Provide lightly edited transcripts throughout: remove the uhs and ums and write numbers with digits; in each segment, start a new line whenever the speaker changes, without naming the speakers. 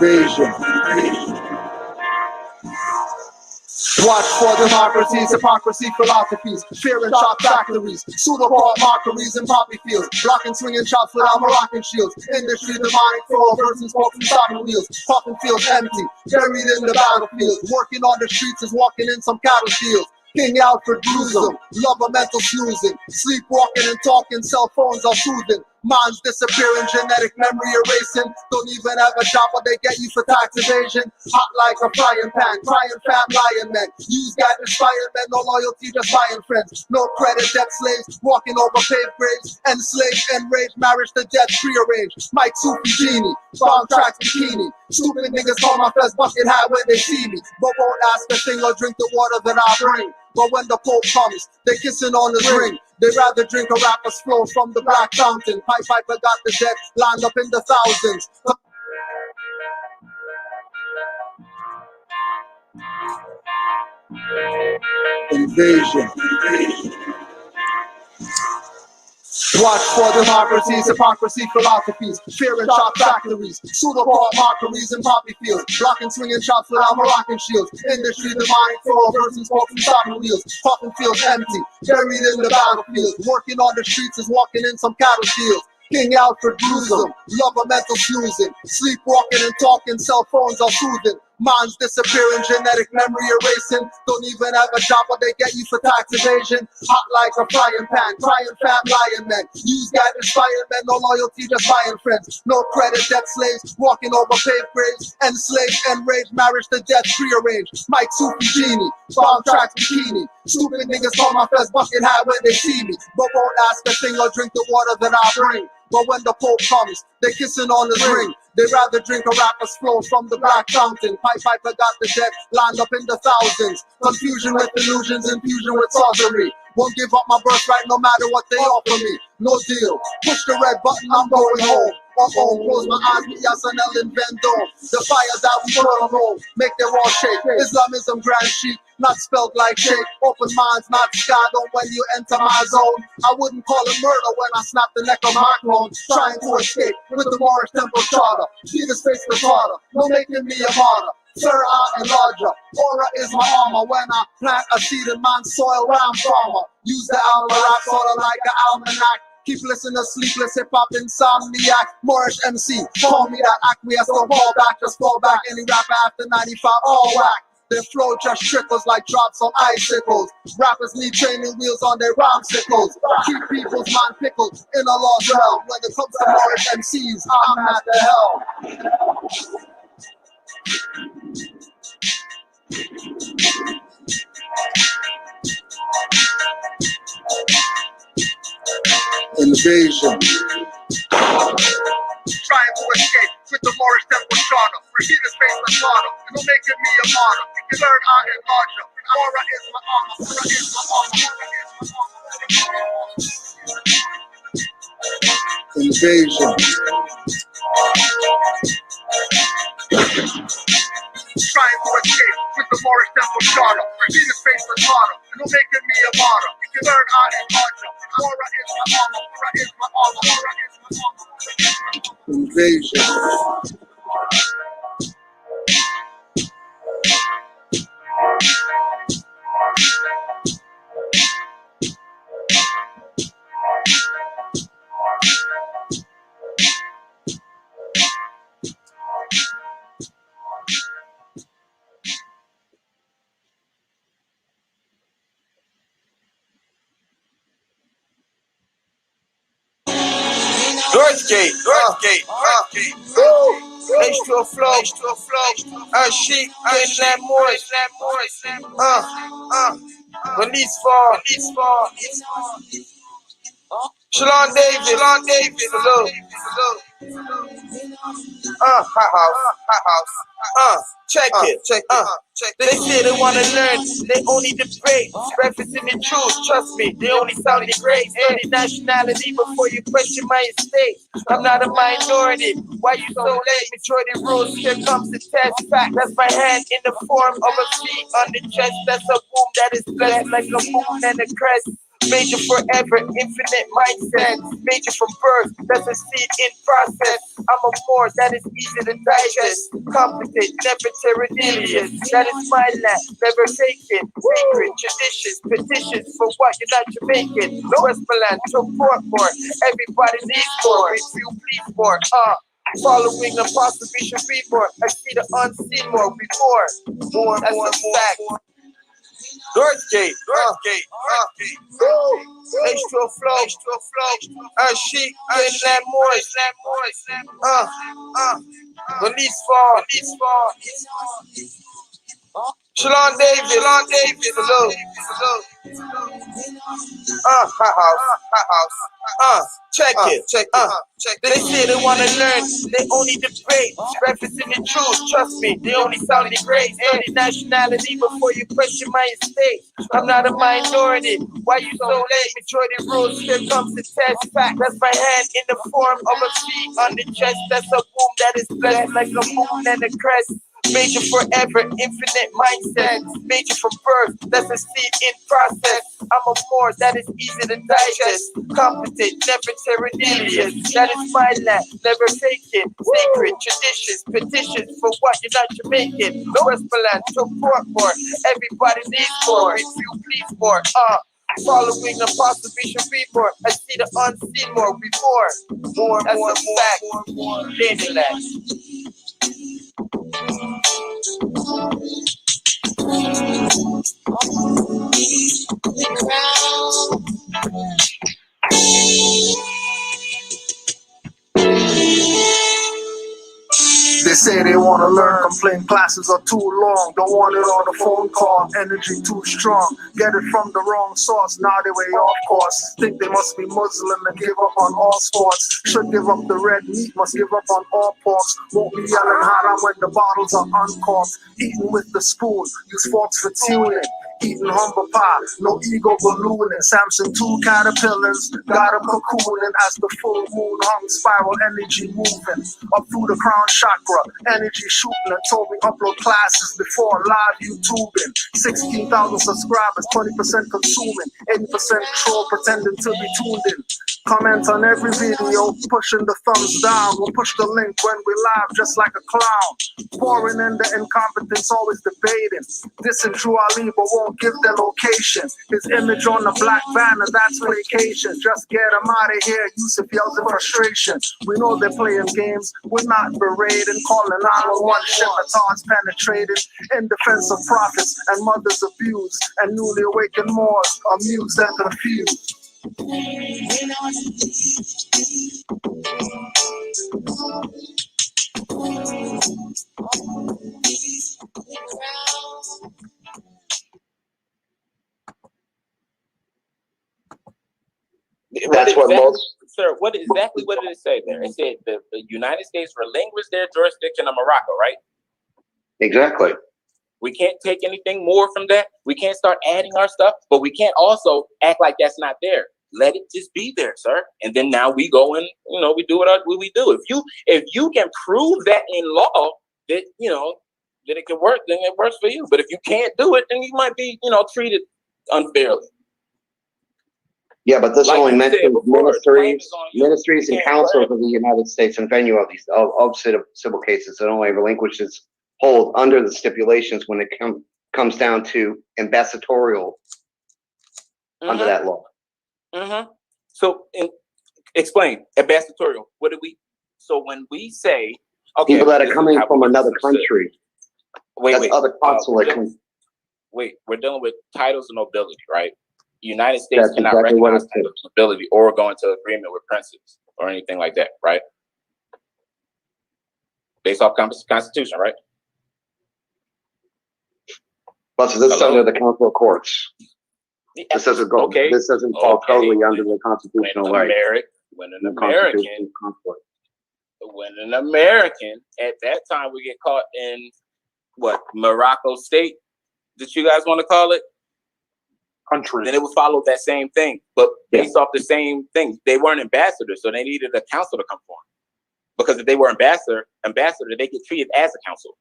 Invasion. Watch for democracies, hypocrisy, philosophies, fear and shock factories, pseudo-pop mockeries and poppy fields, blocking swinging shots without Moroccan shields, industry demonic for persons walking stocking wheels, coffin fields empty, buried in the battlefield, working on the streets is walking in some cattle fields. King Alfred Gruesome, love a mental snoozing, sleepwalking and talking, cell phones are soothing. Minds disappearing, genetic memory erasing. Don't even have a job, but they get you for tax evasion. Hot like a frying pan, crying fam, lying men. Use God inspired men, no loyalty, just buying friends. No credit, debt slaves, walking over paved graves. Enslaved, enraged, marriage to death, prearranged. Mike Sufi Genie, bomb tracks bikini. Stupid niggas call my first bucket hat when they see me, but won't ask a thing or drink the water that I bring. But when the Pope comes, they kissing on his ring. They rather drink a rapper's flow from the Black Fountain. Pipe Piper got the dead lined up in the thousands. Invasion. Watch for democracies, hypocrisy, philosophies, fear and shock factories, pseudo-pop mockeries and poppy fields, blocking swinging shots without Moroccan shields, industry demonic for persons walking stocking wheels, coffin fields empty, buried in the battlefield, working on the streets is walking in some cattle fields. King Alfred Gruesome, love a mental snoozing, sleepwalking and talking, cell phones are soothing. Minds disappearing, genetic memory erasing. Don't even have a job, but they get you for tax evasion. Hot like a frying pan, crying fam, lying men. Use God inspired men, no loyalty, just buying friends. No credit, debt slaves, walking over paved graves. Enslaved, enraged, marriage to death, prearranged. Mike Sufi Genie, bomb tracks bikini. Stupid niggas call my first bucket hat when they see me, but won't ask a thing or drink the water that I bring. But when the Pope comes, they kissing on his ring. They rather drink a rapper's flow from the Black Fountain. Pipe Piper got the dead lined up in the thousands. Confusion with illusions, infusion with sorcery. Won't give up my birthright no matter what they offer me. No deal. Push the red button, I'm going home. Close my eyes, me Yasanel and Vendome. The fire that we put on home, make their wall shake. Islamism grand chic, not spelled like shake. Open minds, not scarred on when you enter my zone. I wouldn't call it murder when I snap the neck of my clone. Trying to escape with the Moorish temple charter. See the space the tartar, no making me a martyr. Sir, I am larger. Aura is my armor. When I plant a seed in man's soil, I'm farmer. Use the almanac, sorta like an almanac. Keep listening to sleepless hip-hop insomniac. Moorish MC, call me that acquiesce, don't fall back, just fall back. Any rapper after 95, all whack. Their flow just trickles like drops on icicles. Rappers need training wheels on their rhymesicles. Keep people's mind pickled in a lost realm. When it comes to Moorish MCs, I'm at the helm. Invasion. Trying to escape with the Moorish temple charter. See the space the slaughter, no making me a martyr. You learn I am larger. Aura is my armor. Aura is my armor. Invasion. Trying to escape with the Moorish temple charter. See the space the slaughter, no making me a martyr. You learn I am larger. Aura is my armor. Aura is my armor. Aura is my armor. Invasion.
Northgate, H to a flow, sheep, Canaanland Moors, release fall, Shalom David, salute, hot house, check it, they say they wanna learn, they only debate, referencing the truth, trust me, they only sound great, any nationality before you question my estate, I'm not a minority, why you so late, majority rules, here comes the test, fact, that's my hand in the form of a V on the chest, that's a womb that is blessed like a moon and a crest. Major forever, infinite mindset. Major from birth, that's a seed in process. I'm a more that is easy to digest. Competent, never terrenilious. That is my land, never taken. Sacred traditions, petitions for what you're not Jamaican. Westmoreland, support more. Everybody needs more. If you please more, following apostle, we should be more. I see the unseen more, we more. That's a fact. Northgate, H2O flow, sheep, Canaanland Moors, release fall, Shalon Davis, salute. Hot house, check it. They say they wanna learn, they only debate, referencing the truth, trust me, they only sound great. Any nationality before you question my estate. I'm not a minority, why you so late? Majority rules, here comes the test fact. That's my hand in the form of a V on the chest, that's a womb that is blessed like a moon and a crest. Major forever, infinite mindset. Major from birth, that's a seed in process. I'm a more that is easy to digest. Competent, never terrenilious. That is my land, never taken. Sacred traditions, petitions for what you're not Jamaican. Westmoreland, support more. Everybody needs more. If you please more, following apostle, we should be more. I see the unseen more, we more. That's a fact. Canaanland.
They say they want to learn, complain classes are too long. Don't want it on a phone call, energy too strong. Get it from the wrong source, now they way off course. Think they must be Muslim and give up on all sports. Should give up the red meat, must give up on all porks. Won't be yelling harder when the bottles are uncorked. Eating with the spoon, use forks for tuning. Eating humble pie, no ego ballooning. Samson 2 caterpillars, got him cocooning as the full moon hung, spiral energy moving up through the crown chakra. Energy shooting and told me upload classes before live YouTubing. 16,000 subscribers, 20% consuming, 80% troll pretending to be tuned in. Comment on every video, pushing the thumbs down. We'll push the link when we live, just like a clown. Pouring in the incompetence, always debating. Dissing Drew Ali, but won't give their location. His image on the black banner, that's placation. Just get him out of here, Yusuf yells in frustration. We know they're playing games, we're not berating. Calling 911, shit retards penetrated. In defense of prophets and mothers abused. And newly awakened Moors, amused and confused.
That's what most.
Sir, what did it say there? It said the United States relinquished their jurisdiction of Morocco, right?
Exactly.
We can't take anything more from that. We can't start adding our stuff, but we can't also act like that's not there. Let it just be there, sir. And then now we go and we do what we do. If you can prove that in law that that it can work, then it works for you. But if you can't do it, then you might be treated unfairly.
Yeah, but this
Like
only mentions ministries and councils
forever.
of the United States and venue of these of civil cases. It only relinquishes hold under the stipulations when it comes down to ambassadorial under that law.
So explain ambassadorial. What do we? So when we say
people that are coming from another country, other consulate.
We're dealing with titles of nobility, right? United States cannot recognize titles of nobility or go into agreement with princes or anything like that, right? Based off Constitution, right?
But so this is under the Council of Courts. This doesn't go.
Okay.
This doesn't fall totally under the constitutional right.
When an American at that time would get caught in Morocco state that you guys want to call it?
Country.
Then it would follow that same thing, but based off the same thing. They weren't ambassadors, so they needed a council to come form. Because if they were ambassador, they get treated as a council.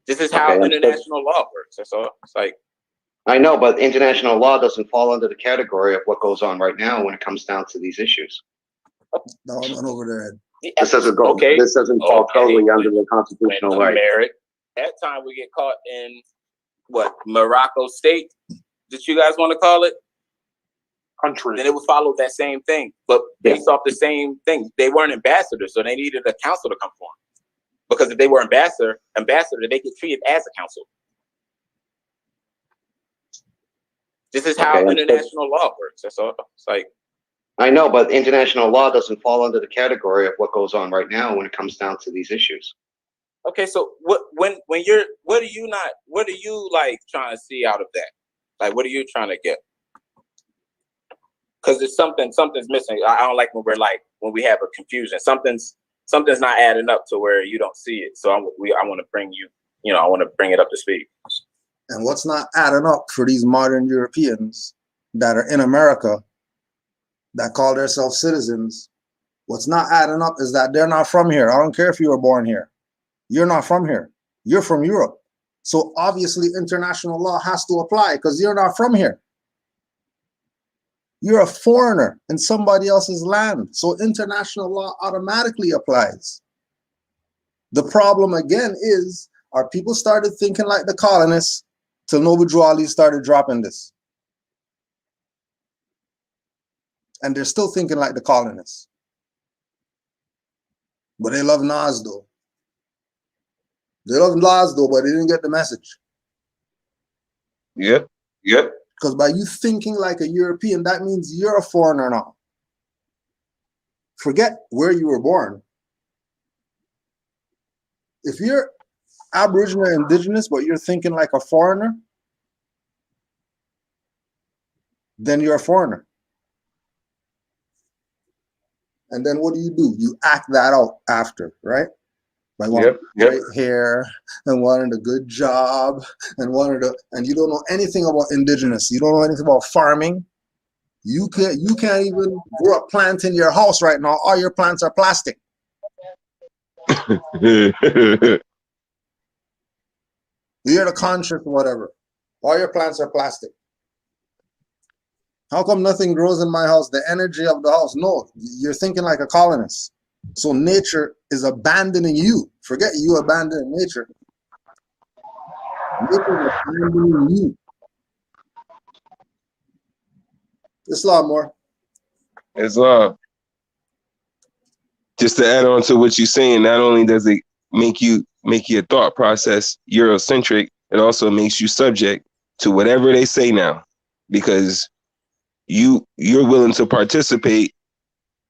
This is how international law works. That's all. It's like
I know, but international law doesn't fall under the category of what goes on right now when it comes down to these issues.
No, I'm over there.
This doesn't go.
Okay.
This doesn't fall totally under the constitutional right.
That time we get caught in what, Morocco state? Did you guys want to call it?
Country.
Then it would follow that same thing, but based off the same thing. They weren't ambassadors, so they needed a council to come for them. Because if they were ambassador, they get treated as a council. This is how international law works. That's all. It's like,
I know, but international law doesn't fall under the category of what goes on right now when it comes down to these issues.
okay, so what are you like trying to see out of that? Like, what are you trying to get? Because it's something's missing. I don't like when we have a confusion. Something's not adding up to where you don't see it. So I want to bring I want to bring it up to speed.
And what's not adding up for these modern Europeans that are in America that call themselves citizens? What's not adding up is that they're not from here. I don't care if you were born here. You're not from here. You're from Europe. So obviously international law has to apply because you're not from here. You're a foreigner in somebody else's land. So international law automatically applies. The problem again is our people started thinking like the colonists till Noble Drew Ali started dropping this. And they're still thinking like the colonists. But they love Nas though. They love Nas though, but they didn't get the message.
Yep.
Because by you thinking like a European, that means you're a foreigner now. Forget where you were born. If you're Aboriginal or Indigenous, but you're thinking like a foreigner, then you're a foreigner. And then what do? You act that out after, right? By wanting great hair and wanting a good job and and you don't know anything about Indigenous. You don't know anything about farming. You can't even grow a plant in your house right now. All your plants are plastic. You're the conscious or whatever. All your plants are plastic. How come nothing grows in my house? The energy of the house. No, you're thinking like a colonist. So nature is abandoning you. Forget you abandoning nature. Nature is abandoning you. Islam more.
Islam. Just to add on to what you're saying, not only does it make your thought process Eurocentric, it also makes you subject to whatever they say now, because you're willing to participate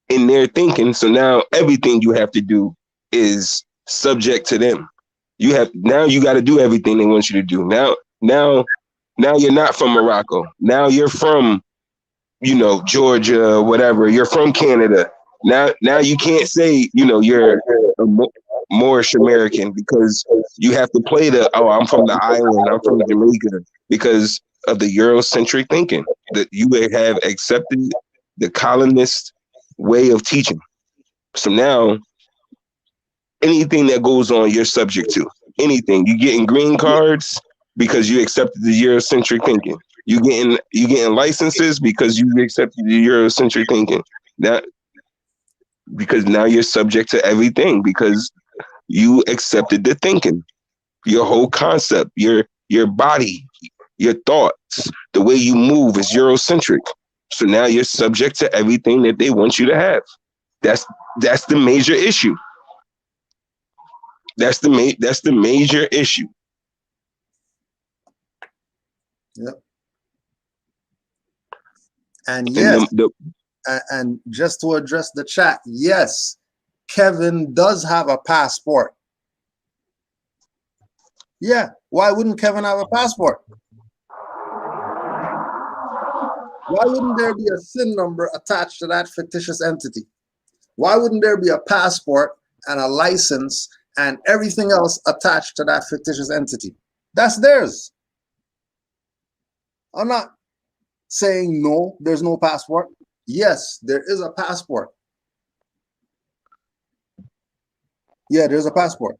in their thinking. So now everything you have to do is subject to them. You got to do everything they want you to do. Now you're not from Morocco. Now you're from, Georgia, whatever. You're from Canada. Now you can't say, you're a Moorish American, because you have to play I'm from the island, I'm from Jamaica, because of the Eurocentric thinking that you have accepted the colonist way of teaching. So now anything that goes on, you're subject to. Anything. You getting green cards because you accepted the Eurocentric thinking. You getting licenses because you accepted the Eurocentric thinking. Because now you're subject to everything because you accepted the thinking. Your whole concept, your body, your thoughts, the way you move is Eurocentric. So now you're subject to everything that they want you to have. That's the major issue. That's the major issue.
Yep. And yes, and just to address the chat, yes, Kevin does have a passport. Yeah, why wouldn't Kevin have a passport? Why wouldn't there be a SIN number attached to that fictitious entity? Why wouldn't there be a passport and a license and everything else attached to that fictitious entity? That's theirs. I'm not saying no, there's no passport. Yes, there is a passport. Yeah, there's a passport.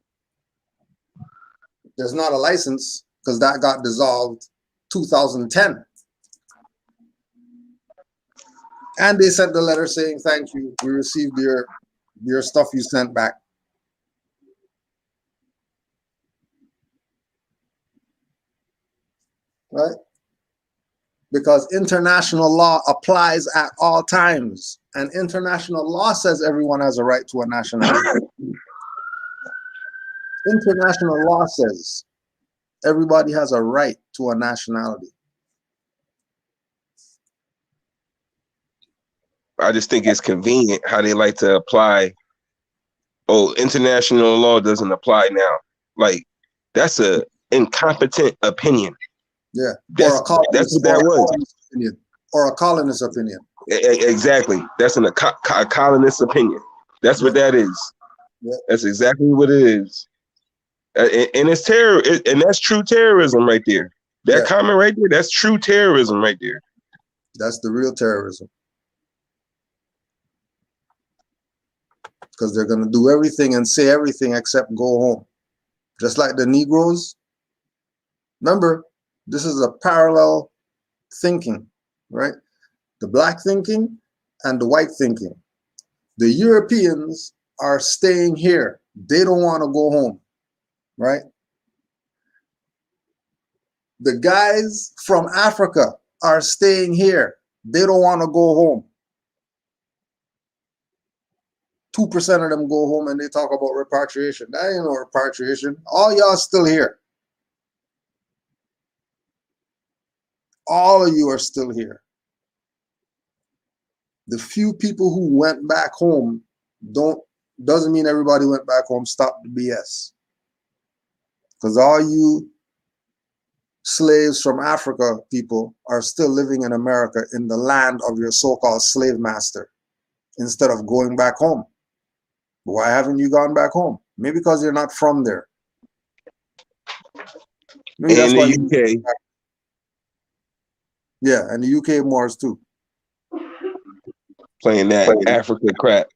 There's not a license because that got dissolved 2010. And they sent the letter saying, thank you, we received your stuff you sent back. Right? Because international law applies at all times. And international law says everyone has a right to a nationality. International law says everybody has a right to a nationality.
I just think it's convenient how they like to apply, oh, international law doesn't apply now. Like, that's a incompetent opinion.
Yeah.
That's what that was.
Opinion, or a colonist opinion.
Exactly. That's a colonist opinion. That's what that is.
Yeah.
That's exactly what it is. And it's terror, and that's true terrorism right there. That comment right there, that's true terrorism right there.
That's the real terrorism. Because they're going to do everything and say everything except go home. Just like the Negroes. Remember, this is a parallel thinking, right? The black thinking and the white thinking. The Europeans are staying here. They don't want to go home, right? The guys from Africa are staying here. They don't want to go home. 2% of them go home and they talk about repatriation. That ain't no repatriation. All y'all still here. All of you are still here. The few people who went back home doesn't mean everybody went back home. Stop the BS. Because all you slaves from Africa people are still living in America in the land of your so-called slave master instead of going back home. Why haven't you gone back home? Maybe because you're not from there. Maybe that's why
in the UK.
Yeah, and the UK Moors too.
Playing that Africa crap.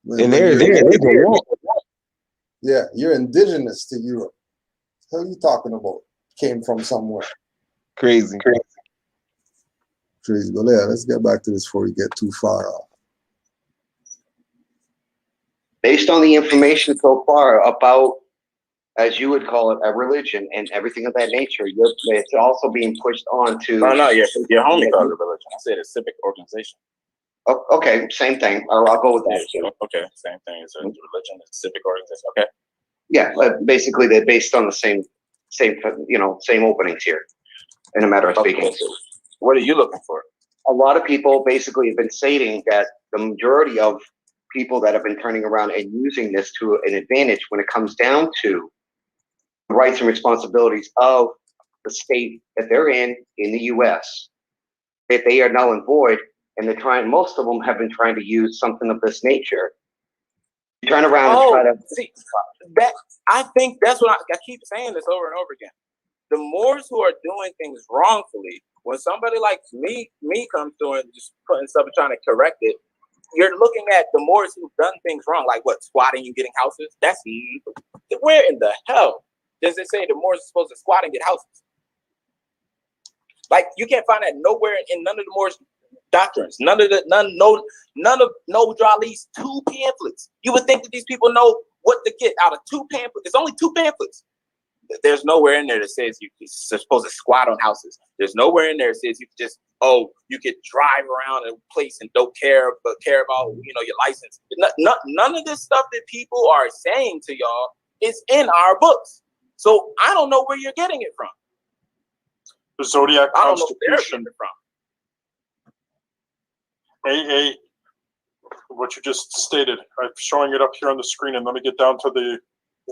And
yeah, you're indigenous to Europe. What are you talking about? Came from somewhere.
Crazy.
But yeah, let's get back to this before we get too far off.
Based on the information so far about, as you would call it, a religion and everything of that nature, it's also being pushed on to...
No, your homie called it a religion. I said a civic organization.
Oh, okay, same thing. I'll go with that too.
Okay, same thing. It's a religion, it's a civic organization. Okay.
Yeah, but basically they're based on the same openings here, in a matter of speaking.
Okay. What are you looking for?
A lot of people basically have been stating that the majority of people that have been turning around and using this to an advantage when it comes down to the rights and responsibilities of the state that they're in the U.S., that they are null and void, and most of them have been trying to use something of this nature. You turn around and try to...
See, I think that's what I keep saying this over and over again. The Moors who are doing things wrongfully, when somebody like me comes through and just putting stuff and trying to correct it, you're looking at the Moors who've done things wrong, like what, squatting and getting houses? That's where in the hell does it say the Moors are supposed to squat and get houses? Like, you can't find that nowhere in none of the Moors doctrines. None of no draw at least 2 pamphlets. You would think that these people know what to get out of 2 pamphlets. There's only 2 pamphlets. There's nowhere in there that says you're supposed to squat on houses. There's nowhere in there that says you can just, you could drive around a place and don't care about, your license. None of this stuff that people are saying to y'all is in our books. So I don't know where you're getting it from.
The Zodiac
I don't know where they're
Constitution.
getting it from.
AA, what you just stated. I'm showing it up here on the screen, and let me get down to the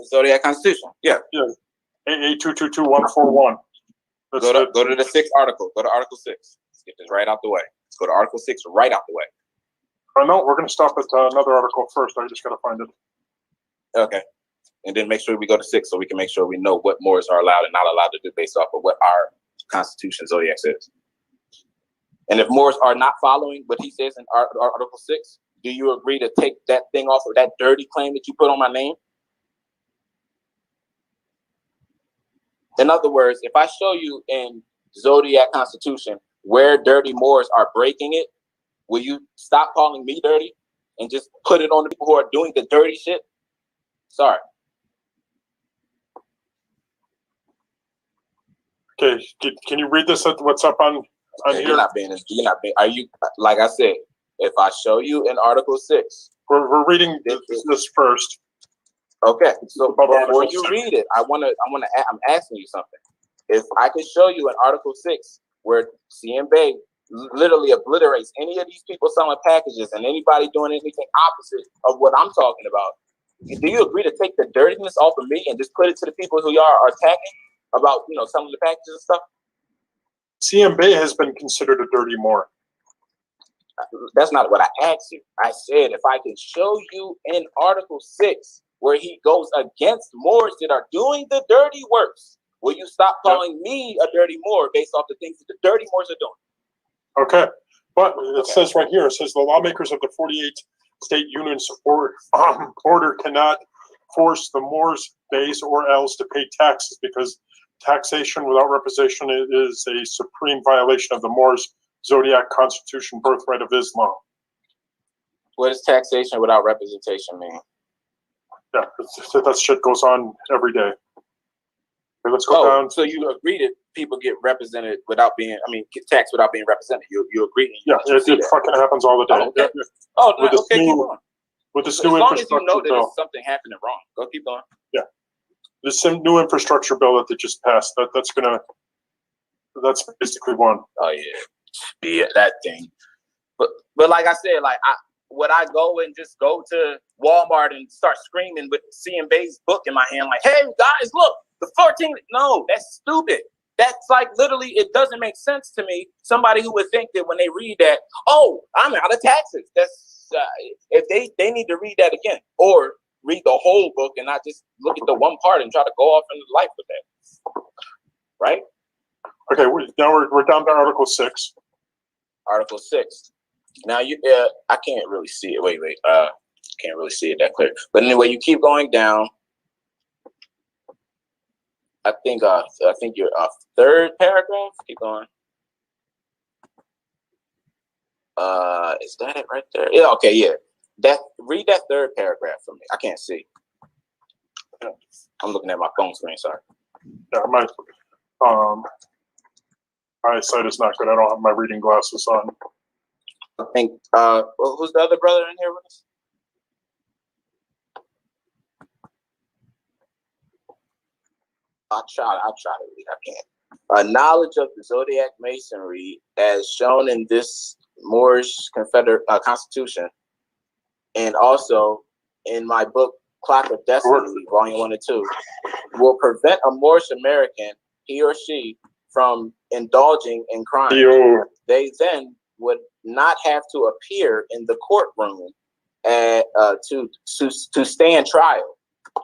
Zodiac Constitution. Yeah.
AA 222141.
Go to the 6th article. Go to Article 6. Let's get this right out the way. Let's go to Article 6 right out the way.
No, we're going to stop at another article first. I just got to find it.
Okay. And then make sure we go to 6 so we can make sure we know what Moors are allowed and not allowed to do based off of what our Constitution Zodiac says. And if Moors are not following what he says in Article 6, do you agree to take that thing off of that dirty claim that you put on my name? In other words, if I show you in Zodiac Constitution where dirty Moors are breaking it, will you stop calling me dirty and just put it on the people who are doing the dirty shit? Sorry.
Okay, can you read this? What's up on
Okay,
here?
you're not being. Are you? Like I said, if I show you in Article 6,
we're reading this first.
Okay, so before
Article
you
6.
read it, I'm asking you something. If I could show you in Article 6 where CMB literally obliterates any of these people selling packages and anybody doing anything opposite of what I'm talking about, do you agree to take the dirtiness off of me and just put it to the people who y'all are attacking about, selling the packages and stuff?
CMB has been considered a dirty Moor.
That's not what I asked you. I said if I can show you in Article 6 where he goes against Moors that are doing the dirty works, will you stop calling me a dirty Moor based off the things that the dirty Moors are doing?
Okay, but it says right here, it says the lawmakers of the 48 state unions order cannot force the Moors base or else to pay taxes because taxation without representation is a supreme violation of the Moors' Zodiac Constitution, birthright of Islam.
What does taxation without representation mean?
Yeah, that shit goes on every day. Okay, let's go down.
So you agree that people get represented without being, get taxed without being represented. You agree?
Yeah, it fucking happens all the day.
Oh, okay.
Yeah.
Oh, no, okay, keep going.
With this
As
new
long as
infrastructure
you know that
bill.
there's something happening wrong. Go keep going.
Yeah. This new infrastructure bill that they just passed, that's basically one.
Oh yeah, that thing. But like I said, would I go and just go to Walmart and start screaming with CMB's book in my hand, like, "Hey guys, look, the 14." No, that's stupid. That's like literally, it doesn't make sense to me. Somebody who would think that when they read that, oh, I'm out of taxes. That's if they need to read that again or read the whole book and not just look at the one part and try to go off into life with that. Right?
Okay, now we're down to Article 6.
Article 6. Now I can't really see it. Wait. Can't really see it that clear. But anyway, you keep going down. I think your third paragraph. Keep going. Is that it right there? Yeah. Okay. Yeah. Read that third paragraph for me. I can't see. I'm looking at my phone screen. Sorry.
Yeah, my eyesight is not good. I don't have my reading glasses on.
I think. Who's the other brother in here with us? I'll try to read. I can't. Knowledge of the Zodiac Masonry, as shown in this Moorish Confederate Constitution, and also in my book Clock of Destiny, Volume 1 and 2, will prevent a Moorish American, he or she, from indulging in crime. They then would not have to appear in the courtroom to stand trial.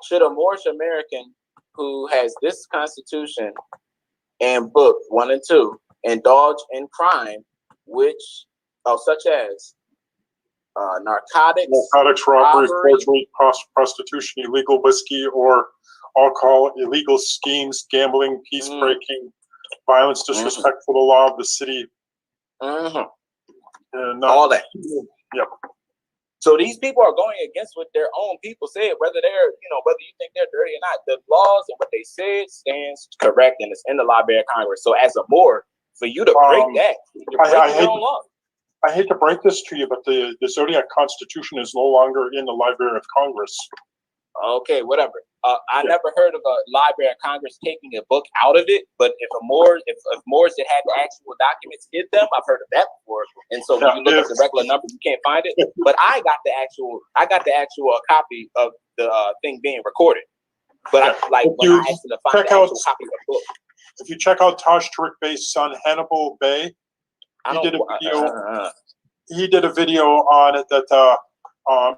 Should a Moorish American who has this Constitution and book 1 and 2 indulge in crime, such as narcotics,
robbery, forgery, prostitution, illegal whiskey or alcohol, illegal schemes, gambling, peace breaking, violence, disrespectful to the law of the city, and
all that.
Yep.
So these people are going against what their own people said, whether whether you think they're dirty or not. The laws and what they said stands correct, and it's in the Library of Congress. So as a Moor, for you to break that, you're breaking your own law.
I hate to break this to you, but the Zodiac Constitution is no longer in the Library of Congress.
Okay, whatever. I never heard of a Library of Congress taking a book out of it, but if Moors that had the actual documents hid them, I've heard of that before. And so when you look at the regular numbers, you can't find it. But I got the actual copy of the thing being recorded. But I actually find the actual copy of the book.
If you check out Taj Tariq Bey's son Hannibal Bey, he did a video on it that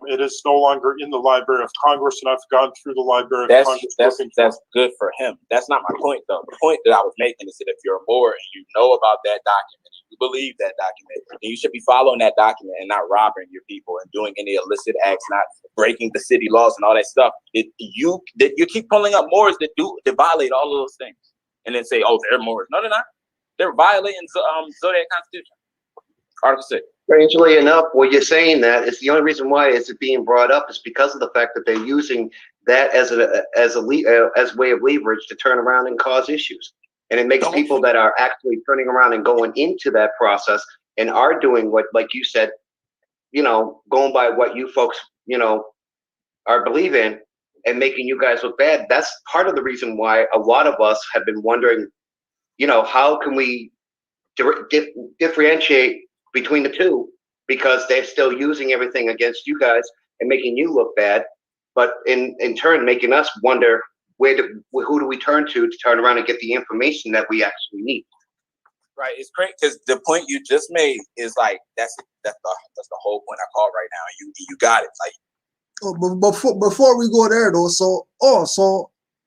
it is no longer in the Library of Congress, and I've gone through the Library of Congress.
That's good for him. That's not my point, though. The point that I was making is that if you're a Moor and you know about that document, you believe that document, then you should be following that document and not robbing your people and doing any illicit acts, not breaking the city laws and all that stuff. You keep pulling up Moors that violate all of those things. and then say, oh, they're Moors. No, they're not. They're violating Zodiac Constitution. Article 6.
Strangely enough, what you're saying that is the only reason why it's being brought up is because of the fact that they're using that as a way of leverage to turn around and cause issues. And it makes people that are actually turning around and going into that process and are doing what, like you said, you know, going by what you folks, you know, are believing and making you guys look bad. That's part of the reason why a lot of us have been wondering, you know, how can we differentiate between the two, because they're still using everything against you guys and making you look bad, but in turn making us wonder who do we turn to turn around and get the information that we actually need.
Right, it's great because the point you just made is like that's the whole point I called right now. You got it. Like,
but before we go there though,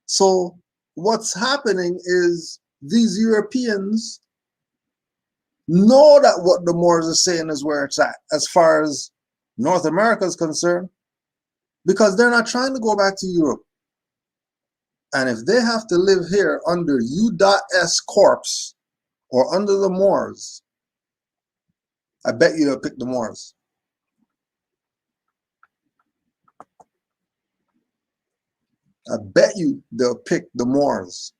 so what's happening is these Europeans know that what the Moors are saying is where it's at as far as North America is concerned, because they're not trying to go back to Europe. And if they have to live here under U.S. corpse or under the Moors, I bet you they'll pick the Moors. I bet you they'll pick the Moors.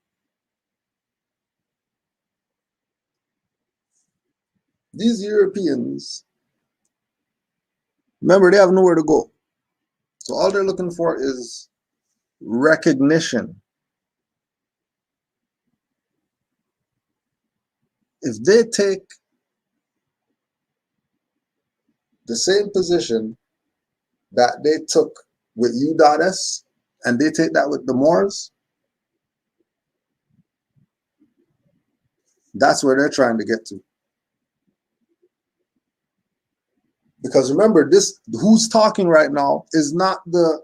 These Europeans, remember, they have nowhere to go. So all they're looking for is recognition. If they take the same position that they took with U.S. and they take that with the Moors, that's where they're trying to get to. Because remember, this who's talking right now is not the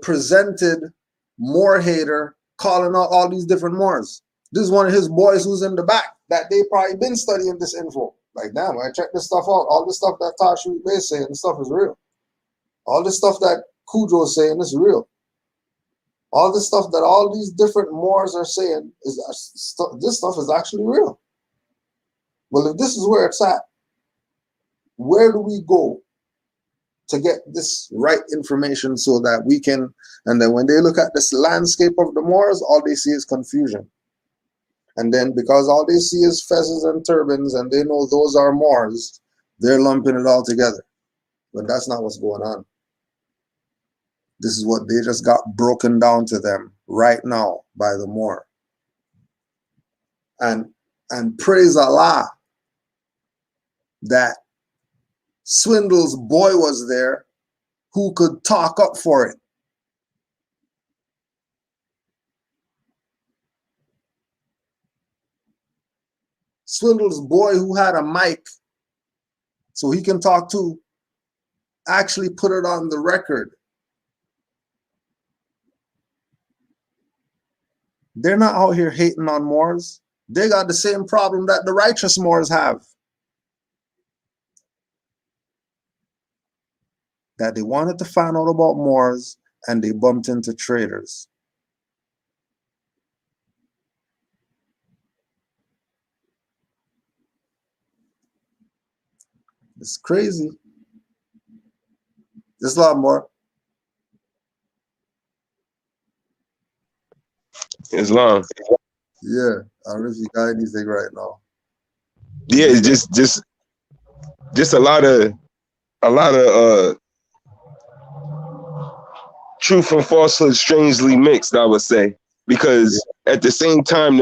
presented Moor hater calling out all these different Moors. This is one of his boys who's in the back that they probably been studying this info. Like, damn, I checked this stuff out. All this stuff that Tashu is saying, this stuff is real. All this stuff that Cujo is saying is real. All this stuff that all these different Moors are saying is this stuff is actually real. Well, if this is where it's at, where do we go to get this right information so that we can, and then when they look at this landscape of the Moors, all they see is confusion. And then because all they see is fezzes and turbans and they know those are Moors, they're lumping it all together. But that's not what's going on. This is what they just got broken down to them right now by the Moor. And praise Allah that Swindle's boy was there who could talk up for it. Swindle's boy who had a mic so he can talk to actually put it on the record. They're not out here hating on Moors. They got the same problem that the righteous Moors have. That they wanted to find out about Moors and they bumped into traitors. It's crazy. There's a lot more.
Islam.
Yeah, I don't know if you got anything right now.
Yeah, it's just a lot of truth and falsehood strangely mixed, I would say, because at the same time,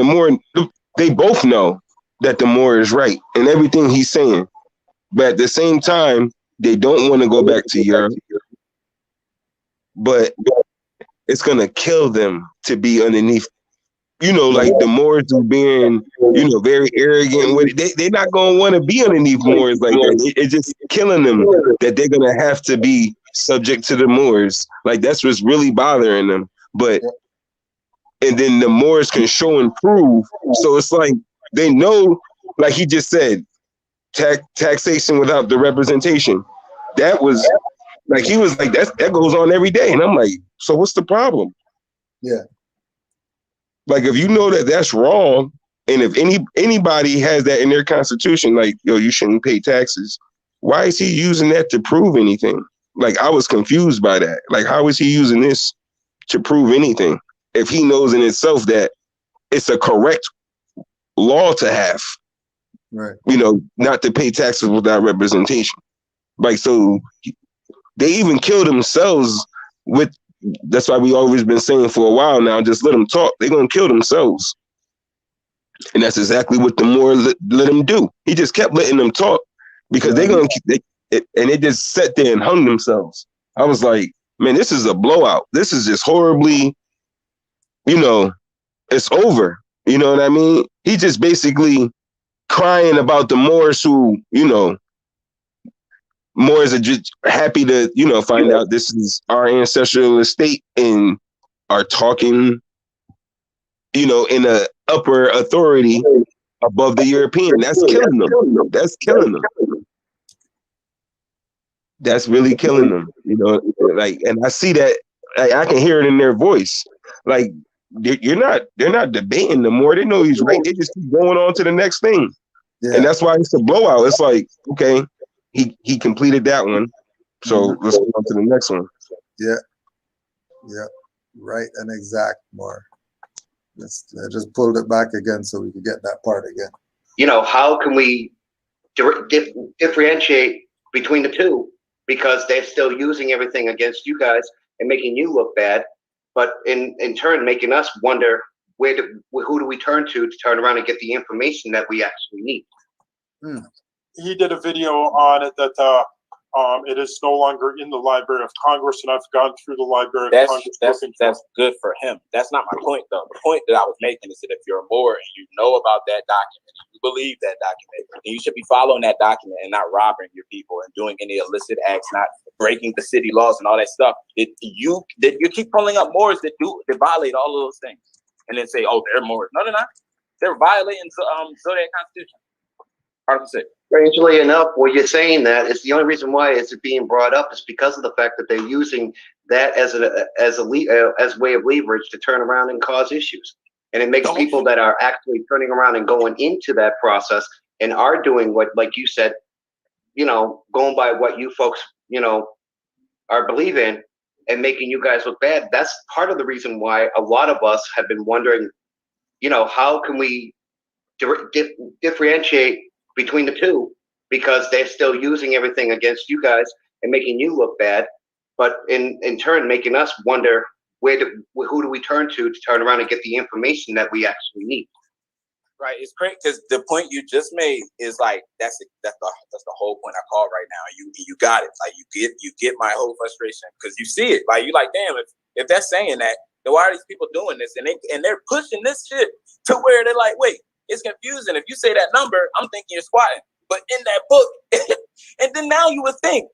they both know that the Moor is right in everything he's saying, but at the same time, they don't want to go back to Europe, but it's gonna kill them to be underneath. You know, like the Moors are being, very arrogant with it. They're not gonna want to be underneath Moors like that. It's just killing them that they're gonna have to be subject to the Moors. Like that's what's really bothering them. And then the Moors can show and prove. So it's like they know, like he just said, taxation without the representation. That was like he was like that goes on every day, and I'm like, so what's the problem?
Yeah.
Like, if you know that that's wrong, and if anybody has that in their constitution, like, yo, you shouldn't pay taxes, why is he using that to prove anything? Like, I was confused by that. Like, how is he using this to prove anything if he knows in itself that it's a correct law to have,
Right.
you know, not to pay taxes without representation. Like, so they even kill themselves with, that's why we always been saying for a while now, just let them talk. They're going to kill themselves. And that's exactly what the Moor let them do. He just kept letting them talk because they're going to keep it, and they just sat there and hung themselves. I was like, man, this is a blowout. This is just horribly, you know, it's over. You know what I mean? He just basically crying about the Moors who, you know, Moors are just happy to, you know, find out this is our ancestral estate and are talking, you know, in a upper authority above the European. That's killing them. That's killing them. That's really killing them. You know, like, and I see that, I can hear it in their voice. Like, they're not debating no more. They know he's right. They just keep going on to the next thing. Yeah. And that's why it's a blowout. It's like, okay, he completed that one. So let's go on to the next one.
Yeah. Yeah. Right and exact more. I just pulled it back again so we could get that part again.
You know, how can we differentiate between the two? Because they're still using everything against you guys and making you look bad, but in turn making us wonder who do we turn to turn around and get the information that we actually need.
He did a video on it that it is no longer in the Library of Congress, and I've gone through the Library of Congress.
That's good for him. That's not my point, though. The point that I was making is that if you're a Moor and you know about that document, and you believe that document, then you should be following that document and not robbing your people and doing any illicit acts, not breaking the city laws and all that stuff. You keep pulling up Moors that violate all of those things, and then say, "Oh, they're Moors." No, they're not. They're violating Zodiac Constitution. Article 6.
Strangely enough, what you're saying that is the only reason why it's being brought up is because of the fact that they're using that as a way of leverage to turn around and cause issues, and it makes people that are actually turning around and going into that process and are doing what, like you said, you know, going by what you folks, you know, are believing and making you guys look bad. That's part of the reason why a lot of us have been wondering, you know, how can we differentiate between the two, because they're still using everything against you guys and making you look bad, but in turn making us wonder who do we turn to turn around and get the information that we actually need.
Right, it's great because the point you just made is like that's the whole point I call right now. You got it. Like you get my whole frustration because you see it. Like you like, damn, if they're saying that, then why are these people doing this? And they're pushing this shit to where they're like, wait. It's confusing. If you say that number, I'm thinking you're squatting. But in that book, and then now you would think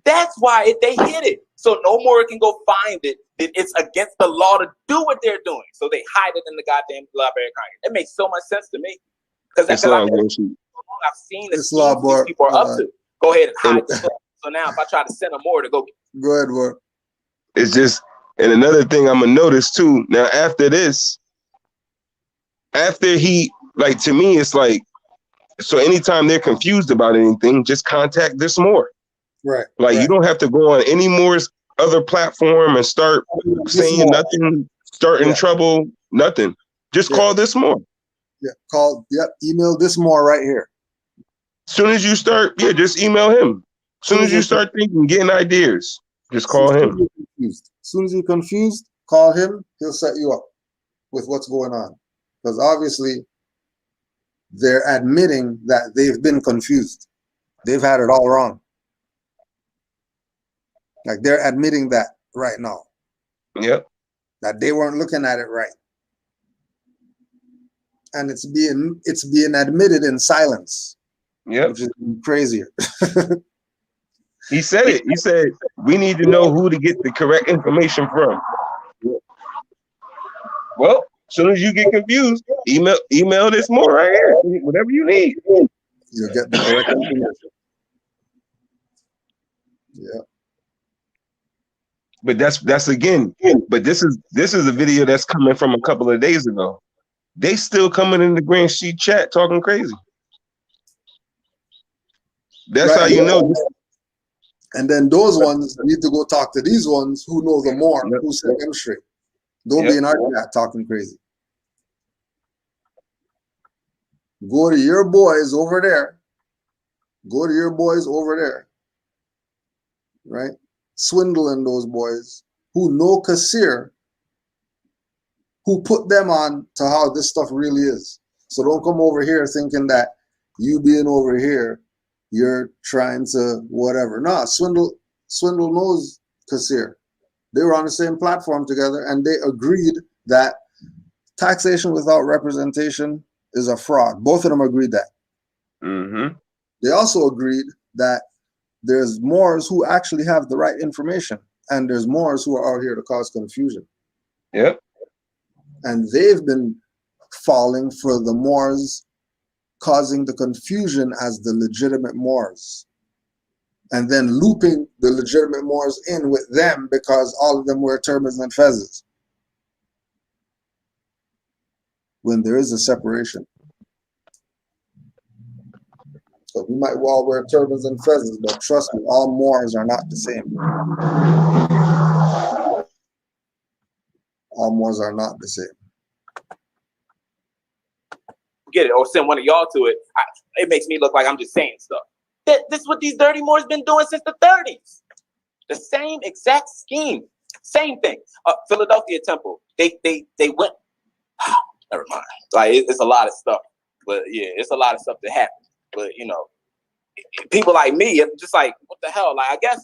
that's why they hid it. So no more can go find it. It's against the law to do what they're doing. So they hide it in the goddamn Library of Congress. It makes so much sense to me. Because I've seen the these people are up to. Go ahead and hide the book. So now if I try to send them more to go
ahead, War.
It's just, and another thing I'm gonna notice too, now after this, after he, like, to me, it's like, so anytime they're confused about anything, just contact this Moor.
Right.
Like, you don't have to go on any Moor's other platform and start saying nothing, starting trouble, nothing. Just call this Moor.
Yeah, email this Moor right here.
Soon as you start, just email him. Soon as you start thinking, getting ideas, just call him.
As soon as you're confused, call him. He'll set you up with what's going on. Because obviously, they're admitting that they've been confused. They've had it all wrong. Like, they're admitting that right now.
Yep.
That they weren't looking at it right. And it's being admitted in silence.
Yep.
Which is crazier.
He said it. He said, we need to know who to get the correct information from. Well, as soon as you get confused, email this Moor right here. Whatever you need.
You'll get the correct information. Yeah.
But that's again. But this is a video that's coming from a couple of days ago. They still coming in the Grand Sheet chat talking crazy. That's how you know.
And then those ones need to go talk to these ones who know the more, who set them straight. Don't be in our chat talking crazy. Go to your boys over there. Go to your boys over there. Right? Swindling those boys who know Kasir, who put them on to how this stuff really is. So don't come over here thinking that you being over here, you're trying to whatever. Nah, Swindle knows Kasir. They were on the same platform together and they agreed that taxation without representation is a fraud. Both of them agreed that.
Mm-hmm.
They also agreed that there's Moors who actually have the right information and there's Moors who are out here to cause confusion.
Yep.
And they've been falling for the Moors causing the confusion as the legitimate Moors. And then looping the legitimate Moors in with them because all of them wear turbans and fezzes. When there is a separation. So we might all wear turbans and fezzes, but trust me, all Moors are not the same. All Moors are not the same.
Get it or send one of y'all to it. It makes me look like I'm just saying stuff. This is what these dirty Moors been doing since the 30s. The same exact scheme, same thing. Philadelphia Temple. They went. Never mind. Like it's a lot of stuff, but yeah, it's a lot of stuff that happened. But you know, people like me, I'm just like, what the hell? Like I guess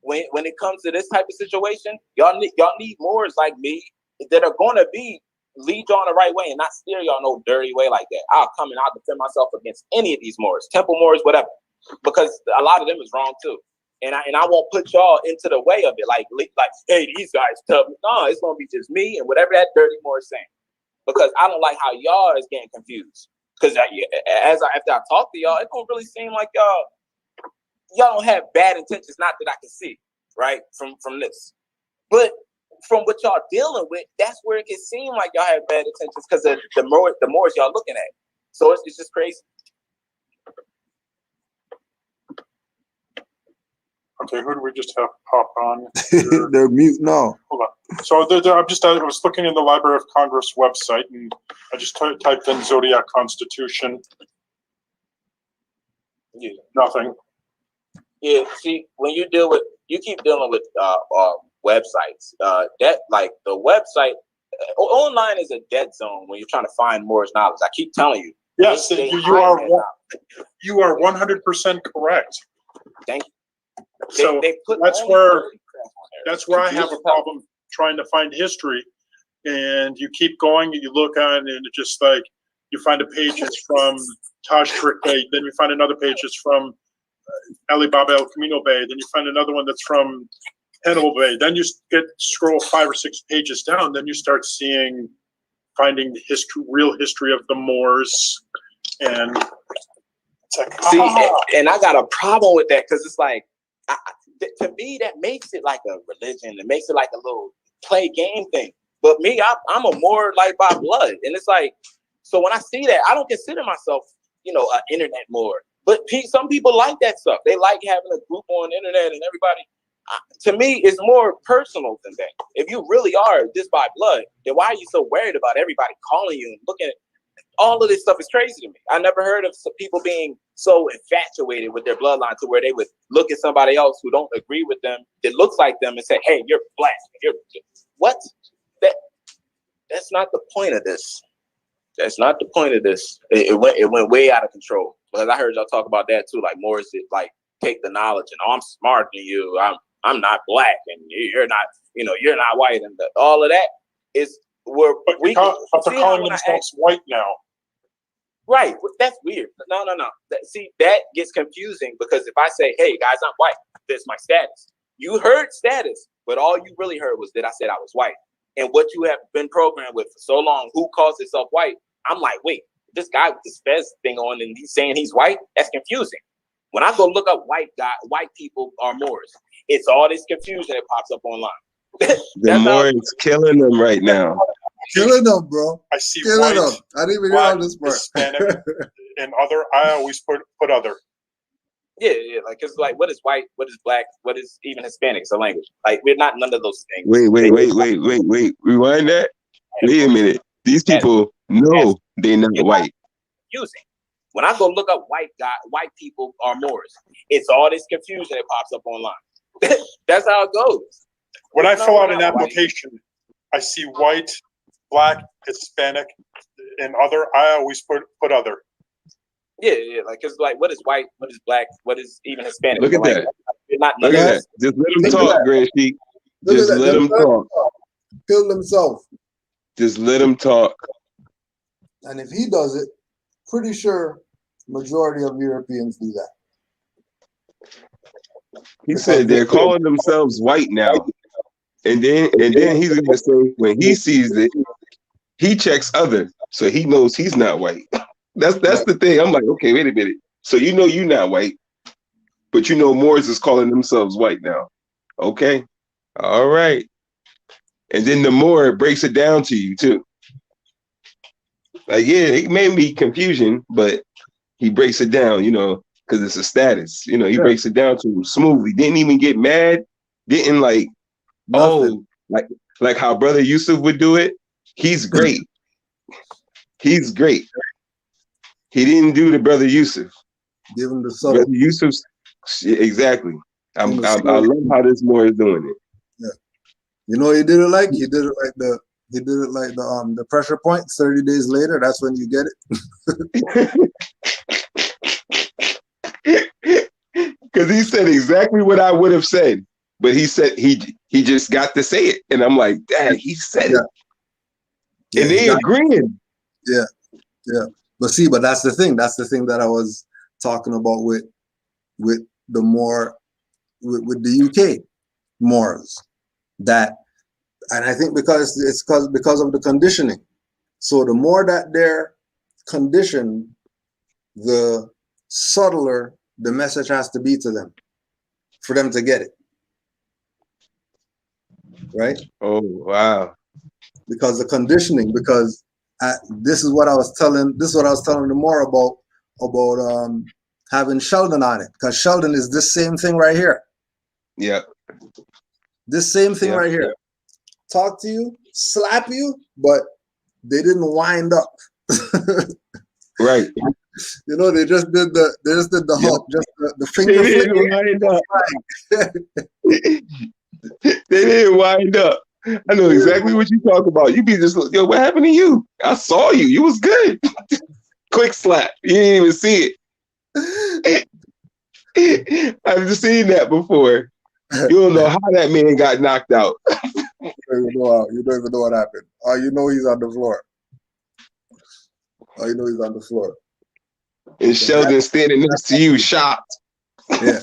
when it comes to this type of situation, y'all need Moors like me that are going to lead y'all in the right way and not steer y'all no dirty way like that. I'll come and I'll defend myself against any of these Moors, Temple Moors, whatever, because a lot of them is wrong too. And I won't put y'all into the way of it. Like hey, these guys tough. No, it's gonna be just me and whatever that dirty Moor is saying. Because I don't like how y'all is getting confused. Because after I talk to y'all, it don't really seem like y'all don't have bad intentions. Not that I can see, right, from this. But from what y'all dealing with, that's where it can seem like y'all have bad intentions because of the Moors y'all looking at. So it's just crazy.
Okay, who do we just have pop on?
They're mute now.
Hold on. So I was looking in the Library of Congress website and I just typed in Zodiac Constitution.
Yeah.
Nothing.
Yeah, see, when you keep dealing with websites, that like the website online is a dead zone when you're trying to find Moorish knowledge. I keep telling you.
Yes, you are 100% correct.
Thank you.
So that's where I have a problem trying to find history, and you keep going and you look on and it's just like you find a page that's from Taj Trick Bay, then you find another page that's from Ali Baba El Camino Bay, then you find another one that's from Hannibal Bay, then you scroll 5 or 6 pages down, then you start finding the real history of the Moors, and it's like,
and I got a problem with that because it's like. To me, that makes it like a religion. It makes it like a little play game thing. But me, I'm a Moor like by blood, and it's like so when I see that, I don't consider myself, an internet Moor. But some people like that stuff. They like having a group on the internet and everybody. To me, it's more personal than that. If you really are this by blood, then why are you so worried about everybody calling you and looking at? All of this stuff is crazy to me. I never heard of people being so infatuated with their bloodline to where they would look at somebody else who don't agree with them, that looks like them, and say, "Hey, you're black." What? That's not the point of this. That's not the point of this. It went way out of control. Because I heard y'all talk about that too. Like Morris is like take the knowledge and I'm smarter than you. I'm not black and you're not. You're not white, and all of that is where we.
But they're calling themselves white now.
Right, that's weird. No. See, that gets confusing because if I say, "Hey guys, I'm white," that's my status. You heard status, but all you really heard was that I said I was white. And what you have been programmed with for so long, who calls himself white? I'm like, wait, this guy with this fez thing on and he's saying he's white? That's confusing. When I go look up white people are Moors, it's all this confusion that pops up online.
The more it's killing them right now.
Killing them, bro.
I see
Killing
white,
them. I didn't even hear
black,
all this part.
Hispanic, and other. I always put other.
Yeah, like it's like what is white, what is black, what is even Hispanic? It's a language. Like we're not none of those things.
Wait. Rewind that. Wait a minute. These people know they're not white.
Confusing. When I go look up white people are Moors, it's all this confusion that pops up online. That's how it goes.
When I
It's
fill
not
out an
white.
application, I see white, black, Hispanic, and other. I always put other.
Yeah, like it's like what is white, what is black, what is even Hispanic?
Look at
Like,
that.
We're not none
Look
of
at
this.
that. Just let them
Look at
talk,
that.
Grand Sheik.
Look
Just
at that.
let them talk.
Kill themselves.
Just let them talk.
And if he does it, pretty sure majority of Europeans do that.
He said they're calling themselves white now. And then he's gonna say when he sees it, he checks other. So he knows he's not white. That's the thing. I'm like, okay, wait a minute. So you know you're not white, but you know Moors is calling themselves white now. Okay. All right. And then the more it breaks it down to you too. Like, yeah, it may be confusion, but he breaks it down, because it's a status. He breaks it down to him smoothly. Didn't even get mad. Didn't like,
Nothing.
like how Brother Yusuf would do it. He's great. He's great. He didn't do the Brother Yusuf.
Give him the subtle.
Brother Yusuf, exactly. I love how this more is doing it.
Yeah. He did it like the pressure point 30 days later. That's when you get
it. Because he said exactly what I would have said, but he said he just got to say it, and I'm like, Dad, he said it, and they agreeing.
Yeah. But that's the thing. That's the thing that I was talking about with the more with the UK Moors. That, and I think because of the conditioning. So the more that they're conditioned, the subtler the message has to be to them for them to get it. Right?
Oh, wow.
Because the conditioning, this is what I was telling them more about having Sheldon on it. Because Sheldon is this same thing right here.
Yeah.
This same thing right here. Talk to you, slap you, but they didn't wind up.
Right.
They just did the hump, just the finger flick.
They didn't wind up. I know exactly what you talk about. You be just, what happened to you? I saw you. You was good. Quick slap. You didn't even see it. I've just seen that before. You don't know how that man got knocked out.
You don't even know what happened. You know he's on the floor.
And Sheldon standing next to you, shocked.
Yeah.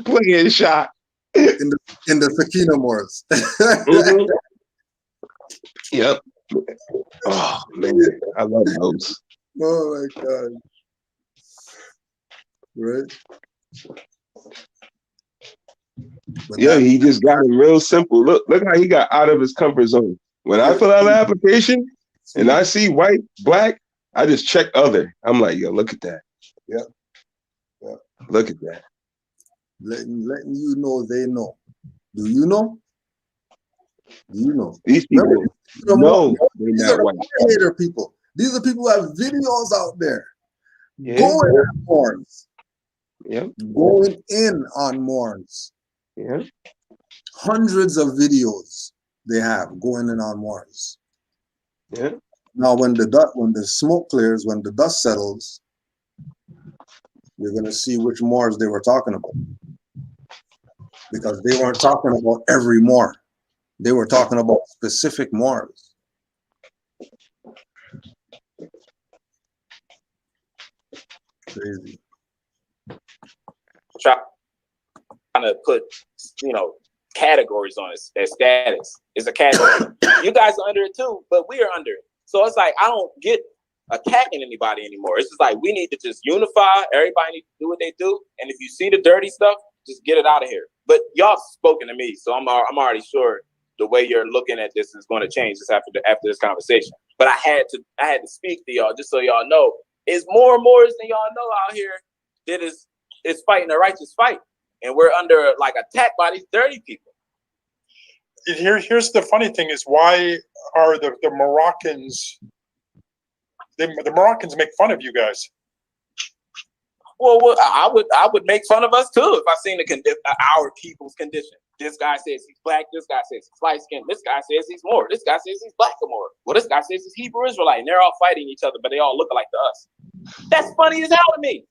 Playing shot.
In the Sakina Moors.
Mm-hmm. Yep. Oh man, I love those.
Oh my God. Right?
Yeah, he just got it real simple. Look how he got out of his comfort zone. When I fill out an application and I see white, black, I just check other. I'm like, look at that.
Yeah.
Look at that.
Letting you know they know. Do you know?
These people know they're not white.
Hater people. These are people who have videos out there going on Moors.
Yep.
Going in on Moors.
Yeah.
Hundreds of videos they have going in on Moors.
Yeah.
Now when the smoke clears, when the dust settles, you're gonna see which Moors they were talking about. Because they weren't talking about every Moor. They were talking about specific Moors. Crazy.
Trying to put, categories on it. Their status is a category. You guys are under it too, but we are under it. So it's like, I don't get attacking anybody anymore. It's just like, we need to just unify. Everybody needs to do what they do. And if you see the dirty stuff, just get it out of here. but y'all spoken to me, so I'm already sure the way you're looking at this is going to change this after this conversation. But I had to speak to y'all just so y'all know, it's more and more than y'all know out here that is fighting a righteous fight, and we're under like attack by these dirty people.
Here's the funny thing is, why are the Moroccans? The Moroccans make fun of you guys.
Well, I would make fun of us too if I seen our people's condition. This guy says he's black. This guy says he's light skinned. This guy says he's more. This guy says he's black or more. Well, this guy says he's Hebrew Israelite, and they're all fighting each other, but they all look alike to us. That's funny as hell to me.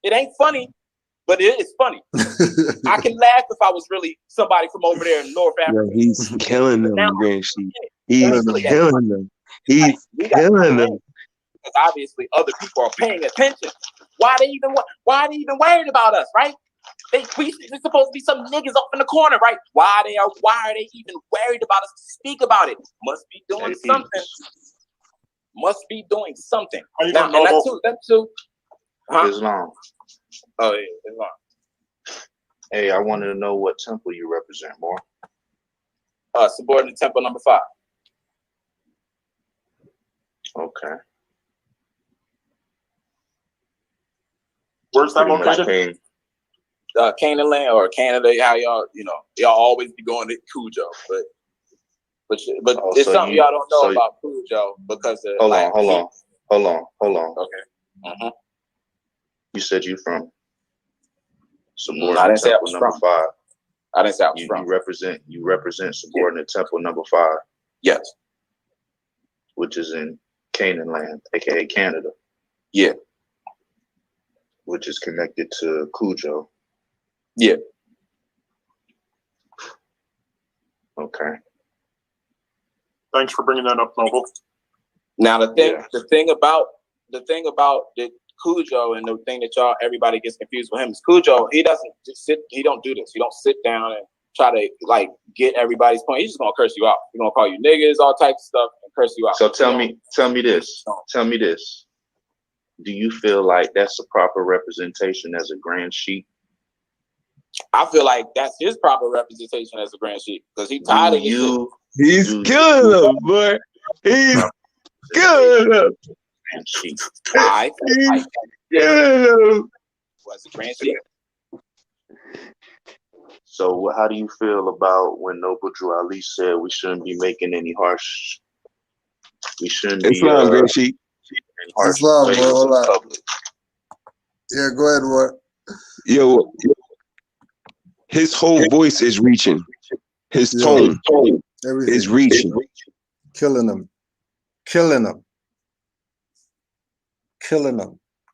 It ain't funny, but it is funny. I can laugh if I was really somebody from over there in North Africa.
Yeah, he's killing them, Grand Sheep. He's killing them. He's killing them.
Because obviously other people are paying attention. Why are they even worried about us, right? There's supposed to be some niggas up in the corner, right? Why are they even worried about us to speak about it? Must be doing something. Must be doing something. Now, and that too. Huh?
Islam.
Oh yeah, Islam.
Hey, I wanted to know what temple you represent more.
Subordinate temple number 5.
Okay.
Where's that located?
Canaanland or Canada, how y'all always be going to Cujo, but it's something y'all don't know about Cujo because of,
hold on.
Okay. Mm-hmm.
You said you from subordinate
I didn't say I
temple
was
number
from.
5.
I didn't say I was from.
You represent subordinate temple number 5.
Yes.
Which is in Canaanland, aka Canada.
Yeah.
Which is connected to Cujo.
Yeah.
Okay.
Thanks for bringing that up, Noble.
Now the thing about the Cujo and the thing that everybody gets confused with him is Cujo. He doesn't just sit. He don't do this. He don't sit down and try to like get everybody's point. He's just gonna curse you out. He's gonna call you niggas, all types of stuff, and curse you out.
So tell me this. Do you feel like that's a proper representation as a grand sheep?
I feel like that's his proper representation as a grand sheep because he's tired of you.
He's killing them, boy. He's killing them.
I feel like
killing
was a grand sheep.
So how do you feel about when Noble Drew Ali said we shouldn't be making any harsh? We shouldn't be
grand sheep.
Harsh
Islam,
ways
bro,
in public.
Yeah, go ahead, what?
Yo, his whole voice is reaching. His tone is reaching.
Killing them.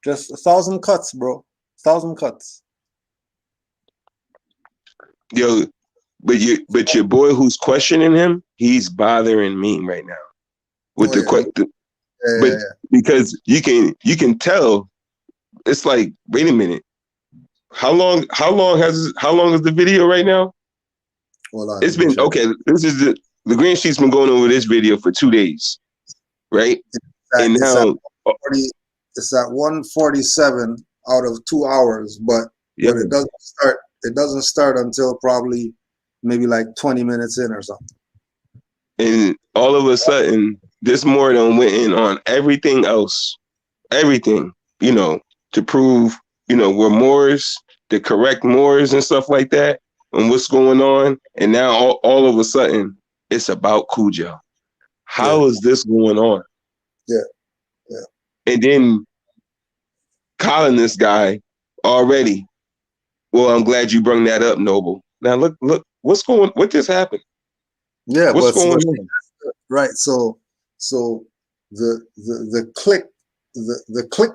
Just 1,000 cuts, bro. 1,000 cuts.
Yo, but your boy who's questioning him, he's bothering me right now with the question. But because you can tell, it's like, wait a minute, how long is the video right now?
Hold on,
it's been
check.
Okay. This is the Green Sheet's been going over this video for 2 days, right?
It's at 1:47 out of 2 hours, but it doesn't start. It doesn't start until probably maybe like 20 minutes in or something.
And all of a sudden, this more than went in on everything else, everything, to prove, we're Moors, the correct Moors and stuff like that, and what's going on. And now all of a sudden, it's about Cujo. How is this going on?
Yeah.
And then calling this guy already. Well, I'm glad you brought that up, Noble. Now look, what just happened?
Yeah,
what's going on?
Right. So the click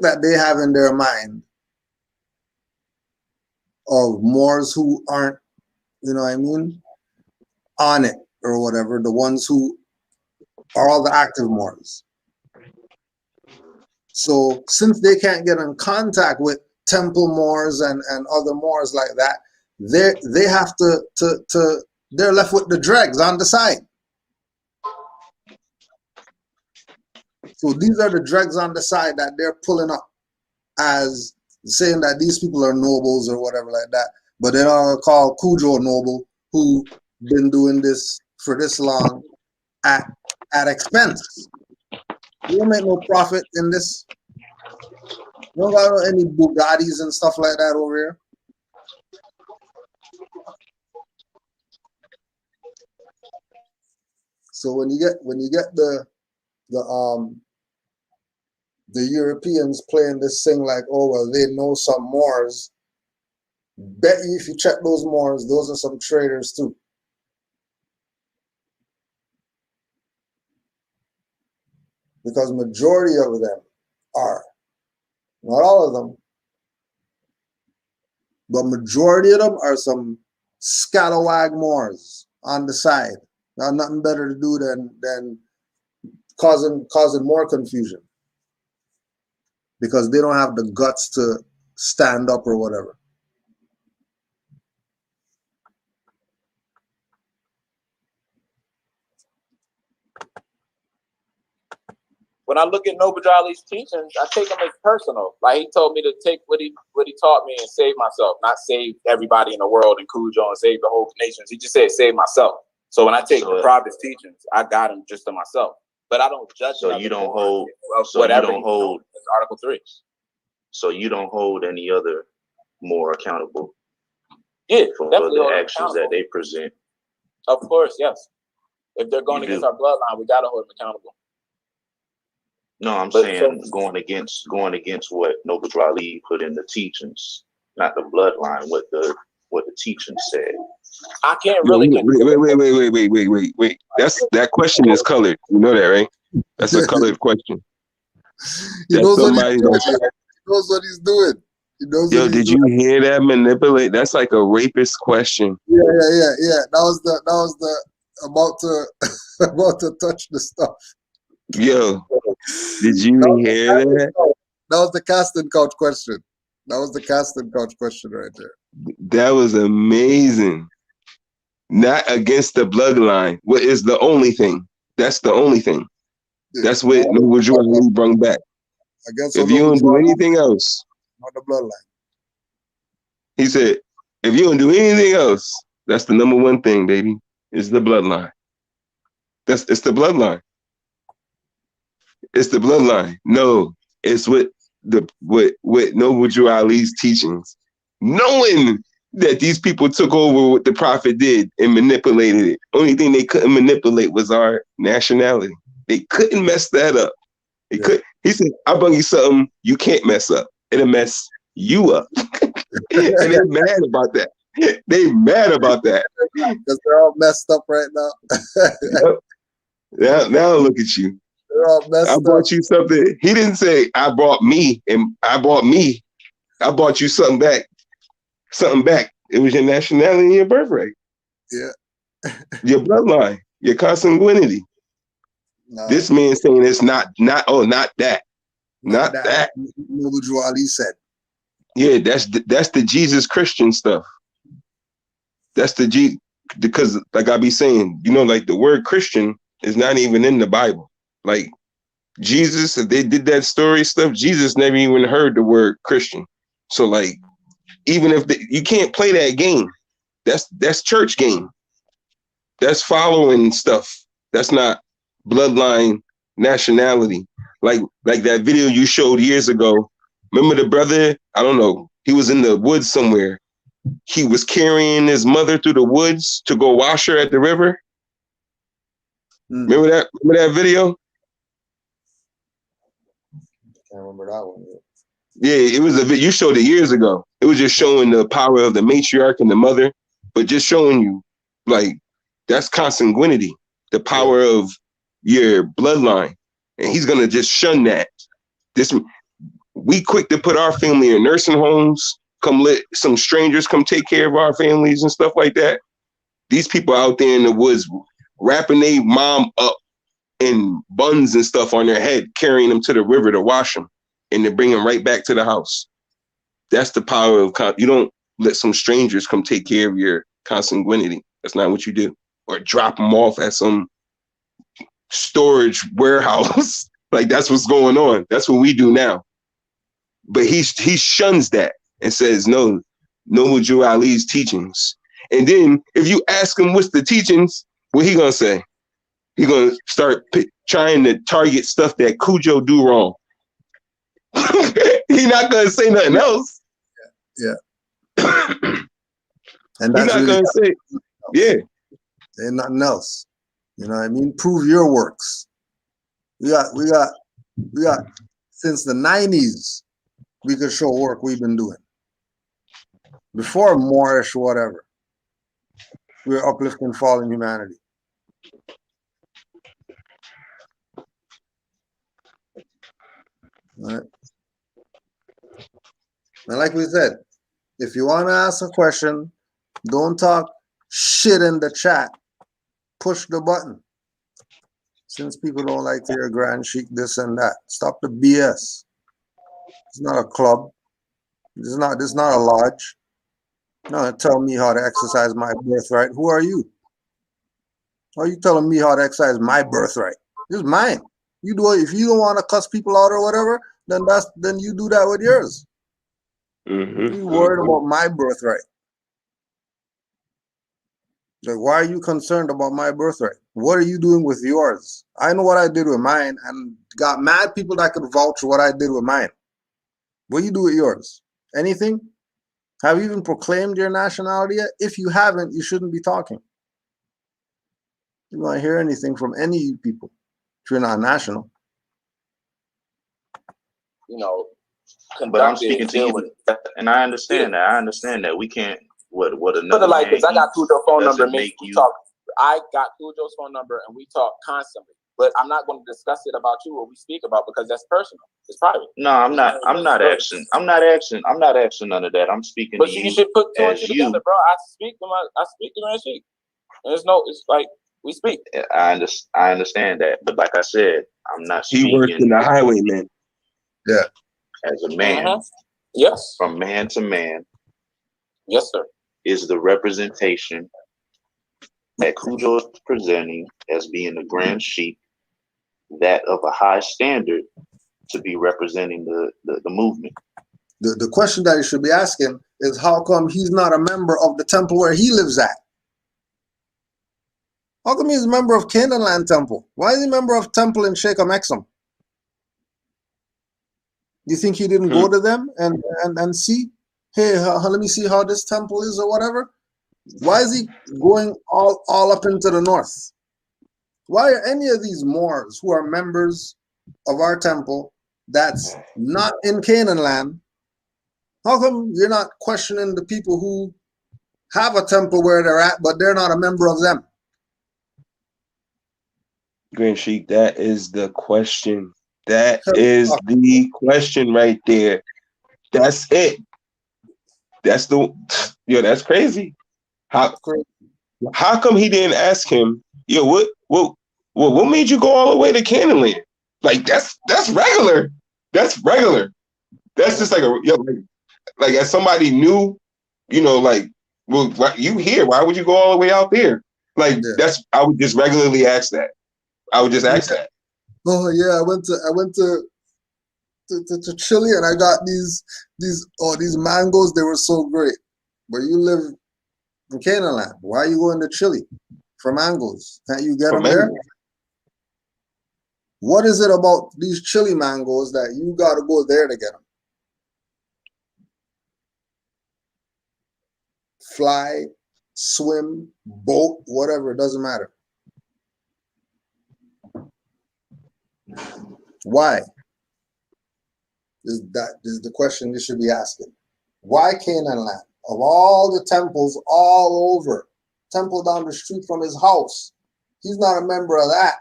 that they have in their mind of Moors who aren't, on it or whatever, the ones who are all the active Moors. So since they can't get in contact with temple Moors and other Moors like that, they have to they're left with the dregs on the side. So these are the dregs on the side that they're pulling up as saying that these people are nobles or whatever like that. But then I'll call Cujo Noble, who been doing this for this long at expense. You don't make no profit in this. You don't got any Bugattis and stuff like that over here. So when you get the Europeans playing this thing like, oh well, they know some Moors. Bet you if you check those Moors, those are some traders too. Because majority of them are, not all of them, but majority of them are some scalawag Moors on the side. Got nothing better to do than causing more confusion. Because they don't have the guts to stand up or whatever.
When I look at Noble Drew Ali's teachings, I take them as personal. Like he told me to take what he taught me and save myself, not save everybody in the world and Cujo and save the whole nations. He just said save myself. So when I take the Prophet's teachings, I got them just to myself. But I don't judge.
So you don't hold. So
whatever
you don't hold.
Article 3.
So you don't hold any other more accountable.
Yeah,
for the actions that they present.
Of course, yes. If they're going against our bloodline, we gotta hold them accountable.
No, I'm saying going against what Noble Drew Ali put in the teachings, not the bloodline. What the teachings said.
I can't really.
Wait. That question is colored. You know that, right? That's a colored question.
He knows what he's doing. He knows what he's doing. He knows.
Yo, did you hear that manipulate? That's like a rapist question.
Yeah. That was the about to touch the stuff.
Yo, did you hear that?
That was the casting couch question. That was the casting couch question right there.
That was amazing. Not against the bloodline. What is the only thing? That's the only thing. Yeah. That's what Noble Drew Ali brought back. If you don't do anything else,
not the bloodline.
He said, if you don't do anything else, that's the number one thing, baby. Is the bloodline. It's the bloodline. It's the bloodline. No, it's what Noble Drew Ali's teachings. Knowing that these people took over what the Prophet did and manipulated it. Only thing they couldn't manipulate was our nationality. They couldn't mess that up. They could. He said, I'll bring you something you can't mess up. It'll mess you up. And they're mad about that. They mad about that.
Because they're all messed up right now.
Now look at you.
They're all messed up.
I bought you something. He didn't say I bought me and I bought me. I bought you something back. Something back. It was your nationality and your birthright.
Yeah.
Your bloodline. Your consanguinity. No. This man saying it's not that. Not that.
Noble Drew Ali said.
Yeah, that's the Jesus Christian stuff. That's because like I be saying, like the word Christian is not even in the Bible. Like Jesus, if they did that story stuff, Jesus never even heard the word Christian. So like, even if you can't play that game, that's church game. That's following stuff. That's not bloodline nationality. Like that video you showed years ago. Remember the brother? I don't know. He was in the woods somewhere. He was carrying his mother through the woods to go wash her at the river. Remember that? Remember that video?
I can't remember that one.
Yeah, it was you showed it years ago. It was just showing the power of the matriarch and the mother, but just showing you like that's consanguinity, the power of your bloodline, and he's gonna just shun that. We quick to put our family in nursing homes. Come let some strangers come take care of our families and stuff like that. These people out there in the woods wrapping their mom up in buns and stuff on their head, carrying them to the river to wash them, and then bring them right back to the house. That's the power of you don't let some strangers come take care of your consanguinity. That's not what you do. Or drop them off at some storage warehouse. Like that's what's going on. That's what we do now. But he shuns that and says, no, Noble Drew Ali's teachings. And then if you ask him what's the teachings, what he gonna say? He gonna start trying to target stuff that Cujo do wrong. He not gonna say nothing else.
Yeah. And
he's not
really
gonna say, yeah.
And nothing else. You know what I mean? Prove your works. We got since the 90s, we could show work we've been doing. Before Moorish, whatever. We were uplifting fallen humanity. All right. And like we said, if you want to ask a question, don't talk shit in the chat. Push the button. Since people don't like to hear Grand Sheik this and that, stop the BS. It's not a club. This is not a lodge. No, tell me how to exercise my birthright. Who are you? How are you telling me how to exercise my birthright? It's mine. You do it. If you don't want to cuss people out or whatever, then you do that with yours. You worried about my birthright. Like, why are you concerned about my birthright? What are you doing with yours? I know what I did with mine, and got mad people that could vouch for what I did with mine. What do you do with yours? Anything? Have you even proclaimed your nationality yet? If you haven't, you shouldn't be talking. You don't want to hear anything from any of you people if you're not national.
You know,
but I'm speaking to you, and I understand that. I understand that we can't. What another?
But like, because I got Cujo's phone number, we talk. I got Cujo's phone number, and we talk constantly. But I'm not going to discuss it about you or we speak about because that's personal. It's private.
No, I'm not asking none of that. I'm speaking
but
to you.
But you should put two and two together, bro. I speak to Grand Sheik. It's like we speak.
I understand that, but like I said, I'm not speaking.
He worked in the highwayman.
Yeah.
As a man.
Yes.
From man to man.
Yes, sir.
Is the representation that Cujo is presenting as being the Grand Sheik that of a high standard to be representing the movement?
The question that you should be asking is how come he's not a member of the temple where he lives at? How come he's a member of Canaanland temple? Why is he a member of temple in Sheikh Mexam? You think he didn't go to them and see, hey, let me see how this temple is or whatever? Why is he going all up into the north? Why are any of these Moors who are members of our temple that's not in Canaanland, how come you're not questioning the people who have a temple where they're at, but they're not a member of them?
Grand Sheik, that is the question. That is the question right there. That's it. That's that's crazy. How come he didn't ask him, yo, what made you go all the way to Canaanland? Like that's regular. That's regular. That's just like like as somebody new, like, well, you here? Why would you go all the way out there? Like I would just regularly ask that. I would just ask that.
Oh yeah, I went to Chile and I got these mangoes. They were so great. But you live in Canaanland. Why are you going to Chile for mangoes? Can't you get them there? What is it about these Chile mangoes that you got to go there to get them? Fly, swim, boat, whatever, it doesn't matter. Why? Is the question you should be asking. Why Canaanland? Of all the temples all over, temple down the street from his house, he's not a member of that.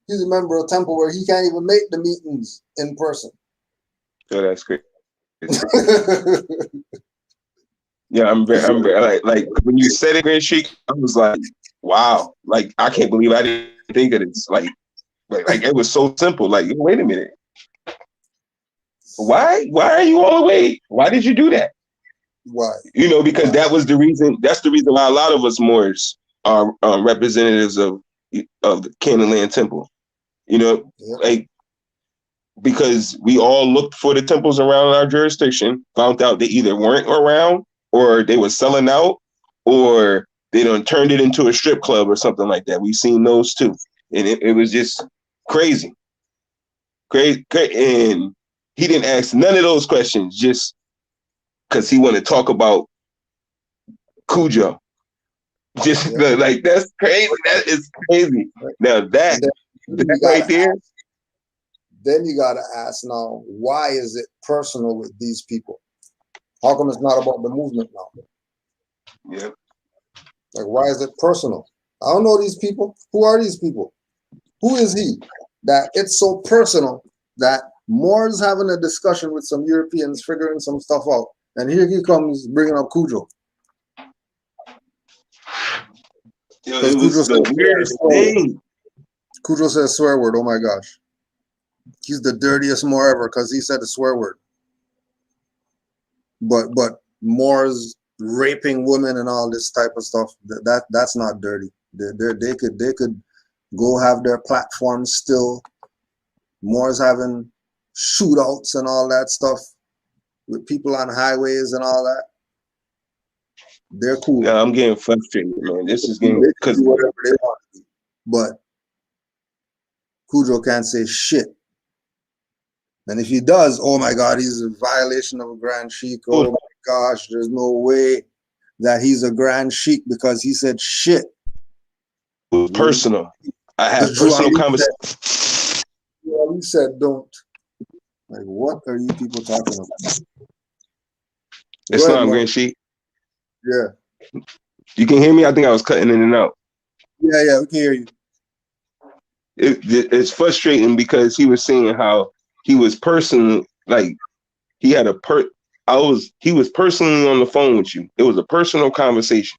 He's a member of a temple where he can't even make the meetings in person.
Oh, that's great. Yeah, I'm very like when you said it, Grand Sheik, I was like, wow, like I can't believe I didn't think of this. Like it was so simple. Like, wait a minute. Why are you all the way? Why did you do that?
Why?
Because that was the reason. That's the reason why a lot of us Moors are representatives of the Canaanland temple. Like because we all looked for the temples around our jurisdiction, found out they either weren't around or they were selling out or they done turned it into a strip club or something like that. We've seen those too. And it was just crazy. Great. And he didn't ask none of those questions just because he wanted to talk about Cujo. Just like, that's crazy. That is crazy. Now that right there.
Then you got to ask now, why is it personal with these people? How come it's not about the movement now?
Yeah.
Like, why is it personal? I don't know these people. Who are these people? Who is he? That it's so personal that Moore's having a discussion with some Europeans, figuring some stuff out. And here he comes bringing up Cujo.
Yo, it was the weirdest thing.
Cujo says swear word. Oh my gosh. He's the dirtiest Moore ever because he said the swear word. But Moore's raping women and all this type of stuff, that's not dirty. They could go have their platforms still. Moore's having shootouts and all that stuff with people on highways and all that. They're cool.
Yeah, I'm getting frustrated, man. This is getting because
whatever they want to do. But Cujo can't say shit. And if he does, oh my God, he's a violation of a Grand Sheik. Oh my gosh, there's no way that he's a Grand Sheik because he said shit.
It was personal. I had personal conversations.
You said don't. Like, what are you people talking about?
It's not Grand Sheik.
Yeah.
You can hear me? I think I was cutting in and out.
Yeah, we can hear you.
It's frustrating because he was saying how he was personal, like he had he was personally on the phone with you. It was a personal conversation.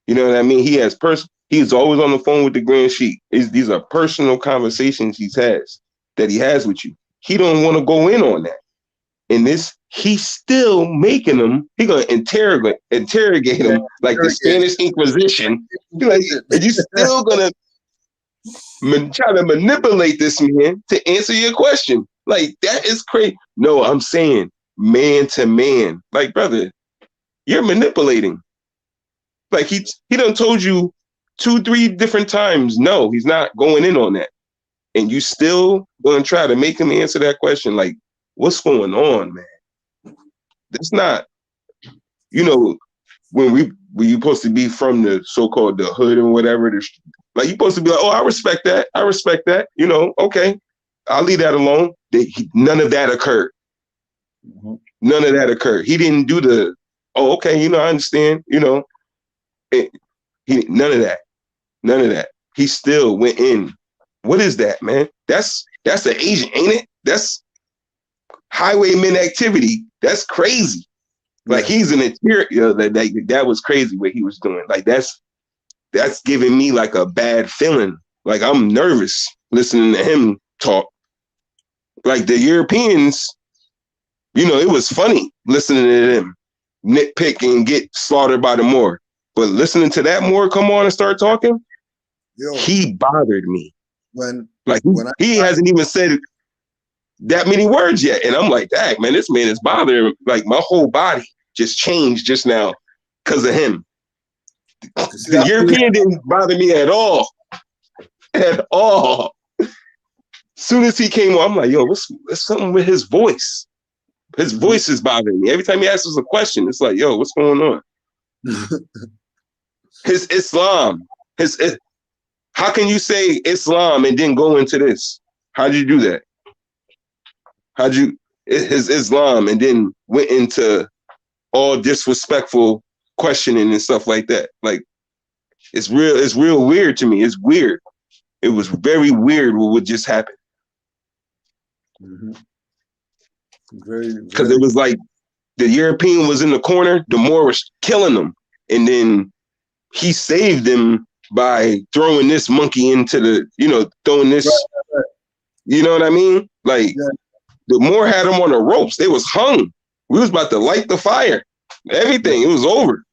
You know what I mean? He's always on the phone with the Grand Sheik. These are personal conversations he has with you. He don't want to go in on that. And he's still making them. He gonna interrogate him like the Spanish Inquisition. Like, and you still gonna try to manipulate this man to answer your question. Like, that is crazy. No, I'm saying man to man. Like, brother, you're manipulating. Like, he done told you 2-3 different times, no, he's not going in on that. And you still gonna try to make him answer that question. Like, what's going on, man? That's not, when you're supposed to be from the so-called the hood and whatever, like, you're supposed to be like, oh, I respect that. Okay, I'll leave that alone. None of that occurred. Mm-hmm. None of that occurred. He didn't do the, oh, okay, I understand, none of that. None of that. He still went in. What is that, man? That's an agent, ain't it? That's highwayman activity. That's crazy. Like, he's an interior. That was crazy what he was doing. Like, that's giving me like a bad feeling. Like, I'm nervous listening to him talk. Like, the Europeans, it was funny listening to them nitpick and get slaughtered by the Moor. But listening to that Moor come on and start talking, he bothered me. He hasn't even said that many words yet. And I'm like, dang, man, this man is bothering. Like, my whole body just changed just now because of him. The European didn't bother me at all. At all. Soon as he came on, I'm like, yo, what's something with his voice? His voice is bothering me. Every time he asks us a question, it's like, yo, what's going on? His Islam. How can you say Islam and then go into this? How'd you do that? His Islam and then went into all disrespectful questioning and stuff like that? Like, it's real weird to me. It's weird. It was very weird what just happened.
Mm-hmm.
Because it was like the European was in the corner, the Moor was killing them. And then he saved them by throwing this monkey into the, throwing this, you know what I mean? Like, the Moor had them on the ropes. They was hung. We was about to light the fire. Everything. It was over.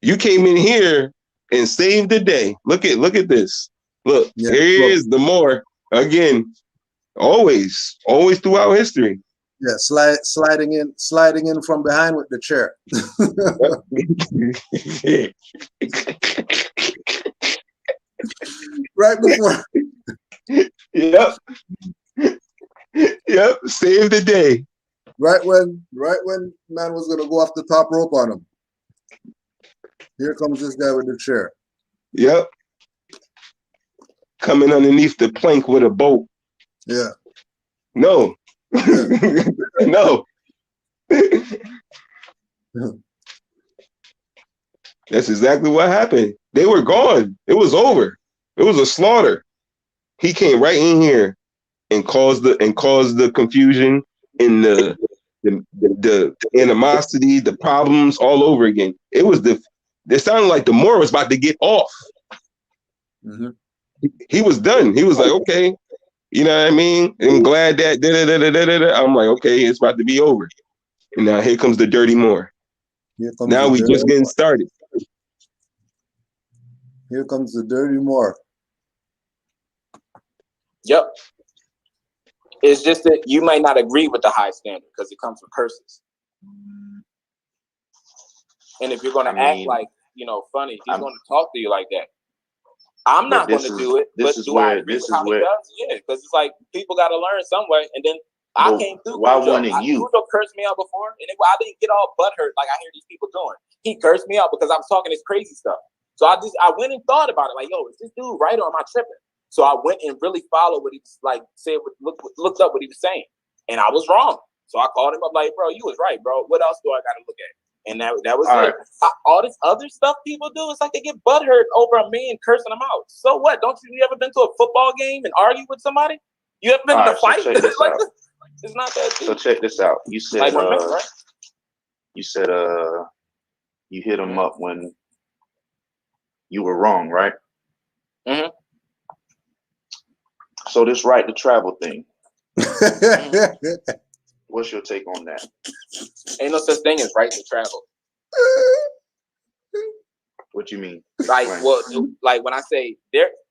You came in here and saved the day. Look at this. Look, here is the Moor again. Always throughout history.
Yeah, sliding in from behind with the chair. Right before.
Yep. Yep. Save the day.
Right when man was gonna go off the top rope on him. Here comes this guy with the chair.
Yep. Coming underneath the plank with a boat.
Yeah.
No.
Yeah.
No. That's exactly what happened. They were gone. It was over. It was a slaughter. He came right in here and caused the confusion and the animosity, the problems all over again. It sounded like the Moor was about to get off.
Mm-hmm.
He was done. He was like, okay, you know what I mean? I'm glad that I'm like, okay, it's about to be over. And now here comes the dirty Moor. Now we just getting started.
Here comes the dirty Moor.
Yep. It's just that you might not agree with the high standard because it comes from curses. And if you're going to act like, funny, he's going to talk to you like that. I'm not going to do it, but do I agree with how he does? Yeah, because it's like people got to learn some way. And then I came through.
Why wouldn't you?
Cujo cursed me out before, and I didn't get all butthurt like I hear these people doing. He cursed me out because I was talking this crazy stuff. So I went and thought about it, like, yo, is this dude right or am I tripping? So I went and really followed what he like said, looked up what he was saying, and I was wrong. So I called him up, like, bro, you was right, bro. What else do I got to look at? And that was all it. Right. All this other stuff people do, it's like they get butthurt over a man cursing them out. So what? Don't you ever been to a football game and argue with somebody? You ever been in a fight?
So check this out.
It's not that deep.
So check this out. You said,
like right?
You said, you hit him up when you were wrong, right?
Mm-hmm.
So this right to travel thing. What's your take on that?
Ain't no such thing as right to travel.
What you mean?
Like, well, like when I say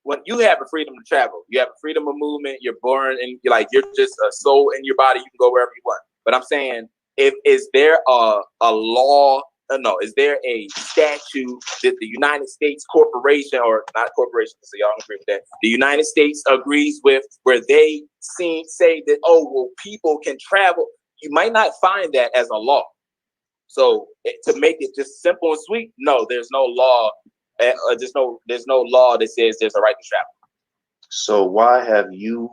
when you have a freedom to travel, you have a freedom of movement. You're born and you're just a soul in your body. You can go wherever you want. But I'm saying, is there a law? No, is there a statute that the United States corporation, or not corporation, so y'all don't agree with that, the United States agrees with, where they say that, oh, well, people can travel? You might not find that as a law. So to make it just simple and sweet, no, there's no law. There's no law that says there's a right to travel.
So why have you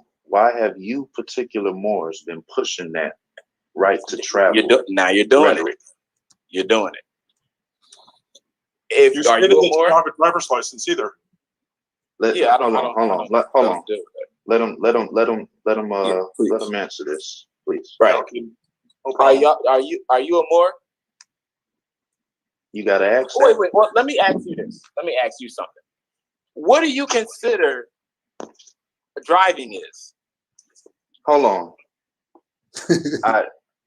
particular Moors been pushing that right to travel?
Now you're doing rhetoric. It. You're doing it.
You stated that you don't have a driver's license either.
Hold on. Let him answer this, please.
Right. Okay. Are you a Moor?
You gotta ask.
Wait. Well, let me ask you this. Let me ask you something. What do you consider driving is?
Hold on.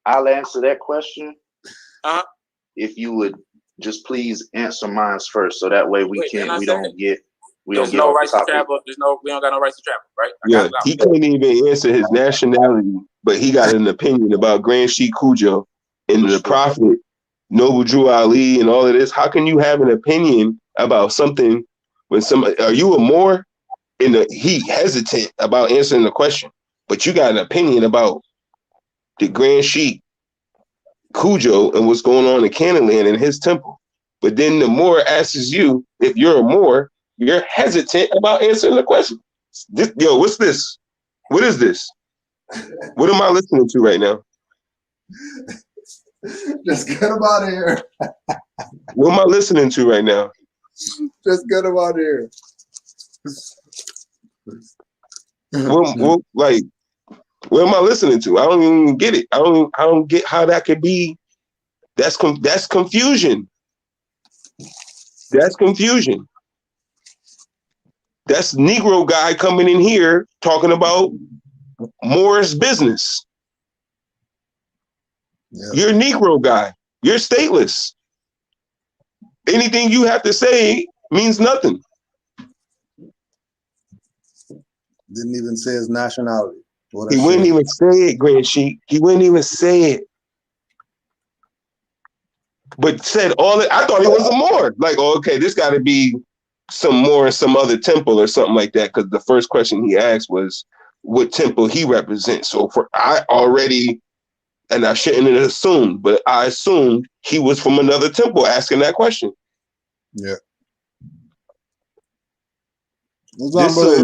I'll answer that question. If you would just please answer mine first, so that way we don't get we don't got
no rights to travel, right?
Yeah, he couldn't even answer his nationality, but he got an opinion about Grand Sheik Cujo and the Prophet, Noble Drew Ali, and all of this. How can you have an opinion about something when somebody? Are you a Moor? He hesitant about answering the question, but you got an opinion about the Grand Sheik Cujo and what's going on in Canaanland in his temple. But then the Moor asks you if you're a Moor, you're hesitant about answering the question. What's this? What is this? What am I listening to right now?
Just get him out of here.
What am I listening to right now?
Just get him out of here.
What am I listening to? I don't even get it. I don't get how that could be. That's confusion. That's confusion. That's Negro guy coming in here talking about Moor's business. Yeah. You're a Negro guy. You're stateless. Anything you have to say means nothing.
Didn't even say his nationality.
He wouldn't even say it, Grand Sheik. He wouldn't even say it. But said all it. I thought it was a more. Like, oh, okay, this got to be some more in some other temple or something like that. Because the first question he asked was what temple he represents. So I already, and I shouldn't have assumed, but I assumed he was from another temple asking that question.
Yeah.
Islam, brother.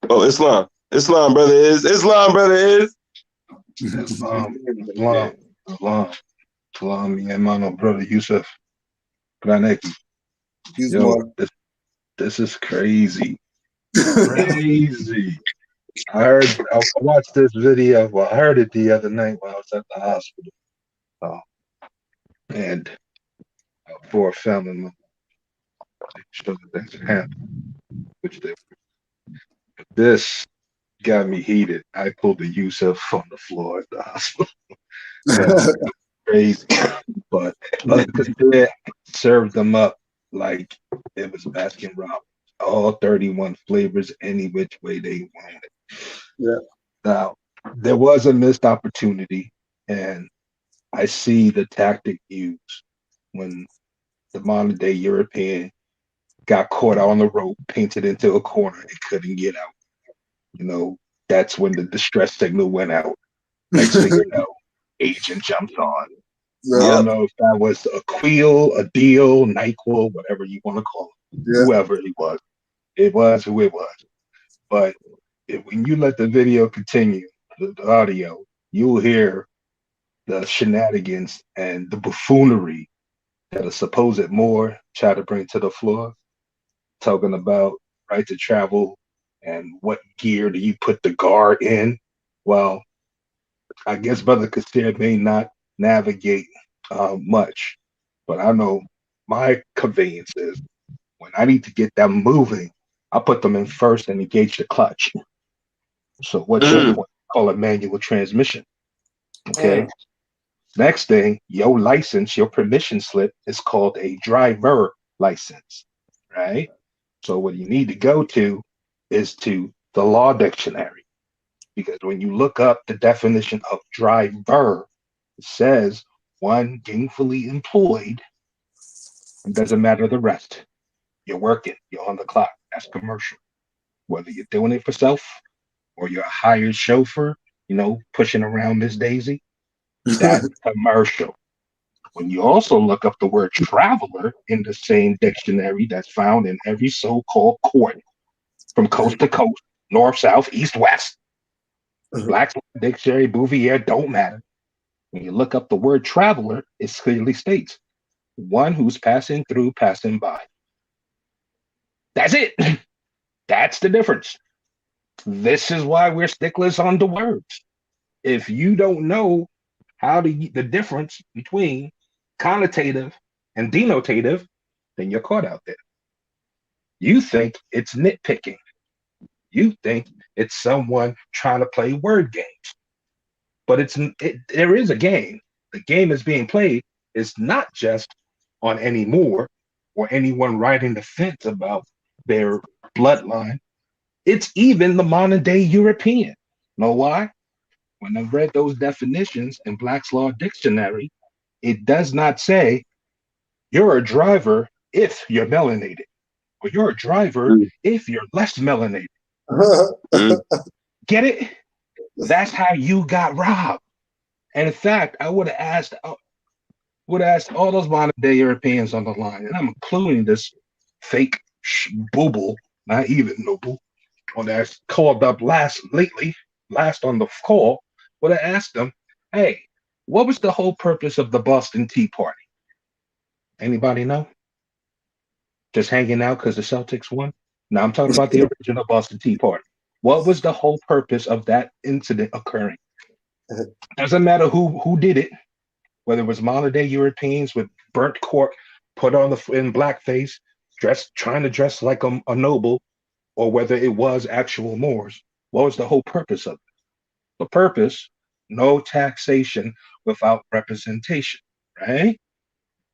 Oh, Islam. Islam, brother is. Islam, brother is.
Islam, mi hermano, brother Yusuf Granecki. Yo, this is crazy. Crazy. I watched this video. Well, I heard it the other night while I was at the hospital. And for a family member, showed that things happened, which they were. This got me heated. I pulled the Yusuf on the floor at the hospital. Crazy. But because they served them up like it was Baskin Robbins. All 31 flavors, any which way they wanted.
Yeah.
Now, there was a missed opportunity, and I see the tactic used when the modern day European got caught on the rope, painted into a corner, and couldn't get out. You know, that's when the distress signal went out. Next thing you know, agent jumps on. I don't know if that was a Queel, a Deal, NyQuil, whatever you want to call it. Yeah. Whoever it was who it was. But when you let the video continue, the audio, you'll hear the shenanigans and the buffoonery that a supposed Moor tried to bring to the floor, talking about right to travel and what gear do you put the guard in. Well, I guess Brother Kasir may not navigate much, but I know my conveyance is when I need to get them moving, I put them in first and engage the clutch. So what you call a manual transmission. Okay. Next thing, your license, your permission slip is called a driver license, right? So what you need to go to is to the law dictionary, because when you look up the definition of driver, it says one gainfully employed. It doesn't matter the rest. You're working, you're on the clock. That's commercial. Whether you're doing it for self or you're a hired chauffeur, you know, pushing around Miss Daisy, that's commercial. When you also look up the word traveler in the same dictionary that's found in every so-called court from coast to coast, north, south, east, west, Black's Dictionary, Bouvier, don't matter. When you look up the word traveler, it clearly states one who's passing through, passing by. That's it. That's the difference. This is why we're sticklers on the words. If you don't know how the difference between connotative and denotative, then you're caught out there. You think it's nitpicking. You think it's someone trying to play word games. But there is a game. The game is being played is not just on any Moor or anyone riding the fence about their bloodline. It's even the modern day European. Know why? When I read those definitions in Black's Law Dictionary, it does not say you're a driver if you're melanated, or you're a driver if you're less melanated. Get it? That's how you got robbed. And in fact, I would have asked all those modern day Europeans on the line, and I'm including this fake booble, not even noble, on that called up last on the call, would have asked them, hey, what was the whole purpose of the Boston Tea Party? Anybody know? Just hanging out because the Celtics won? No, I'm talking about the original Boston Tea Party. What was the whole purpose of that incident occurring? Doesn't matter who did it, whether it was modern day Europeans with burnt cork put on in blackface, trying to dress like a noble, or whether it was actual Moors. What was the whole purpose of it? The purpose, no taxation without representation, right?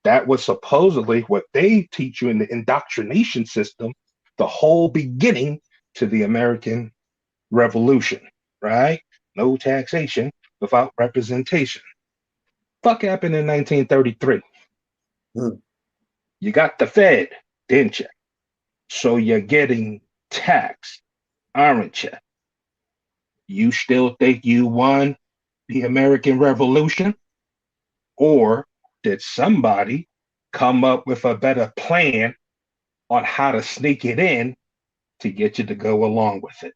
That was supposedly what they teach you in the indoctrination system, the whole beginning to the American Revolution. right? No taxation without representation. Fuck happened in 1933? You got the Fed, didn't you? So you're getting taxed, aren't you? You still think you won the American Revolution? Or did somebody come up with a better plan on how to sneak it in to get you to go along with it?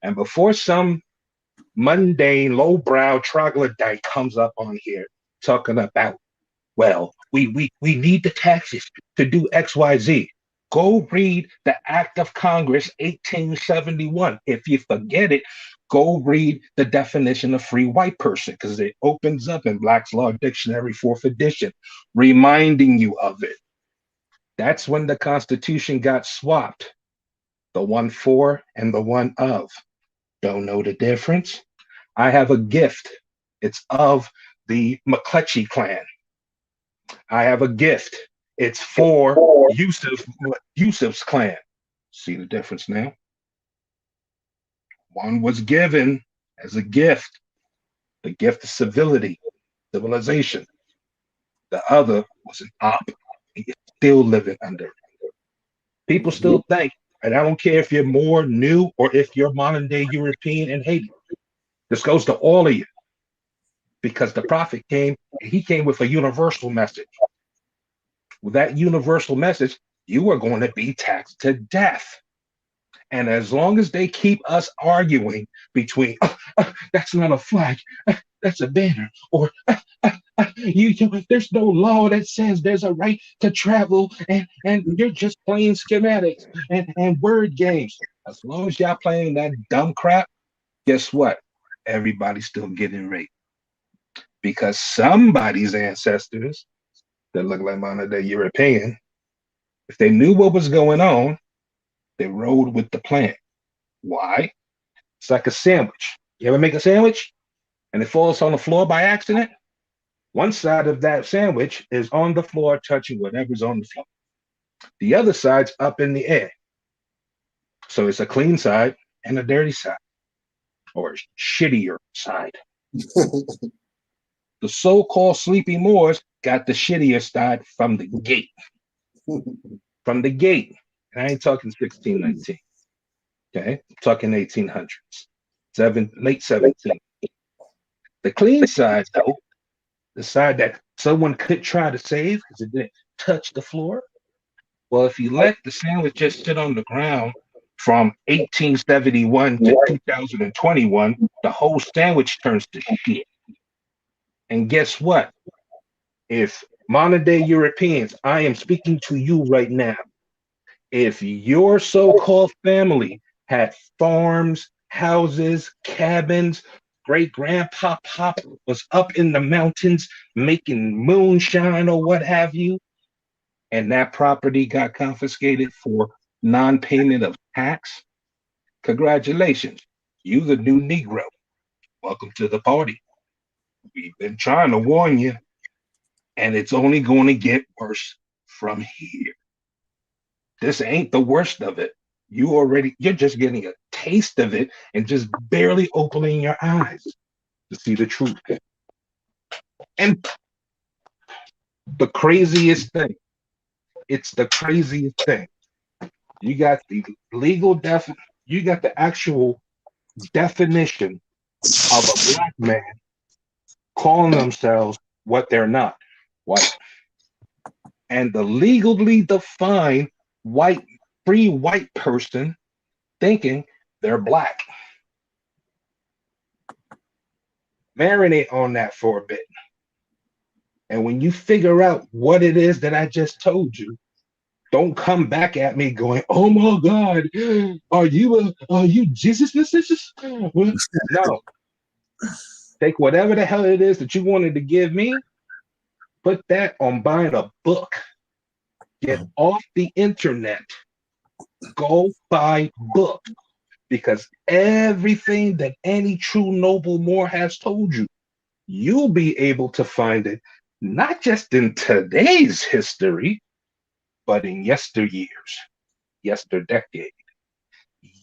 And before some mundane, lowbrow troglodyte comes up on here talking about, well, we need the taxes to do XYZ. Go read the Act of Congress 1871. If you forget it, go read the definition of free white person, because it opens up in Black's Law Dictionary, 4th edition, reminding you of it. That's when the Constitution got swapped. The one for and the one of. Don't know the difference? I have a gift. It's of the McClellan clan. I have a gift. It's for Yusuf's clan. See the difference now? One was given as a gift, the gift of civility, civilization. The other was an op. You're still living under it. People still think, and I don't care if you're more new or if you're modern day European and Haiti. This goes to all of you. Because the prophet came, he came with a universal message. With that universal message, you are going to be taxed to death. And as long as they keep us arguing between, that's not a flag, that's a banner, or there's no law that says there's a right to travel, and you're just playing schematics and word games. As long as y'all playing that dumb crap, guess what? Everybody's still getting raped. Because somebody's ancestors that look like modern day European, if they knew what was going on, they rode with the plan. Why? It's like a sandwich. You ever make a sandwich and it falls on the floor by accident? One side of that sandwich is on the floor touching whatever's on the floor. The other side's up in the air. So it's a clean side and a dirty side, or a shittier side. The so-called sleepy Moors got the shittier side from the gate. From the gate. And I ain't talking 1619. Okay? I'm talking 1800s. Late 17th. The clean side, though, the side that someone could try to save because it didn't touch the floor. Well, if you let the sandwich just sit on the ground from 1871 to 2021, the whole sandwich turns to shit. And guess what? If modern day Europeans, I am speaking to you right now, if your so-called family had farms, houses, cabins, great-grandpa Pop was up in the mountains making moonshine or what have you, and that property got confiscated for non-payment of tax, congratulations, you the new Negro. Welcome to the party. We've been trying to warn you, and it's only going to get worse from here. This ain't the worst of it. You're just getting a taste of it and just barely opening your eyes to see the truth. And the craziest thing, it's the craziest thing. You got the you got the actual definition of a black man calling themselves what they're not, white. And the legally defined free white person thinking they're black. Marinate on that for a bit. And when you figure out what it is that I just told you, don't come back at me going, "Oh my God, are you Jesus?" No. Take whatever the hell it is that you wanted to give me, put that on buying a book. Get off the internet. Go buy books. Because everything that any true noble Moor has told you, you'll be able to find it not just in today's history, but in yesteryears, yesterdecade,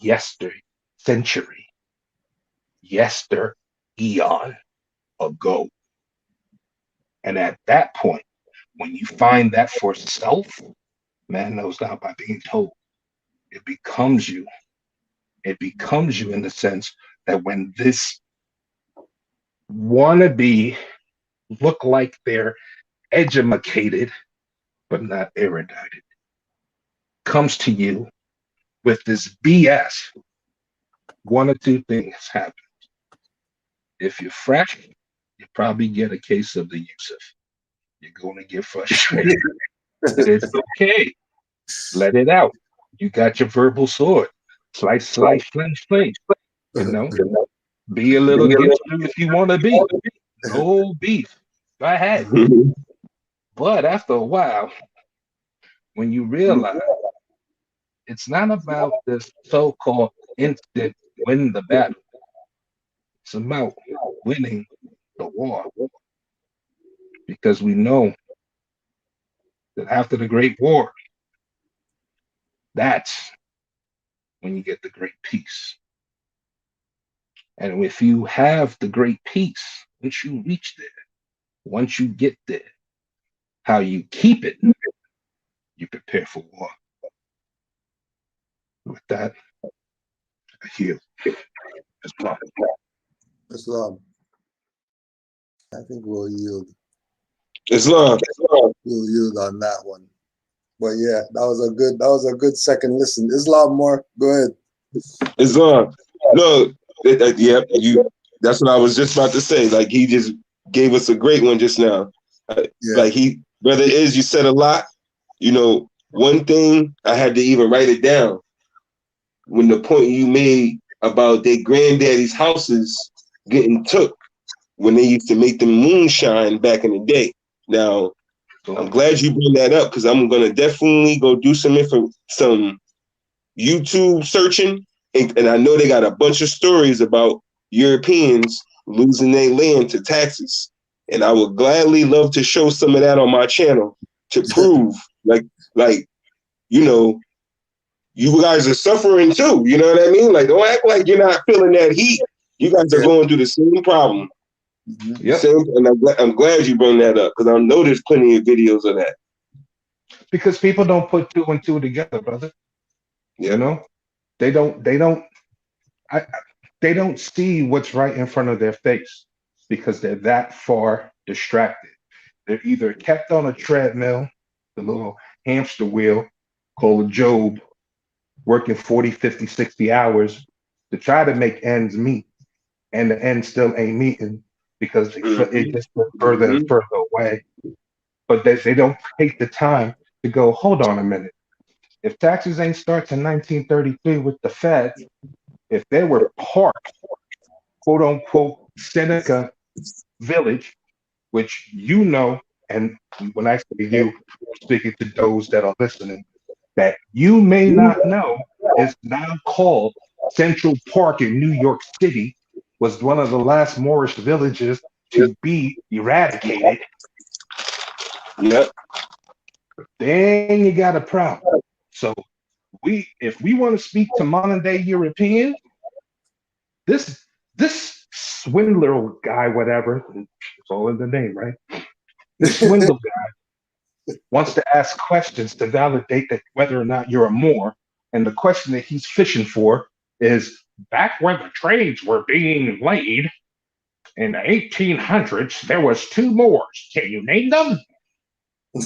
yestercentury, yester eon ago. And at that point, when you find that for self, man knows not by being told. It becomes you. It becomes you in the sense that when this wannabe look like they're educated but not erudite comes to you with this BS, one or two things happen. If you're fresh, you probably get a case of the Yusuf. You're going to get frustrated. It's okay. Let it out. You got your verbal sword. Slice, slice, slice, slice. You know, be a little gangster if you want to be. No beef. Go ahead. But after a while, when you realize it's not about this so-called instant win the battle, it's about winning the war. Because we know that after the Great War, that's when you get the great peace. And if you have the great peace, once you reach there, once you get there, how you keep it, you prepare for war. With that, I heal. Islam.
Islam. I think we'll yield.
Islam.
We'll yield on that one. But yeah, that was a good second listen. Islam, more. Go ahead.
Islam. No, yep, that's what I was just about to say. Like, he just gave us a great one just now.
Yeah.
Like, brother Is, you said a lot. You know, one thing I had to even write it down when the point you made about their granddaddy's houses getting took when they used to make them moonshine back in the day. Now, I'm glad you bring that up because I'm gonna definitely go do some YouTube searching, and I know they got a bunch of stories about Europeans losing their land to taxes, and I would gladly love to show some of that on my channel to prove, like you know, you guys are suffering too. You know what I mean? Like, don't act like you're not feeling that heat. You guys are going through the same problem.
Yep.
And I'm glad you bring that up because I know there's plenty of videos of that.
Because people don't put two and two together, brother.
Yeah.
You know, they don't see what's right in front of their face because they're that far distracted. They're either kept on a treadmill, the little hamster wheel called a job, working 40, 50, 60 hours to try to make ends meet, and the end still ain't meeting because it just went further and further away. But they don't take the time to go, hold on a minute. If taxes ain't starts in 1933 with the Feds, if there were parks, quote unquote, Seneca Village, which you know, and when I say you, I'm speaking to those that are listening, that you may not know is now called Central Park in New York City, was one of the last Moorish villages to be eradicated.
Yep.
Then you got a problem. So if we want to speak to modern day Europeans, this swindler guy, whatever, it's all in the name, right? This swindle guy wants to ask questions to validate that whether or not you're a Moor. And the question that he's fishing for is back when the trades were being laid in the 1800s, there was two Moors. Can you name them?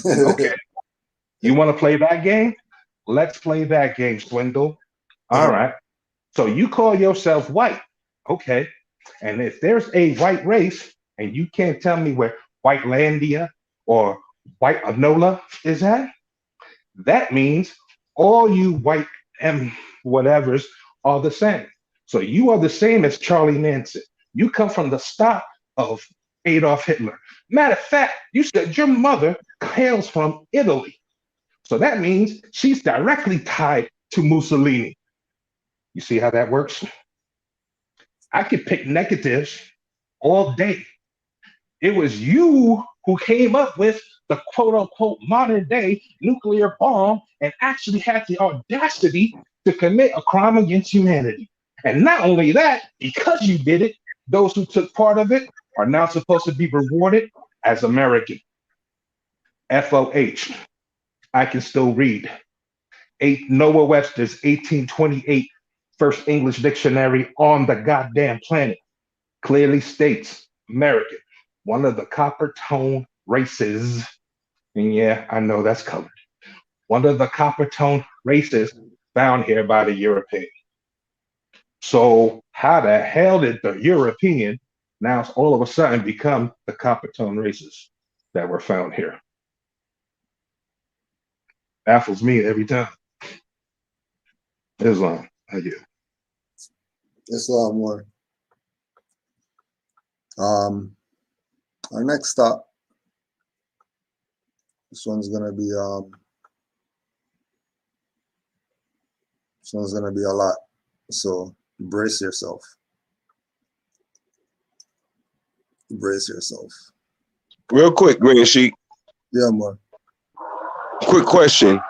Okay. You want to play that game? Let's play that game, swindle. All right. So you call yourself white. Okay. And if there's a white race and you can't tell me where Whitelandia or White Anola is at, that means all you white whatevers are the same. So you are the same as Charlie Manson. You come from the stock of Adolf Hitler. Matter of fact, you said your mother hails from Italy. So that means she's directly tied to Mussolini. You see how that works? I could pick negatives all day. It was you who came up with the quote unquote modern day nuclear bomb and actually had the audacity to commit a crime against humanity. And not only that, because you did it, those who took part of it are now supposed to be rewarded as American. FOH. I can still read. Noah Webster's 1828 First English Dictionary on the goddamn planet clearly states American, one of the copper tone races. And yeah, I know that's colored. One of the copper tone races found here by the European. So how the hell did the European now all of a sudden become the copper tone races that were found here? Baffles me every time. Islam, I do.
Islam more. Our next stop. This one's gonna be a lot. So brace yourself. Brace yourself.
Real quick, Green Sheet.
Yeah, more.
Quick question.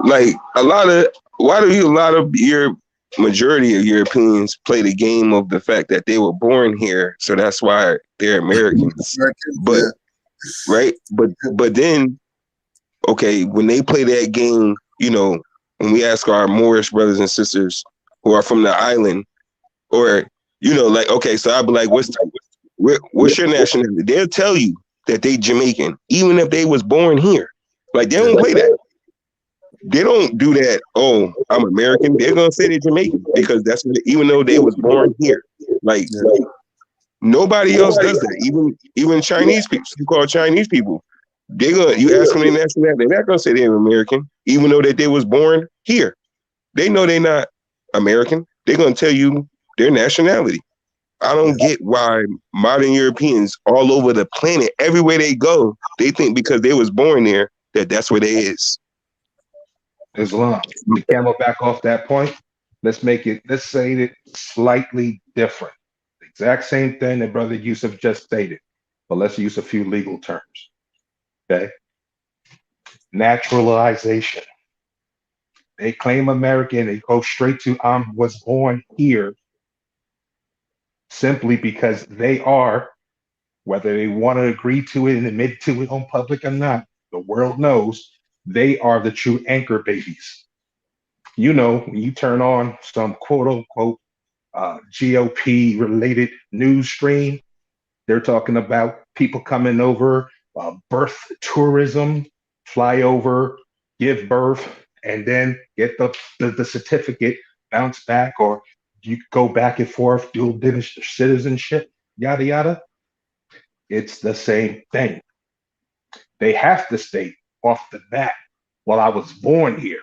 Like why do a lot of your majority of Europeans play the game of the fact that they were born here, so that's why they're Americans? But
yeah.
Right? But then, okay, when they play that game, you know, when we ask our Moorish brothers and sisters who are from the island, or, you know, like, okay, so I'd be like, what's your nationality? They'll tell you that they Jamaican, even if they was born here. Like, they don't play that. They don't do that. Oh, I'm American. They're gonna say they're Jamaican because that's what even though they was born here. Like nobody else does that. Even Chinese people, you call Chinese people, you ask them their nationality, they're not gonna say they're American, even though that they was born here. They know they're not American. They're gonna tell you their nationality. I don't get why modern Europeans all over the planet, everywhere they go, they think because they was born there that that's where they is.
Islam. To camel back off that point, let's say it slightly different. The exact same thing that Brother Yusuf just stated, but let's use a few legal terms. Okay? Naturalization. They claim American, they go straight to was born here simply because they are, whether they want to agree to it and admit to it on public or not, the world knows they are the true anchor babies. You know, when you turn on some quote unquote GOP related news stream, they're talking about people coming over, birth tourism, fly over, give birth, and then get the certificate, bounce back, or you go back and forth, dual citizenship, yada, yada. It's the same thing. They have to state off the bat, well, I was born here,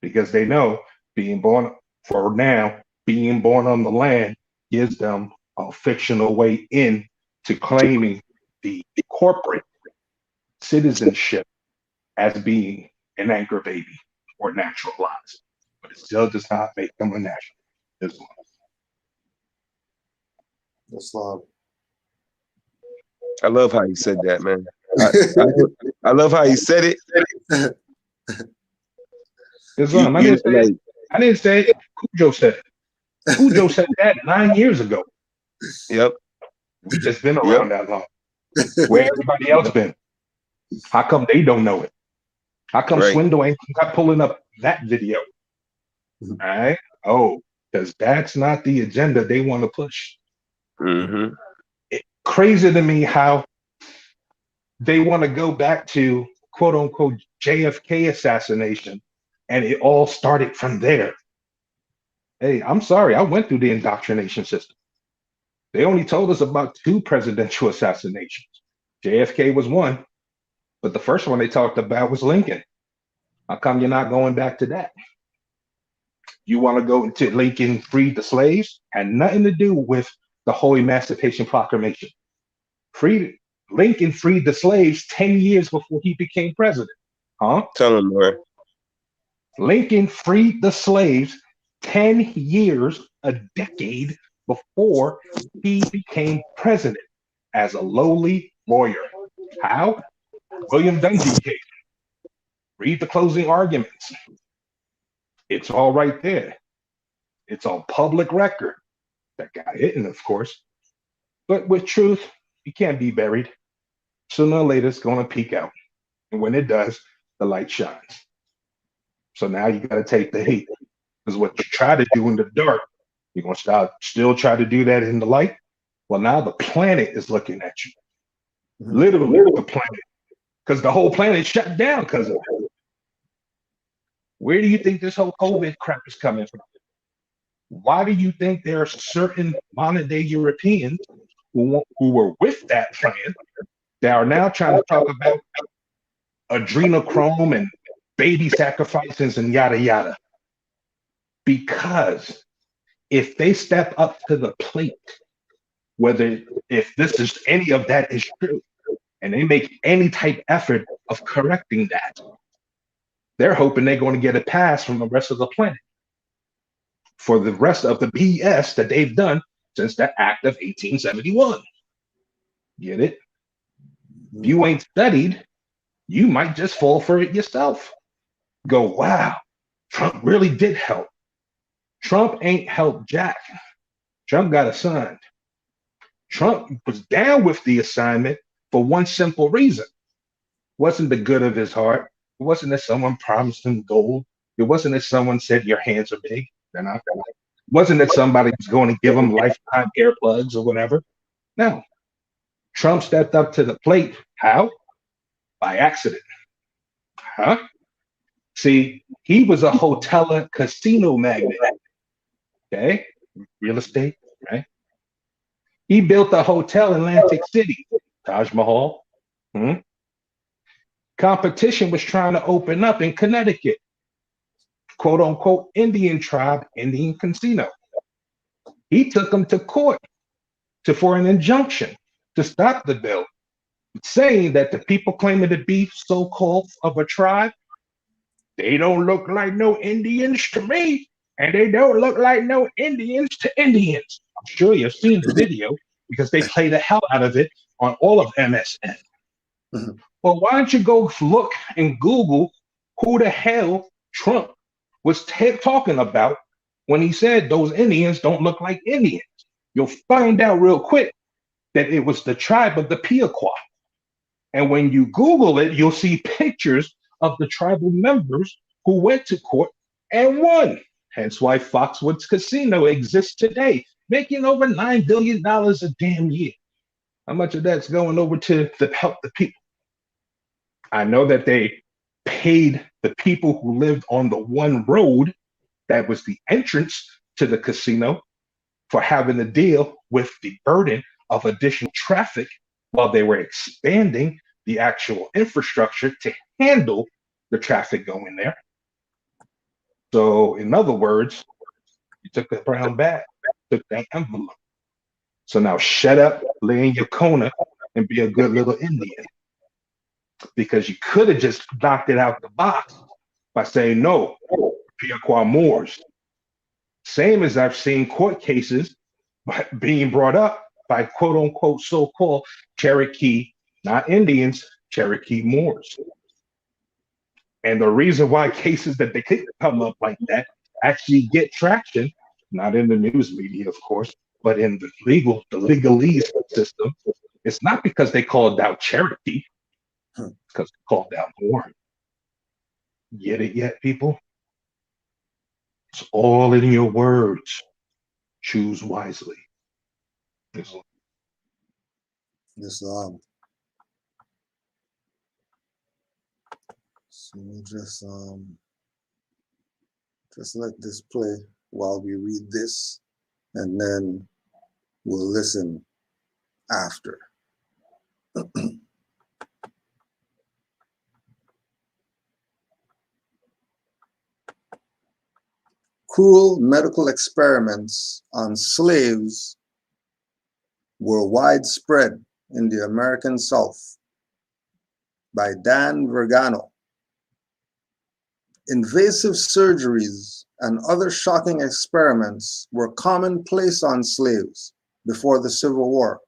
because they know being born on the land gives them a fictional way in to claiming the corporate citizenship as being an anchor baby or naturalized. But it still does not make them a national.
Islam.
I love how you said that, man. I love how you said it.
Islam. I didn't say it. Cujo said it. Cujo said that 9 years ago.
Yep.
We just been around that long. Where everybody else been? How come they don't know it? How come Swindle ain't not pulling up that video? All right. Oh, because that's not the agenda they want to push.
Mm-hmm.
It's crazy to me how they want to go back to quote unquote JFK assassination, and it all started from there. Hey, I'm sorry, I went through the indoctrination system. They only told us about 2 presidential assassinations. JFK was one, but the first one they talked about was Lincoln. How come you're not going back to that? You want to go to Lincoln freed the slaves? Had nothing to do with the whole Emancipation Proclamation. Lincoln freed the slaves 10 years before he became president. Huh?
Tell him more.
Lincoln freed the slaves 10 years, a decade before he became president as a lowly lawyer. How? William Dungy case. Read the closing arguments. It's all right there. It's on public record. That guy isn't, of course. But with truth, you can't be buried. Sooner or later, it's going to peek out. And when it does, the light shines. So now you got to take the heat. Because what you try to do in the dark, you're going to still try to do that in the light. Well, now the planet is looking at you. Literally, the planet. Because the whole planet shut down because of it. Where do you think this whole COVID crap is coming from? Why do you think there are certain modern day Europeans who were with that plan that are now trying to talk about adrenochrome and baby sacrifices and yada yada? Because if they step up to the plate, if this is any of that is true, and they make any type effort of correcting that, they're hoping they're going to get a pass from the rest of the planet for the rest of the BS that they've done since the Act of 1871. Get it? If you ain't studied, you might just fall for it yourself. Go, wow, Trump really did help. Trump ain't helped Jack. Trump got assigned. Trump was down with the assignment for one simple reason. It wasn't the good of his heart. It wasn't that someone promised him gold. It wasn't that someone said your hands are big. They're not. It wasn't that somebody was going to give him lifetime earplugs or whatever. No. Trump stepped up to the plate. How? By accident. Huh? See, he was a hoteler casino magnate. Okay? Real estate, right? He built a hotel in Atlantic City, Taj Mahal. Competition was trying to open up in Connecticut, quote unquote, Indian tribe, Indian casino. He took them to court for an injunction to stop the bill, saying that the people claiming to be so-called of a tribe, they don't look like no Indians to me, and they don't look like no Indians to Indians. I'm sure you've seen the video because they play the hell out of it on all of MSN. Well, why don't you go look and Google who the hell Trump was talking about when he said those Indians don't look like Indians? You'll find out real quick that it was the tribe of the Pequot. And when you Google it, you'll see pictures of the tribal members who went to court and won. Hence why Foxwoods Casino exists today, making over $9 billion a damn year. How much of that's going over to help the people? I know that they paid the people who lived on the one road that was the entrance to the casino for having to deal with the burden of additional traffic while they were expanding the actual infrastructure to handle the traffic going there. So in other words, you took the brown bag, took that envelope. So now shut up, lay in your corner, and be a good little Indian. Because you could have just knocked it out the box by saying, no, Pequot Moors. Same as I've seen court cases being brought up by quote unquote so-called Cherokee, not Indians, Cherokee Moors. And the reason why cases that they could come up like that actually get traction, not in the news media, of course, but in the legalese system, it's not because they called out Cherokee, because they called out Moor. Get it yet, people? It's all in your words. Choose wisely.
So we'll just let this play while we read this, and then we'll listen after. Cruel medical experiments on slaves were widespread in the American South by Dan Vergano. Invasive surgeries and other shocking experiments were commonplace on slaves before the Civil War,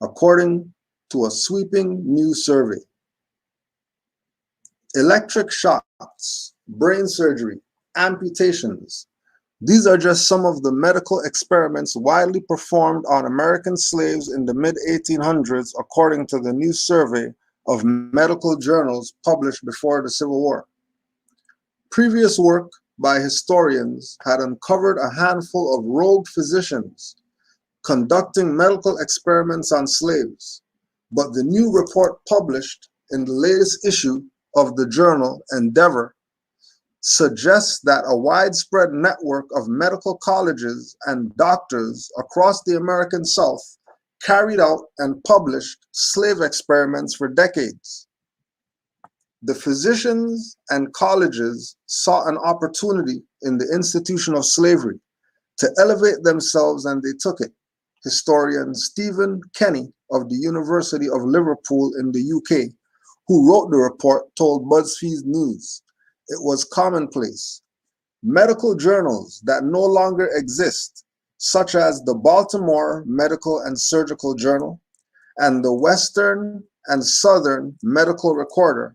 according to a sweeping new survey. Electric shocks, brain surgery, amputations These are just some of the medical experiments widely performed on American slaves in the mid-1800s, according to the new survey of medical journals published before the Civil War. Previous work by historians had uncovered a handful of rogue physicians conducting medical experiments on slaves, but the new report published in the latest issue of the journal Endeavor suggests that a widespread network of medical colleges and doctors across the American South carried out and published slave experiments for decades. The physicians and colleges saw an opportunity in the institution of slavery to elevate themselves, and they took it. Historian Stephen Kenny of the University of Liverpool in the UK, who wrote the report, told BuzzFeed News it was commonplace. Medical journals that no longer exist, such as the Baltimore Medical and Surgical Journal and the Western and Southern Medical Recorder,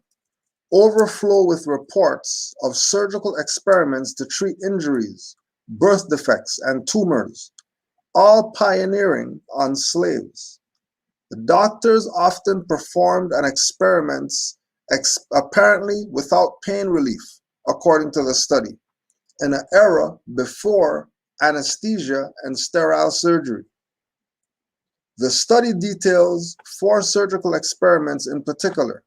overflow with reports of surgical experiments to treat injuries, birth defects, and tumors, all pioneering on slaves. The doctors often performed an experiments apparently without pain relief, according to the study, in an era before anesthesia and sterile surgery. The study details 4 surgical experiments in particular,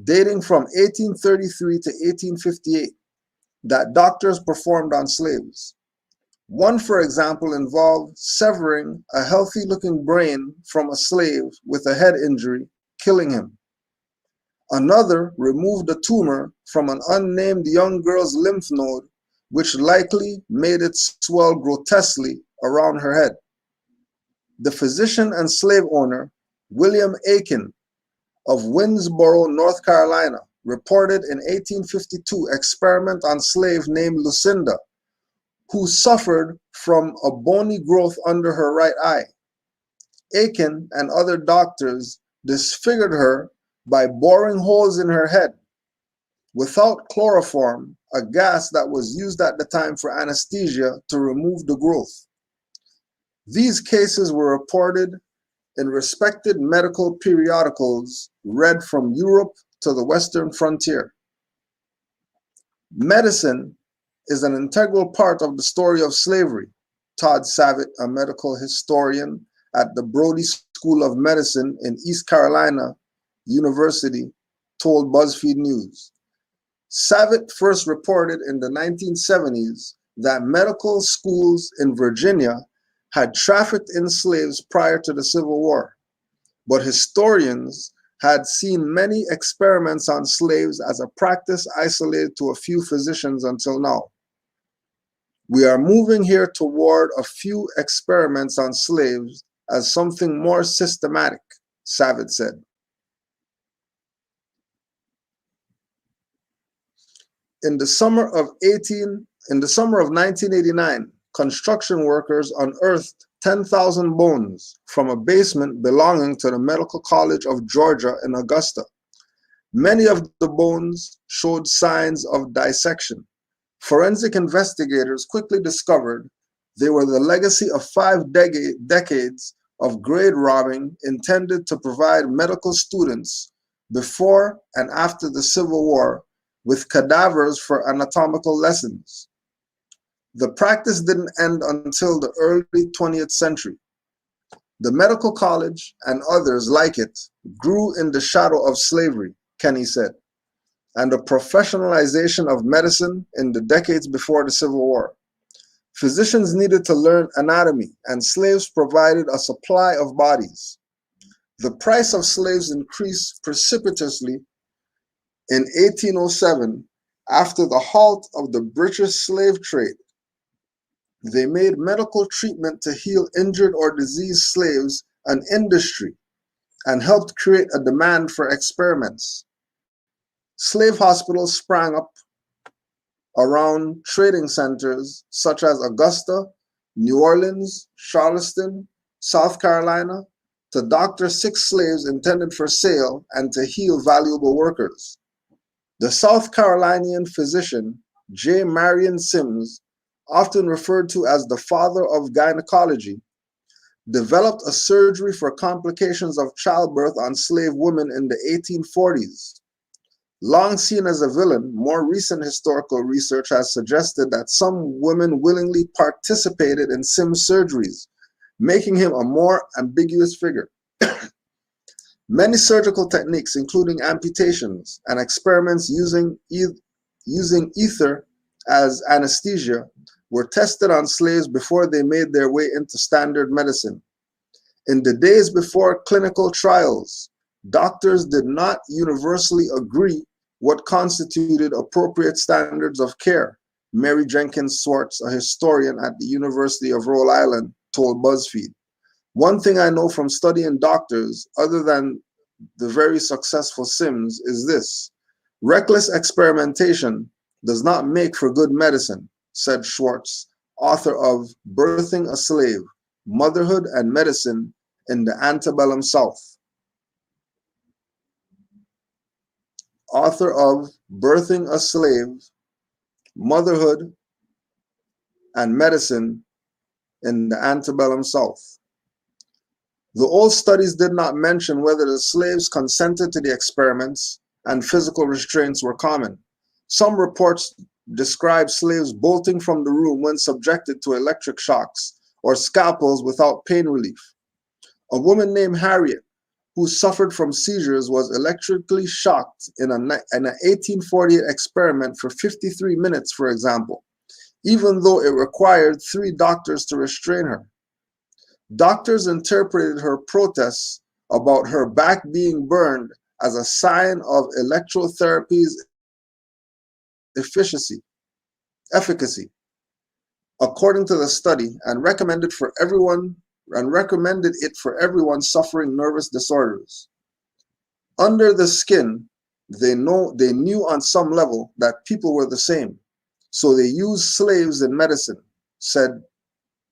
dating from 1833 to 1858, that doctors performed on slaves. One, for example, involved severing a healthy-looking brain from a slave with a head injury, killing him. Another removed a tumor from an unnamed young girl's lymph node, which likely made it swell grotesquely around her head. The physician and slave owner, William Aiken of Winnsboro, North Carolina, reported in 1852 experiment on slave named Lucinda, who suffered from a bony growth under her right eye. Aiken and other doctors disfigured her by boring holes in her head without chloroform, a gas that was used at the time for anesthesia to remove the growth. These cases were reported in respected medical periodicals read from Europe to the Western frontier. Medicine is an integral part of the story of slavery, Todd Savitt, a medical historian at the Brody School of Medicine in East Carolina University, told BuzzFeed News. Savitt first reported in the 1970s that medical schools in Virginia had trafficked in slaves prior to the Civil War, but historians had seen many experiments on slaves as a practice isolated to a few physicians until now. We are moving here toward a few experiments on slaves as something more systematic, Savitt said. In the summer of 1989, construction workers unearthed 10,000 bones from a basement belonging to the Medical College of Georgia in Augusta. Many of the bones showed signs of dissection. Forensic investigators quickly discovered they were the legacy of 5 decades of grade robbing intended to provide medical students before and after the Civil War with cadavers for anatomical lessons. The practice didn't end until the early 20th century. The medical college and others like it grew in the shadow of slavery, Kenny said, and the professionalization of medicine in the decades before the Civil War. Physicians needed to learn anatomy, and slaves provided a supply of bodies. The price of slaves increased precipitously in 1807 after the halt of the British slave trade. They made medical treatment to heal injured or diseased slaves an industry and helped create a demand for experiments. Slave hospitals sprang up around trading centers such as Augusta, New Orleans, Charleston, South Carolina, to doctor sick slaves intended for sale and to heal valuable workers. The South Carolinian physician, J. Marion Sims, often referred to as the father of gynecology, developed a surgery for complications of childbirth on slave women in the 1840s. Long seen as a villain, more recent historical research has suggested that some women willingly participated in Sim's surgeries, making him a more ambiguous figure. Many surgical techniques, including amputations and experiments using ether as anesthesia, were tested on slaves before they made their way into standard medicine. In the days before clinical trials, doctors did not universally agree what constituted appropriate standards of care, Mary Jenkins Swartz, a historian at the University of Rhode Island, told BuzzFeed. One thing I know from studying doctors, other than the very successful Sims, is this: reckless experimentation does not make for good medicine, said Schwartz, author of Birthing a Slave, Motherhood and Medicine in the Antebellum South. Author of Birthing a Slave, Motherhood and Medicine in the Antebellum South. The old studies did not mention whether the slaves consented to the experiments, and physical restraints were common. Some reports describe slaves bolting from the room when subjected to electric shocks or scalpels without pain relief. A woman named Harriet, who suffered from seizures, was electrically shocked in an 1848 experiment for 53 minutes, for example, even though it required 3 doctors to restrain her. Doctors interpreted her protests about her back being burned as a sign of electrotherapy's efficacy, according to the study, and recommended it for everyone suffering nervous disorders. Under the skin, they knew on some level that people were the same, so they used slaves in medicine, said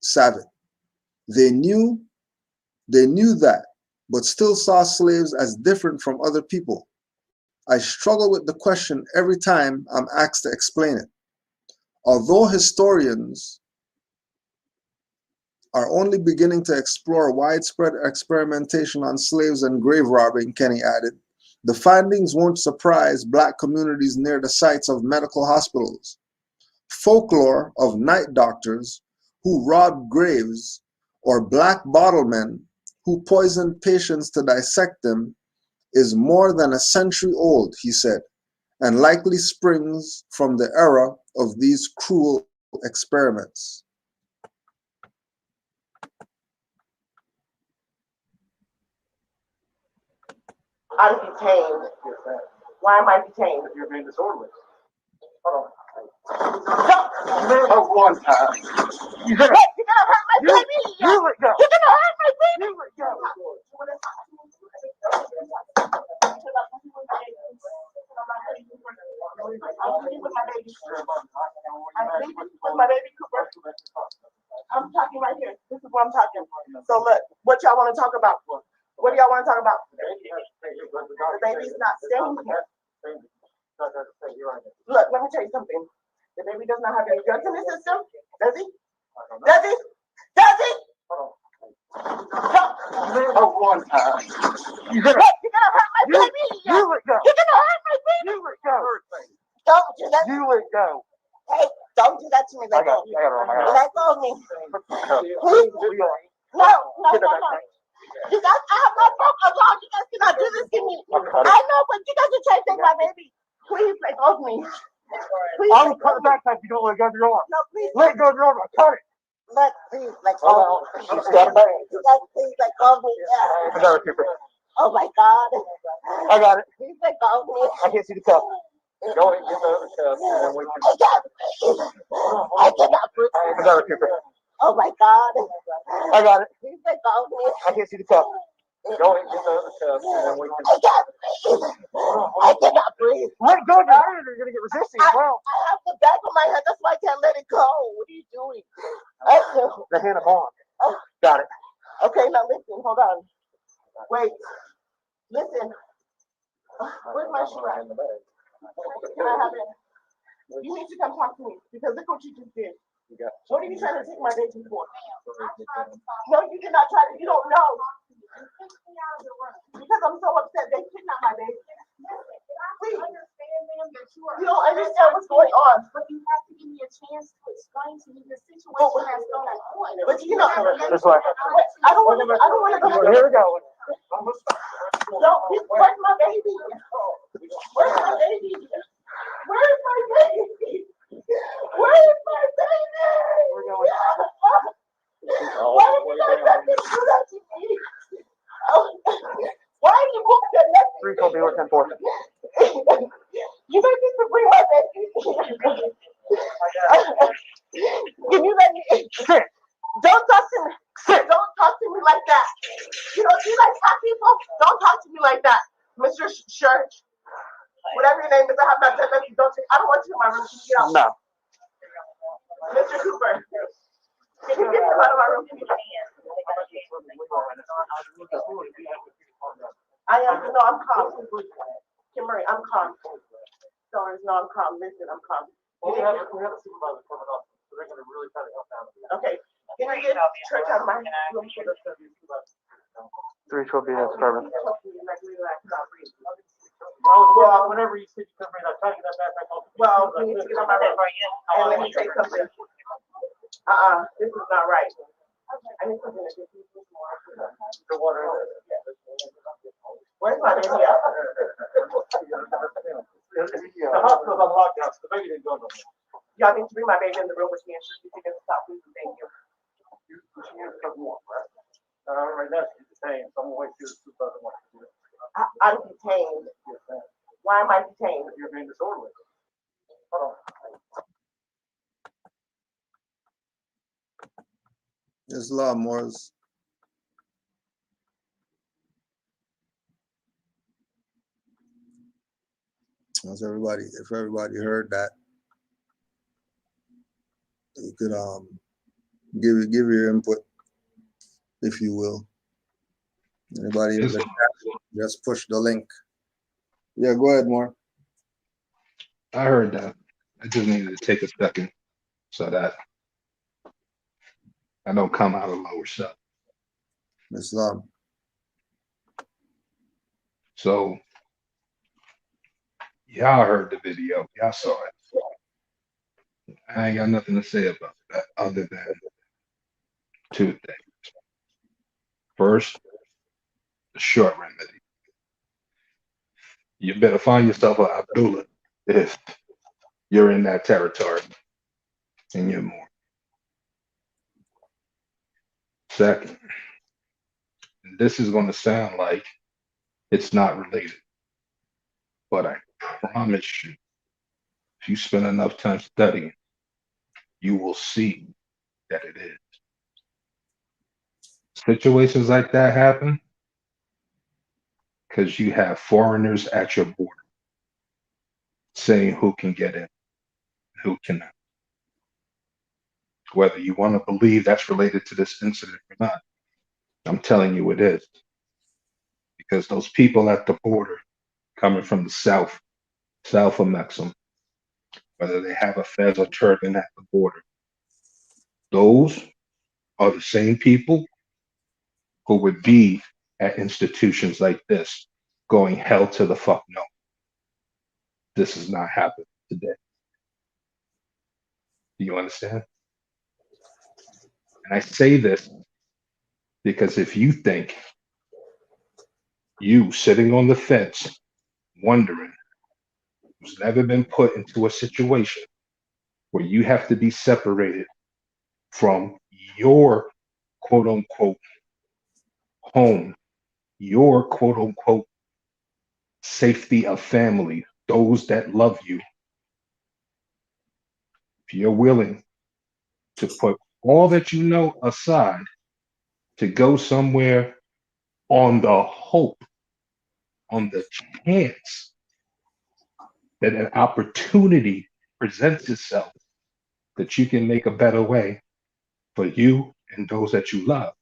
Savitt. They knew that, but still saw slaves as different from other people. I struggle with the question every time I'm asked to explain it. Although historians are only beginning to explore widespread experimentation on slaves and grave robbing, Kenny added, the findings won't surprise Black communities near the sites of medical hospitals. Folklore of night doctors who robbed graves or Black bottlemen who poisoned patients to dissect them is more than a century old, he said, and likely springs from the era of these cruel experiments.
I'm detained. Why am I detained? You're being disorderly. Hold on. One time. You're gonna hurt my baby. You're gonna hurt my baby. I'm talking right here. This is what I'm talking about. So look, what y'all want to talk about? What do y'all want to talk about? The baby's not staying here. Look, let me tell you something. The baby does not have any drugs in his system. Does he? Does he? Does he? One time. You're gonna hurt my baby. You let go. You're gonna hurt my baby. You let go. Don't do that. You let go. Hey, don't do that to me. Let go. Let go of me. Please. No. You guys, I have no broken law. You guys cannot do this to me. I know, but you guys are trying to take my baby. Please let go of me. Please. I will cut the backpack if you don't let go of your arm. No, please. Let go of your arm. I'll cut it. Please let go of me. You guys, please let go of me. Oh my God. I got it. Please let go of me. I can't see the cup. Go ahead, get the cup. I cannot breathe. I got it, Cooper. Oh my God. I got it. Please let go of me. I can't see the cup. Go ahead, get the cup. I cannot breathe. Let go of your hand, you're going to get resisting as well. I have the back of my head, that's why I can't let it go. What are you doing? The hand I'm on. Oh. Got it. Okay, now listen, hold on. Wait. Listen. Where's my shoe at? Can I have it? You need to come talk to me because look what you just did. What are you trying to take my baby for? No, you did not try to. You don't know. Because I'm so upset they kidnapped my baby. Please. You don't understand what's going on.
But you have to give me a chance to explain to you the situation that's going on.
But you know, I don't want to go. Here we go. No, where's my baby? Where's my baby? Where's my baby? Where's my baby? We're going. Why did you guys have to do that to me? Why are you moving your neck?
3 or 10 4.
You guys need to bring my baby. Can you let me sit? Don't talk to me. Don't talk to me like that. You know, do you like fat people? Don't talk to me like that, Mr. Church. Whatever your name is, I have not said nothing. Don't take. I don't want you in my room. Can you get out?
No.
Mr. Cooper. Can you get him out of my room? I am. No, I'm calm. Kimberly, I'm calm. Sorry, no, I'm calm. Listen, I'm calm.
We have a supervisor coming up, so they're going to really try to help out.
Okay. Can you get church out of my room?
312 is disturbance.
Well,
Whenever you see somebody, I try to get that back.
Well, you need to get on my room. And let me say something. This is not right. I need something to get you more.
The water.
Where's my baby?
The hospital's on lockdown, so the baby didn't go nowhere.
Y'all need to bring my baby in the room with me and she can stop, please. Thank you.
She has to come warm, right? Right now she's detained, so I'm gonna wait till the supervisor wants to do it.
I'm detained. Why am I detained?
You're being disorderly. Hold on.
There's a lot more. If everybody heard that, you could give your input, if you will. Anybody in the chat, just push the link. Yeah, go ahead, Mark.
I heard that. I just needed to take a second so that I don't come out of lower stuff.
Islam.
So y'all heard the video. Y'all saw it. I ain't got nothing to say about that other than 2 things. First, the short remedy. You better find yourself an Abdullah if you're in that territory and you're more. Second, and this is going to sound like it's not related, but I promise you, if you spend enough time studying, you will see that it is. Situations like that happen because you have foreigners at your border saying who can get in, who cannot. Whether you want to believe that's related to this incident or not, I'm telling you it is. Because those people at the border coming from the south of Mexico, whether they have a fez or turban at the border, those are the same people who would be at institutions like this going hell to the fuck no. This is not happening today. Do you understand? And I say this because if you think you sitting on the fence wondering, who's never been put into a situation where you have to be separated from your quote unquote home, your quote unquote safety of family, those that love you. If you're willing to put all that you know aside to go somewhere on the hope, on the chance that an opportunity presents itself that you can make a better way for you and those that you love.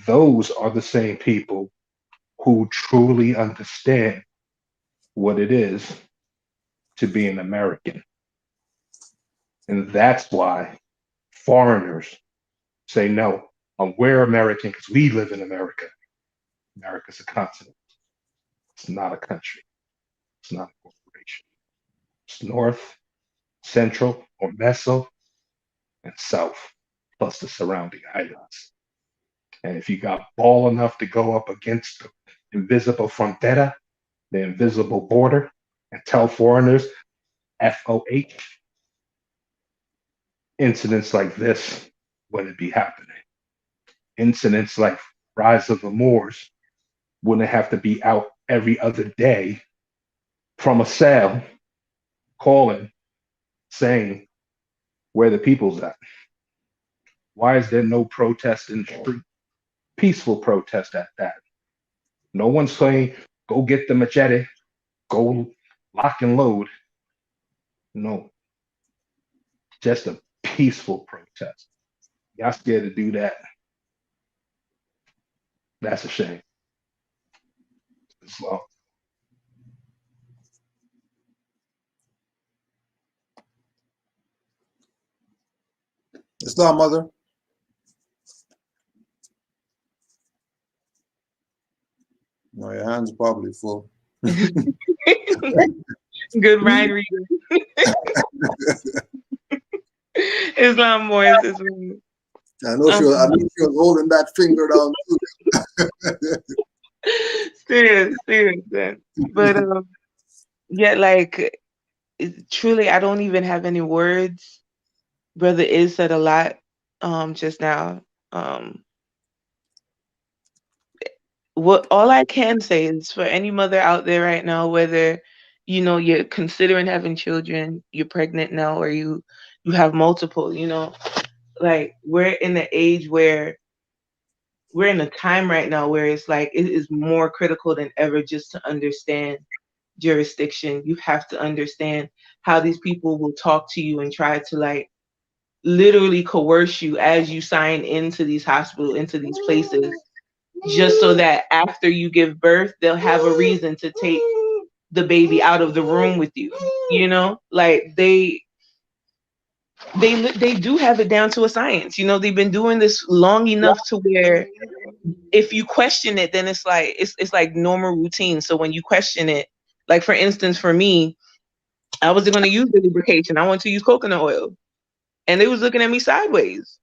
Those are the same people who truly understand what it is to be an American. And that's why foreigners say, no, we're American because we live in America. America's a continent. It's not a country. It's not a corporation. It's North, Central, or Meso, and South, plus the surrounding islands. And if you got ball enough to go up against the invisible frontera, the invisible border, and tell foreigners, FOH, incidents like this wouldn't be happening. Incidents like Rise of the Moors wouldn't have to be out every other day from a cell calling, saying where the people's at. Why is there no protest in the street? Peaceful protest at that. No one's saying, go get the machete, go lock and load. No, just a peaceful protest. Y'all scared to do that. That's a shame. Islam.
Islam, mother. No, your hand's probably full.
Good mind reading. Islam boys. Islam.
I know she was holding that finger down too.
Serious. But yeah, like truly, I don't even have any words. Brother Is said a lot just now. What all I can say is for any mother out there right now, whether you're considering having children, you're pregnant now, or you have multiple, like we're in the age where we're in a time right now where it's like it is more critical than ever just to understand jurisdiction. You have to understand how these people will talk to you and try to like literally coerce you as you sign into these hospitals, into these places, just so that after you give birth, they'll have a reason to take the baby out of the room with you. Like they do have it down to a science. They've been doing this long enough to where if you question it, then it's like normal routine. So when you question it, like for instance, for me, I wasn't going to use the lubrication. I wanted to use coconut oil, and they was looking at me sideways.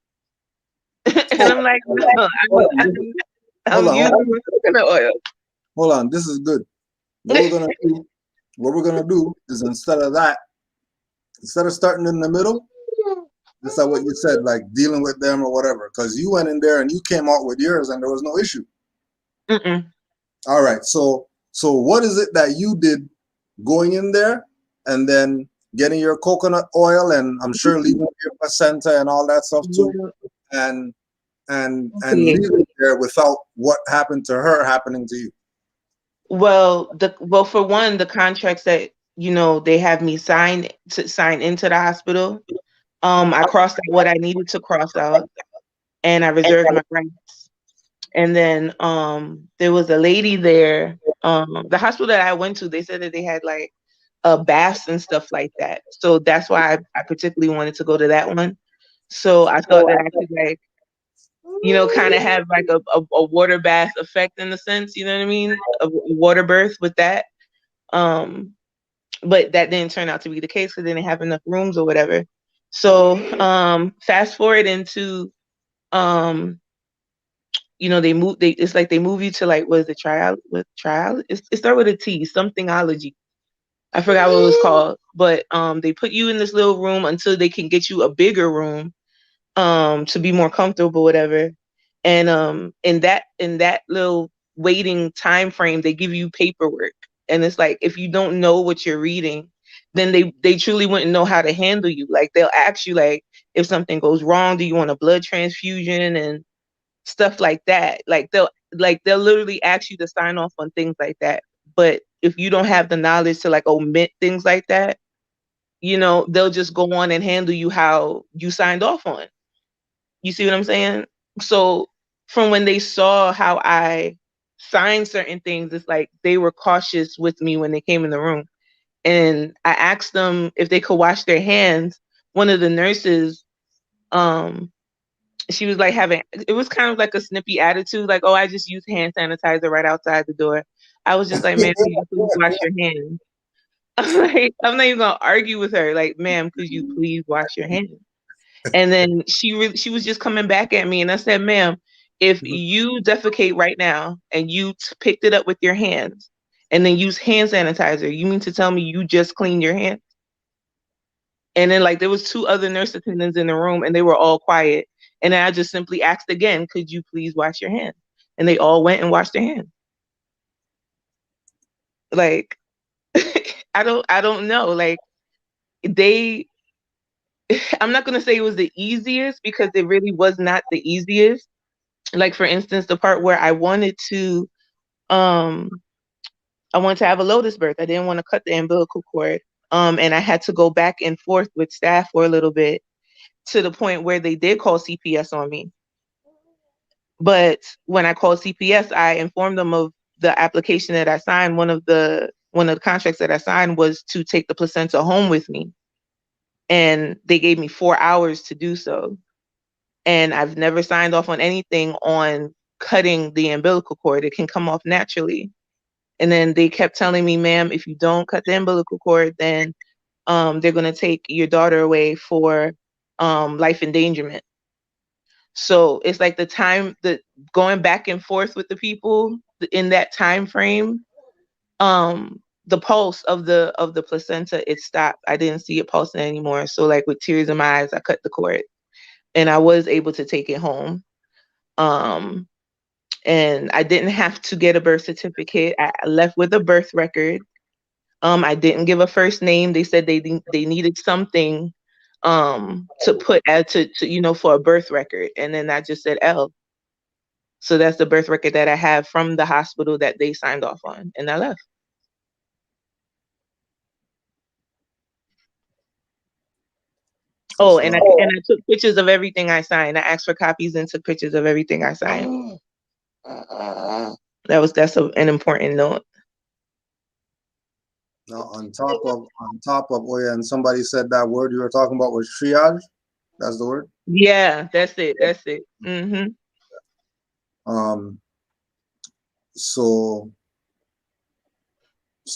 And I'm like, no, I'm using coconut oil.
Hold on, this is good. What we're gonna do is instead of starting in the middle, just like what you said, like dealing with them or whatever, because you went in there and you came out with yours and there was no issue. All right, so what is it that you did going in there and then getting your coconut oil and I'm sure leaving your placenta and all that stuff too, and leaving it there without what happened to her happening to you?
Well, for one, the contracts that they have me sign into the hospital. I crossed out what I needed to cross out, and I reserved my rights. And then there was a lady there. The hospital that I went to, they said that they had like baths and stuff like that. So that's why I particularly wanted to go to that one. So I thought that I could like, kind of have like a water bath effect in the sense, you know what I mean? A water birth with that. But that didn't turn out to be the case because they didn't have enough rooms or whatever. So fast forward into it's like they move you to like, what is it, trial? It started with a T, somethingology. I forgot what it was called. But they put you in this little room until they can get you a bigger room to be more comfortable, whatever. And in that little waiting time frame, they give you paperwork. And it's like, if you don't know what you're reading, then they truly wouldn't know how to handle you. Like they'll ask you like, if something goes wrong, do you want a blood transfusion and stuff like that. Like they'll literally ask you to sign off on things like that. But if you don't have the knowledge to like omit things like that, they'll just go on and handle you how you signed off on. You see what I'm saying? So from when they saw how I signed certain things, it's like they were cautious with me when they came in the room. And I asked them if they could wash their hands, one of the nurses, she was like it was kind of like a snippy attitude, like, oh, I just use hand sanitizer right outside the door. I was just like, ma'am, could you please wash your hands? Like, I'm not even gonna argue with her. Like, ma'am, could you please wash your hands? And then she was just coming back at me, and I said, ma'am, if you defecate right now and you picked it up with your hands and then use hand sanitizer, you mean to tell me you just cleaned your hands? And then like there was 2 other nurse attendants in the room and they were all quiet. And then I just simply asked again, could you please wash your hands? And they all went and washed their hands. Like, I don't know. Like I'm not gonna say it was the easiest because it really was not the easiest. Like for instance, the part where I wanted to have a lotus birth. I didn't want to cut the umbilical cord. And I had to go back and forth with staff for a little bit to the point where they did call CPS on me. But when I called CPS, I informed them of the application that I signed. One of the contracts that I signed was to take the placenta home with me. And they gave me 4 hours to do so. And I've never signed off on anything on cutting the umbilical cord. It can come off naturally. And then they kept telling me, ma'am, if you don't cut the umbilical cord, then they're going to take your daughter away for life endangerment. So it's like the going back and forth with the people in that time frame, the pulse of the placenta, it stopped. I didn't see it pulsing anymore. So like with tears in my eyes, I cut the cord and I was able to take it home. And I didn't have to get a birth certificate. I left with a birth record. I didn't give a first name. They said they needed something to put to for a birth record, and then I just said L. So that's the birth record that I have from the hospital that they signed off on, and I left. Oh, and I took pictures of everything I signed. I asked for copies and took pictures of everything I signed. That's an important note.
Now, on top of, oh yeah, and somebody said that word you were talking about was triage. That's the word.
Yeah, that's it. Mm-hmm.
So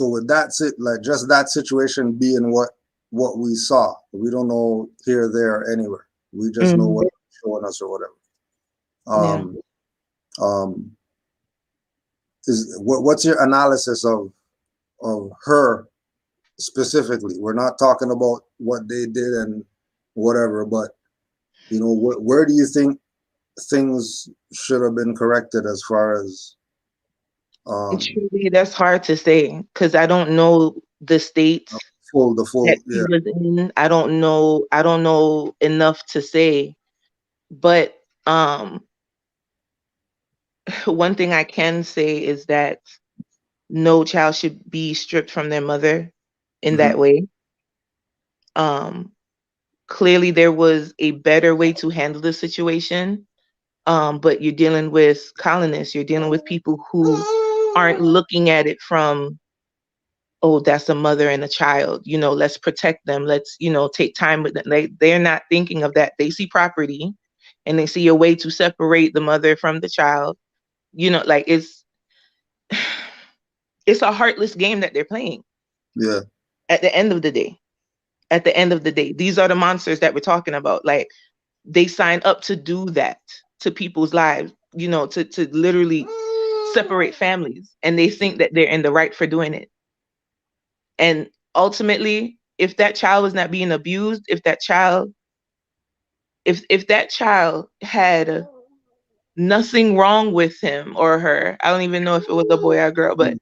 with that, like just that situation being what we saw, we don't know here, there, anywhere. We just know what they're showing us or whatever. What's your analysis of her specifically? We're not talking about what they did and whatever, but where do you think things should have been corrected as far as
truly, that's hard to say because I don't know the states that he was in. I don't know enough to say, but one thing I can say is that no child should be stripped from their mother in that way. Clearly there was a better way to handle the situation. But you're dealing with colonists, you're dealing with people who aren't looking at it from, oh, that's a mother and a child, let's protect them. Let's, take time with them. They're not thinking of that. They see property and they see a way to separate the mother from the child. Like it's a heartless game that they're playing.
Yeah.
At the end of the day, these are the monsters that we're talking about. Like they sign up to do that to people's lives, to literally separate families, and they think that they're in the right for doing it. And ultimately, if that child was not being abused, if that child had nothing wrong with him or her, I don't even know if it was a boy or a girl, but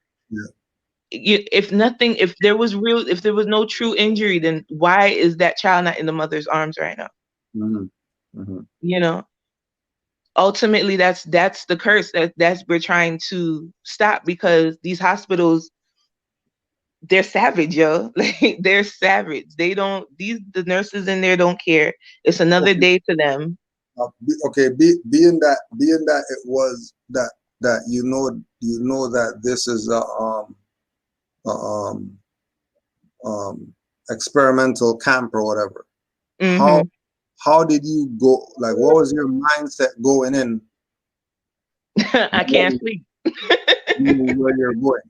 if there was no true injury, then why is that child not in the mother's arms right now? Ultimately that's the curse that we're trying to stop, because these hospitals, they're savage, yo. Like they're savage. The nurses in there don't care. It's another day to them.
Being that it was that that this is a experimental camp or whatever. How did you go? Like, what was your mindset going in?
I can't sleep.
Where you're going?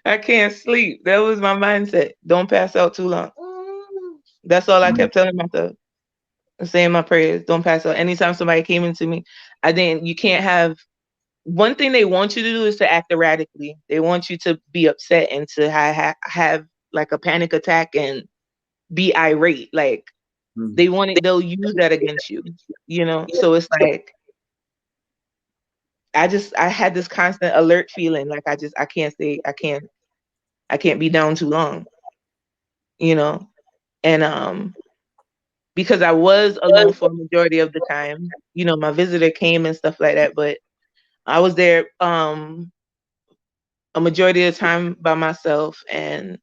I can't sleep. That was my mindset. Don't pass out too long. That's all I kept telling myself. Saying my prayers. Don't pass out. Anytime somebody came into me, you can't have. One thing they want you to do is to act erratically. They want you to be upset and to have like a panic attack and be irate. Like they'll use that against you, you know? So it's like, I had this constant alert feeling. Like I can't be down too long, you know? And, because I was alone for a majority of the time, you know, my visitor came and stuff like that, but I was there, a majority of the time by myself. And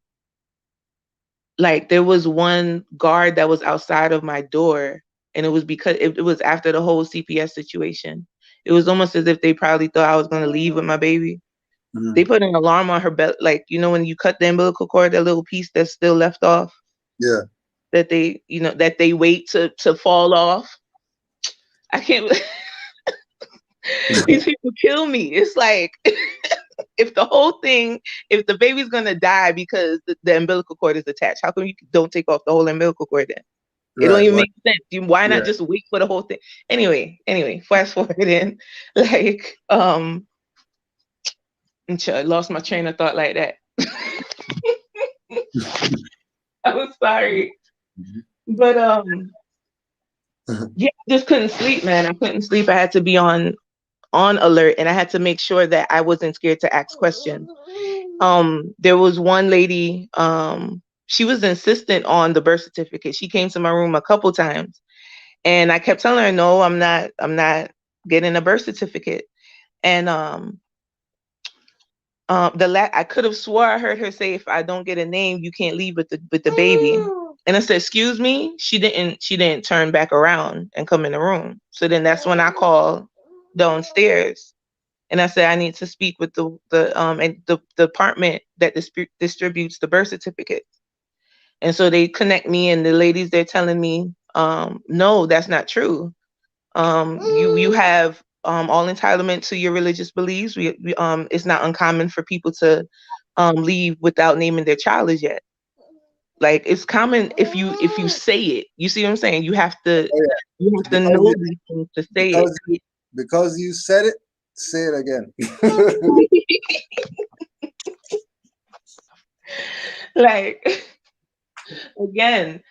like there was one guard that was outside of my door, and it was because it was after the whole CPS situation. It was almost as if they probably thought I was going to leave with my baby. They put an alarm on her belt, like, you know, when you cut the umbilical cord, that little piece that's still left off.
Yeah.
That they wait to fall off. I can't. These people kill me. It's like if the baby's gonna die because the umbilical cord is attached, how come you don't take off the whole umbilical cord then? It don't even make sense. Why not just wait for the whole thing? Anyway, fast forward in, like, I lost my train of thought like that. I was sorry. But yeah, I just couldn't sleep, man. I couldn't sleep. I had to be on alert, and I had to make sure that I wasn't scared to ask questions. There was one lady, she was insistent on the birth certificate. She came to my room a couple times, and I kept telling her, no, I'm not getting a birth certificate. And I could have swore I heard her say, if I don't get a name, you can't leave with the baby. And I said, excuse me. She didn't turn back around and come in the room. So then that's when I called downstairs, and I said, I need to speak with the department that distributes the birth certificate. And so they connect me, and the ladies, they're telling me, no, that's not true. You have all entitlement to your religious beliefs. It's not uncommon for people to leave without naming their child as yet. Like, it's common if you say it. You see what I'm saying? You have to know these things to say it.
Because you said it, say it again.
Like, again,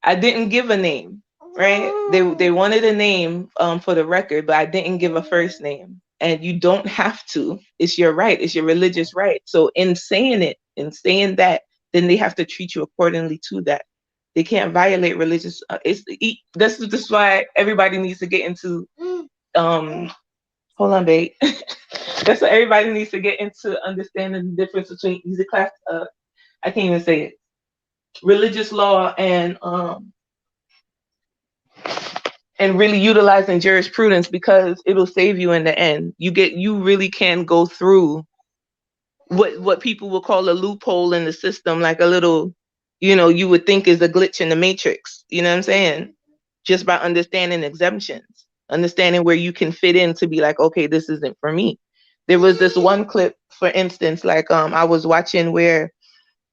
I didn't give a name, right? They wanted a name for the record, but I didn't give a first name. And you don't have to. It's your right. It's your religious right. So in saying that, then they have to treat you accordingly to that. They can't violate religious. This is why everybody needs to get into. Hold on, babe. That's why everybody needs to get into understanding the difference between easy class. I can't even say it. Religious law and really utilizing jurisprudence, because it'll save you in the end. You really can go through what people will call a loophole in the system, like a little, you would think is a glitch in the matrix. You know what I'm saying? Just by understanding exemptions, understanding where you can fit in to be like, okay, this isn't for me. There was this one clip, for instance, like I was watching where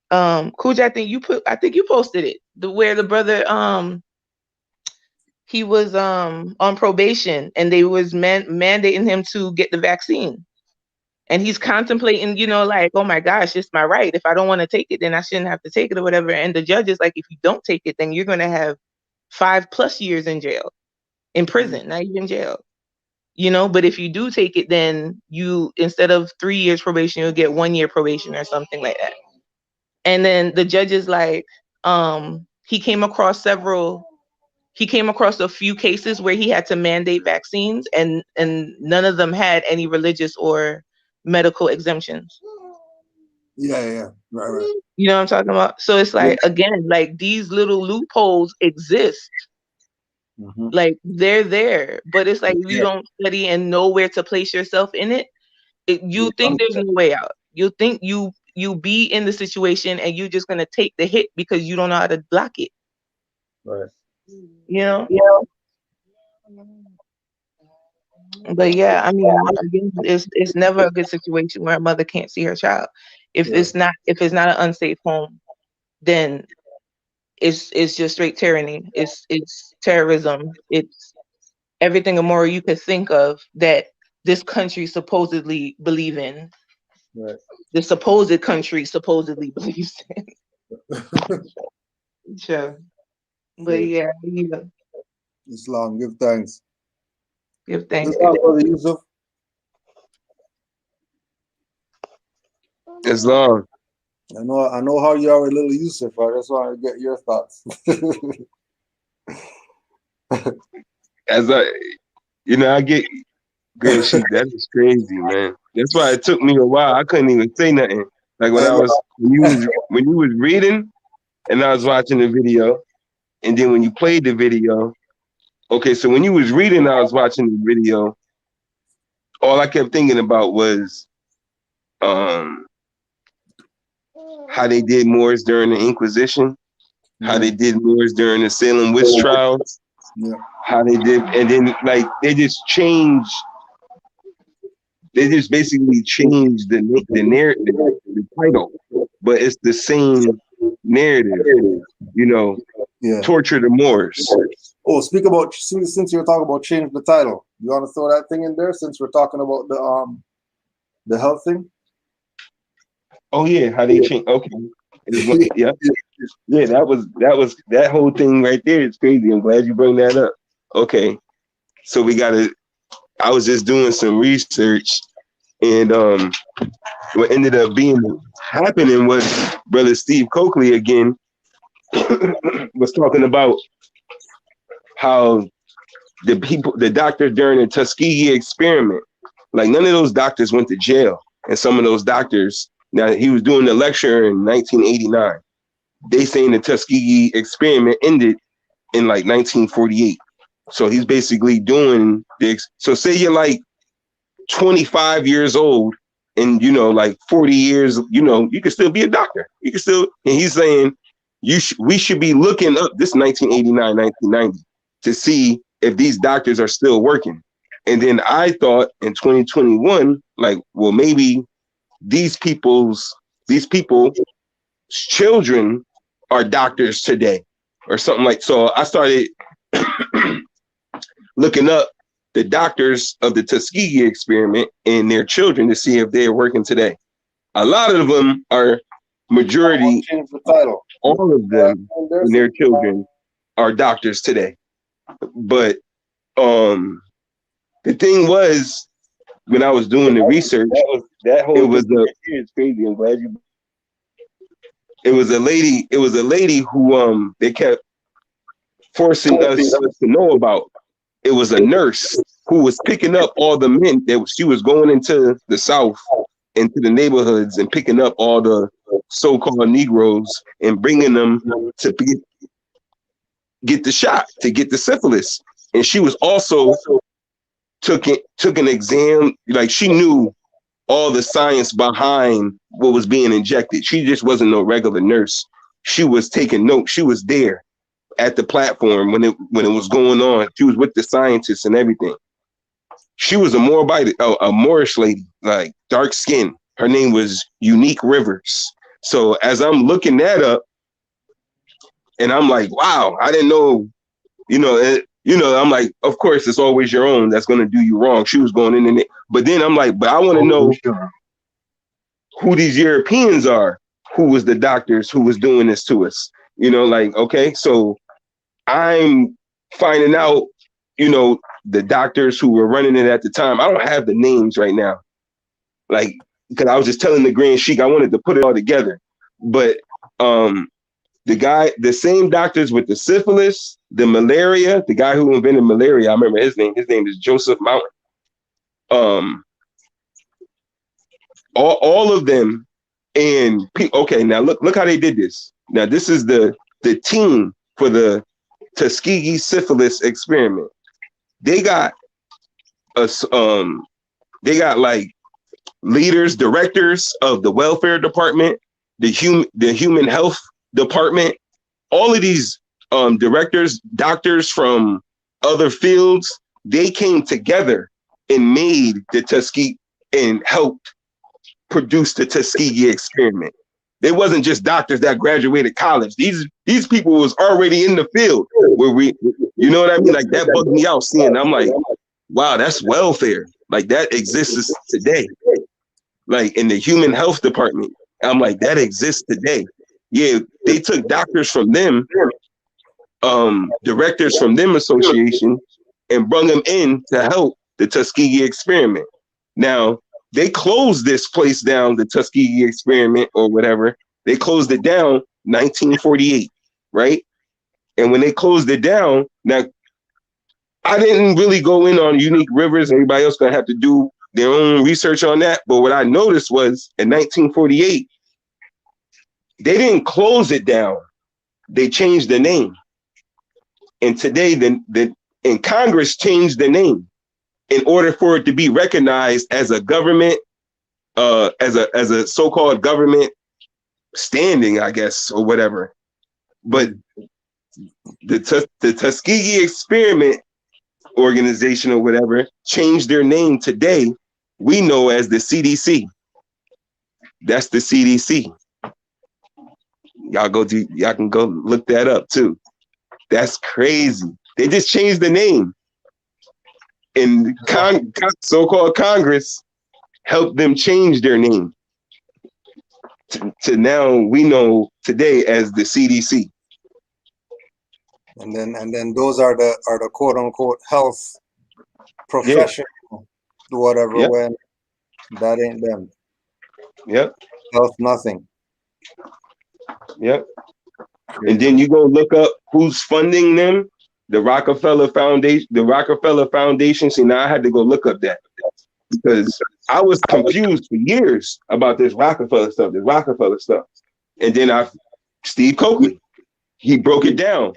Kuj, I think you posted it, where the brother he was on probation, and they was mandating him to get the vaccine. And he's contemplating, like, oh my gosh, it's my right. If I don't want to take it, then I shouldn't have to take it or whatever. And the judge is like, if you don't take it, then you're going to have 5+ years in jail, in prison, not even jail. But if you do take it, then you, instead of 3 years probation, you'll get 1 year probation or something like that. And then the judge is like, he came across a few cases where he had to mandate vaccines, and none of them had any religious or medical exemptions.
Yeah. Right.
You know what I'm talking about? So it's like, again, like, these little loopholes exist. Like, they're there, but it's like, if you don't study and know where to place yourself in it, you think there's no way out. You think you be in the situation and you're just going to take the hit because you don't know how to block it.
Right.
you know. But yeah, I mean, again, it's never a good situation where a mother can't see her child. If it's not an unsafe home, then it's just straight tyranny. It's terrorism. It's everything immoral you could think of that this country supposedly believe in.
Right.
The supposed country supposedly believes in. Sure. But yeah,
Islam, give thanks.
give thanks.
Islam, Brother Yusuf.
Islam.
I know how you are with little Yusuf. I just want to get your thoughts.
As I get Grand Sheik. That is crazy, man. That's why it took me a while. I couldn't even say nothing. Like when you was reading, and I was watching the video, and then when you played the video. Okay, so when you was reading, I was watching the video. All I kept thinking about was how they did Moors during the Inquisition, how they did Moors during the Salem witch trials, how they did, and then like they just basically changed the narrative, the title, but it's the same narrative, torture the Moors.
Oh, since you're talking about change the title, you want to throw that thing in there since we're talking about the health thing?
Oh yeah, how they change? Okay, yeah. That whole thing right there is crazy. I'm glad you bring that up. Okay, so I was just doing some research, and what ended up happening was Brother Steve Coakley again was talking about how the doctors during the Tuskegee experiment, like none of those doctors went to jail, and some of those doctors. Now he was doing the lecture in 1989. They saying the Tuskegee experiment ended in like 1948. So he's basically doing this. So say you're like 25 years old and, like 40 years, you can still be a doctor. You can still, and he's saying we should be looking up this 1989, 1990 to see if these doctors are still working. And then I thought in 2021, like, well, maybe these people's children are doctors today or something like. So I started looking up the doctors of the Tuskegee experiment and their children to see if they're working today. A lot of them are majority, all of them and their children are doctors today. But the thing was, when I was doing the research, it was a lady who they kept forcing us to know about. It was a nurse who was picking up all the men that she was going into the South, into the neighborhoods and picking up all the so-called Negroes and bringing them to get the shot, to get the syphilis. And she was also took an exam, like she knew all the science behind what was being injected. She just wasn't no regular nurse. She was taking notes. She was there at the platform when it was going on. She was with the scientists and everything. She was a Moorish lady, like dark skin. Her name was Unique Rivers. So as I'm looking that up, and I'm like, wow, I didn't know, I'm like, of course, it's always your own that's going to do you wrong. She was going in it. But then I'm like, but I want to know who these Europeans are, who was the doctors who was doing this to us. Okay, so I'm finding out, the doctors who were running it at the time. I don't have the names right now. Like, because I was just telling the Grand Sheik, I wanted to put it all together. But the same doctors with the syphilis, the malaria, the guy who invented malaria, I remember his name. His name is Joseph Mountain. All of them. And okay, now look how they did this. Now this is the team for the Tuskegee syphilis experiment. They got like leaders, directors of the welfare department, the human health department. All of these directors, doctors from other fields, they came together and made the Tuskegee and helped produce the Tuskegee experiment. They wasn't just doctors that graduated college. These people was already in the field where you know what I mean? Like that bugged me out seeing. I'm like, wow, that's welfare. Like that exists today. Like in the human health department, I'm like, that exists today. Yeah, they took doctors from them, directors from them association, and brought them in to help the Tuskegee experiment. Now, they closed this place down, the Tuskegee experiment or whatever. They closed it down 1948, right? And when they closed it down, now, I didn't really go in on unique rivers. Everybody else gonna have to do their own research on that. But what I noticed was in 1948, they didn't close it down. They changed the name. And today, and Congress changed the name in order for it to be recognized as a government, as a so-called government standing, I guess, or whatever. But the Tuskegee Experiment organization or whatever changed their name today. We know as the CDC. That's the CDC. Y'all can go look that up too. That's crazy. They just changed the name. And so-called Congress helped them change their name to now we know today as the CDC.
And then those are the quote unquote health professional, whatever.
Yep.
When that ain't them.
Yep.
Health nothing.
Yep. And then you go look up who's funding them. The Rockefeller Foundation. The Rockefeller Foundation. See, now I had to go look up that because I was confused for years about this Rockefeller stuff. And then Steve Coakley, he broke it down.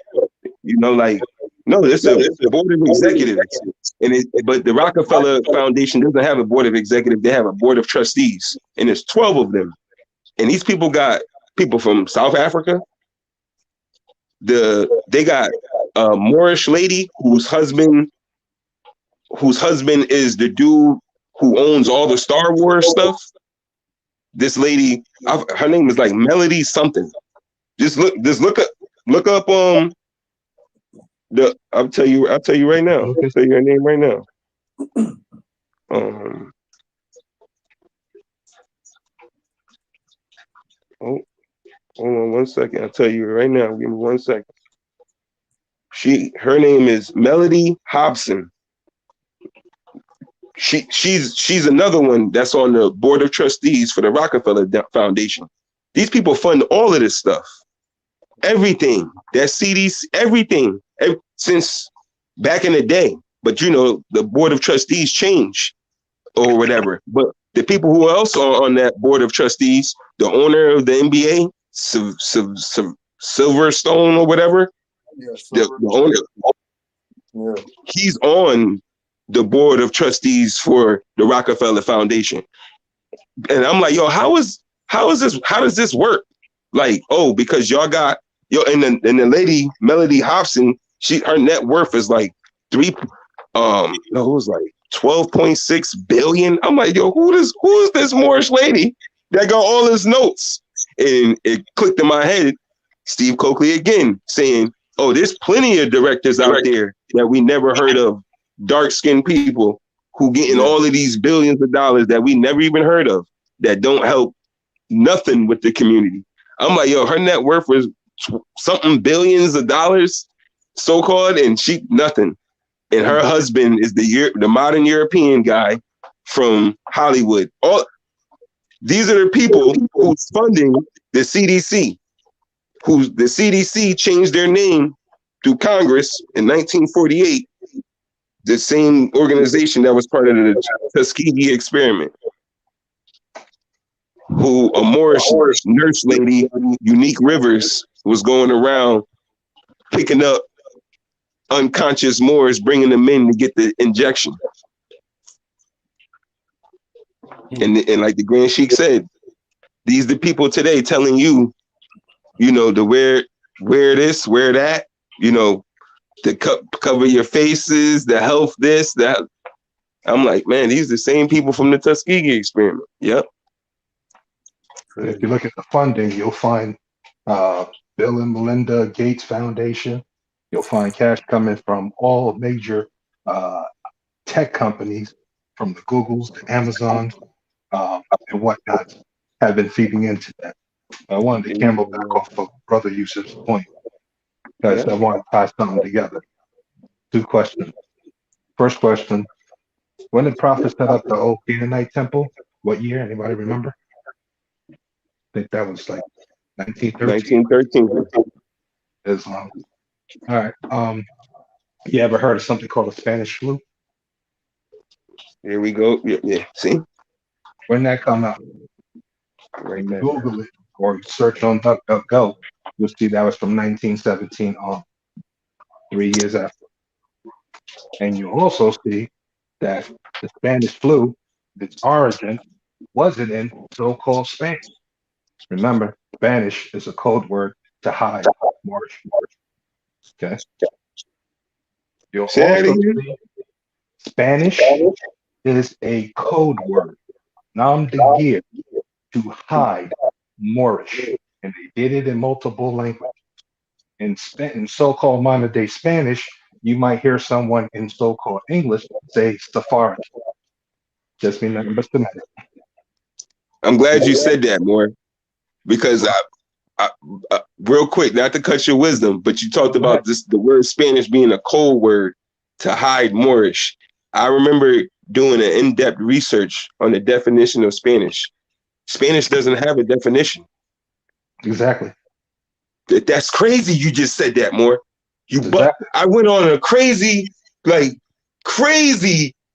You know, like, no, it's a board of executives. But the Rockefeller Foundation doesn't have a board of executives. They have a board of trustees. And there's 12 of them. And these people got people from South Africa. They got a Moorish lady whose husband is the dude who owns all the Star Wars stuff. This lady, her name is like Melody something. Just look up I'll tell you right now. I'll tell you her name right now. Hold on 1 second. I'll tell you right now. Give me 1 second. Her name is Melody Hobson. She's another one that's on the board of trustees for the Rockefeller Foundation. These people fund all of this stuff. Everything. That CDC, everything. Since back in the day. But you know, the board of trustees changed or whatever. But the people who else are on that board of trustees, the owner of the NBA, Silverstone or whatever, the owner, he's on the board of trustees for the Rockefeller Foundation. And I'm like, yo, how does this work? Like, oh, because y'all got and the lady Melody Hobson, her net worth is like it was like 12.6 billion. I'm like, yo, who is this Moorish lady that got all his notes? And it clicked in my head, Steve Coakley again saying, oh, there's plenty of directors out there that we never heard of, dark-skinned people who getting all of these billions of dollars that we never even heard of, that don't help nothing with the community. I'm like, yo, her net worth was something billions of dollars, so-called, and she nothing. And her husband is the modern European guy from Hollywood. These are the people who's funding the CDC, who the CDC changed their name through Congress in 1948, the same organization that was part of the Tuskegee experiment, who a Moorish nurse lady, Unique Rivers, was going around picking up unconscious Moors, bringing them in to get the injection. And like the Grand Sheik said, these are the people today telling you, you know, to wear this, wear that, you know, to cover your faces, the health, this, that. I'm like, man, these are the same people from the Tuskegee experiment. Yep.
If you look at the funding, you'll find Bill and Melinda Gates Foundation. You'll find cash coming from all major tech companies, from the Googles, the Amazons, and whatnot, have been feeding into that. I wanted to camel back off of Brother Yusuf's point, because I want to tie something together. Two questions. First question, when did Prophet set up the old Canaanite temple? What year? Anybody remember? I think that was like 1913.
1913.
Islam. All right. You ever heard of something called the Spanish flu?
Here we go. Yeah. See?
When that come out?
Right
You
there.
Google it or you search on DuckDuckGo, you'll see that was from 1917 on, 3 years after. And you also see that the Spanish flu, its origin, wasn't in so-called Spain. Remember, Spanish is a code word to hide Moorish. Okay. You'll
Say that
also
again?
see Spanish is a code word, nom de guerre, to hide Moorish. And they did it in multiple languages. In so-called modern-day Spanish, you might hear someone in so-called English say Safari. Just mean nothing but semantics.
I'm glad you said that, more, because real quick, not to cut your wisdom, but you talked about this, the word Spanish being a code word to hide Moorish. I remember doing an in-depth research on the definition of Spanish. Spanish doesn't have a definition.
Exactly.
That's crazy. You just said that, more.
Exactly.
I went on a crazy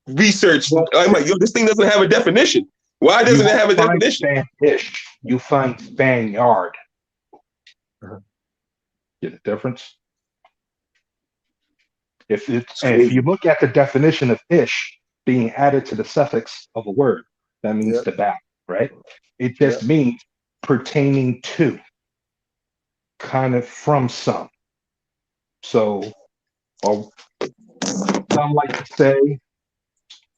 research. I'm like, yo, this thing doesn't have a definition. Why doesn't it have a definition?
Spanish. You find Spaniard. Get the difference? If you look at the definition of ish being added to the suffix of a word, that means to back, right? It just means pertaining to, kind of from some. So, some like to say,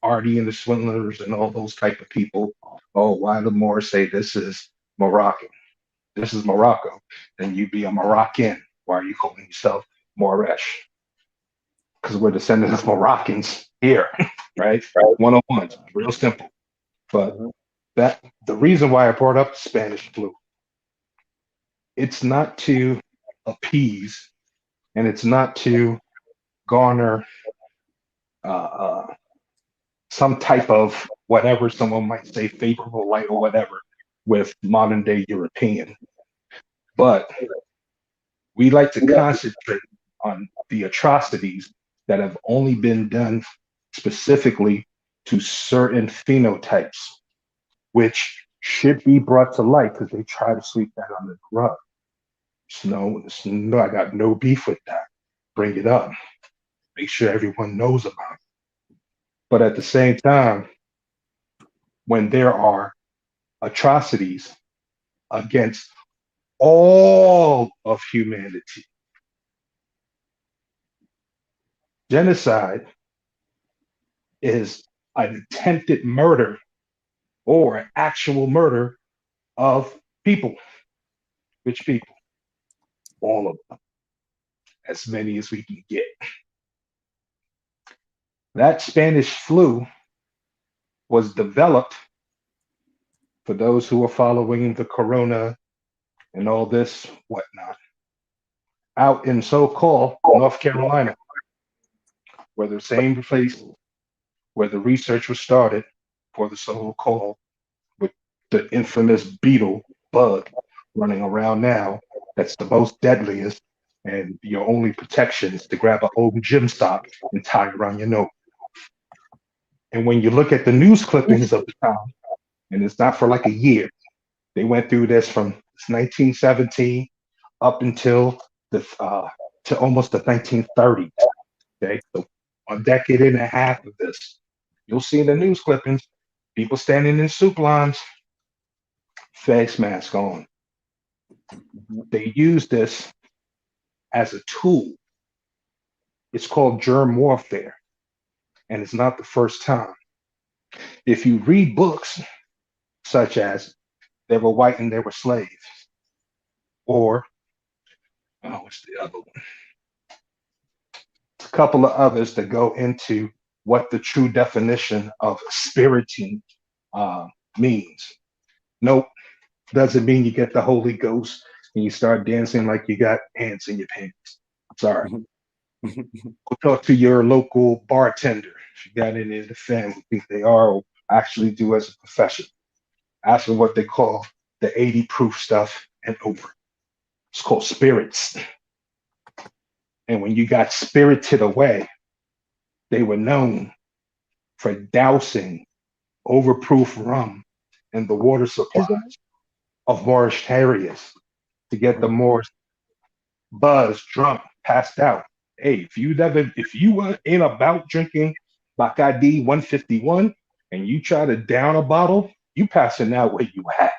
Artie and the Swindlers and all those type of people, oh, why the Moors say this is Moroccan? This is Morocco. Then you be a Moroccan. Why are you calling yourself Moorish? Because we're descendants of Moroccans here, right? 101, real simple. But the reason why I brought up the Spanish flu, it's not to appease, and it's not to garner some type of whatever someone might say favorable light or whatever with modern day European. But we like to concentrate on the atrocities that have only been done specifically to certain phenotypes, which should be brought to light because they try to sweep that under the rug. No, I got no beef with that. Bring it up. Make sure everyone knows about it. But at the same time, when there are atrocities against all of humanity, genocide is an attempted murder or actual murder of people. Which people? All of them. As many as we can get. That Spanish flu was developed, for those who are following the corona and all this whatnot, out in so-called North Carolina, where the same place where the research was started for the so-called, with the infamous beetle bug running around now, that's the most deadliest, and your only protection is to grab an old gym sock and tie it around your nose. And when you look at the news clippings of the time, and it's not for like a year, they went through this from 1917 up until to almost the 1930s. Okay, so a decade and a half of this. You'll see in the news clippings, people standing in soup lines, face mask on. They use this as a tool It's called germ warfare, and it's not the first time. If you read books such as They Were White and They Were Slaves, or what's the other one? A couple of others that go into what the true definition of spiriting means. Nope, doesn't mean you get the Holy Ghost and you start dancing like you got ants in your pants. Sorry. Go talk to your local bartender. If you got any of the family who think they are or actually do as a profession. Ask them what they call the 80 proof stuff and over. It's called spirits. And when you got spirited away, they were known for dousing overproof rum in the water supplies of Moorish areas to get the Moors buzzed, drunk, passed out. Hey, if you were in about drinking Bacardi 151 and you try to down a bottle, you passing out where you at.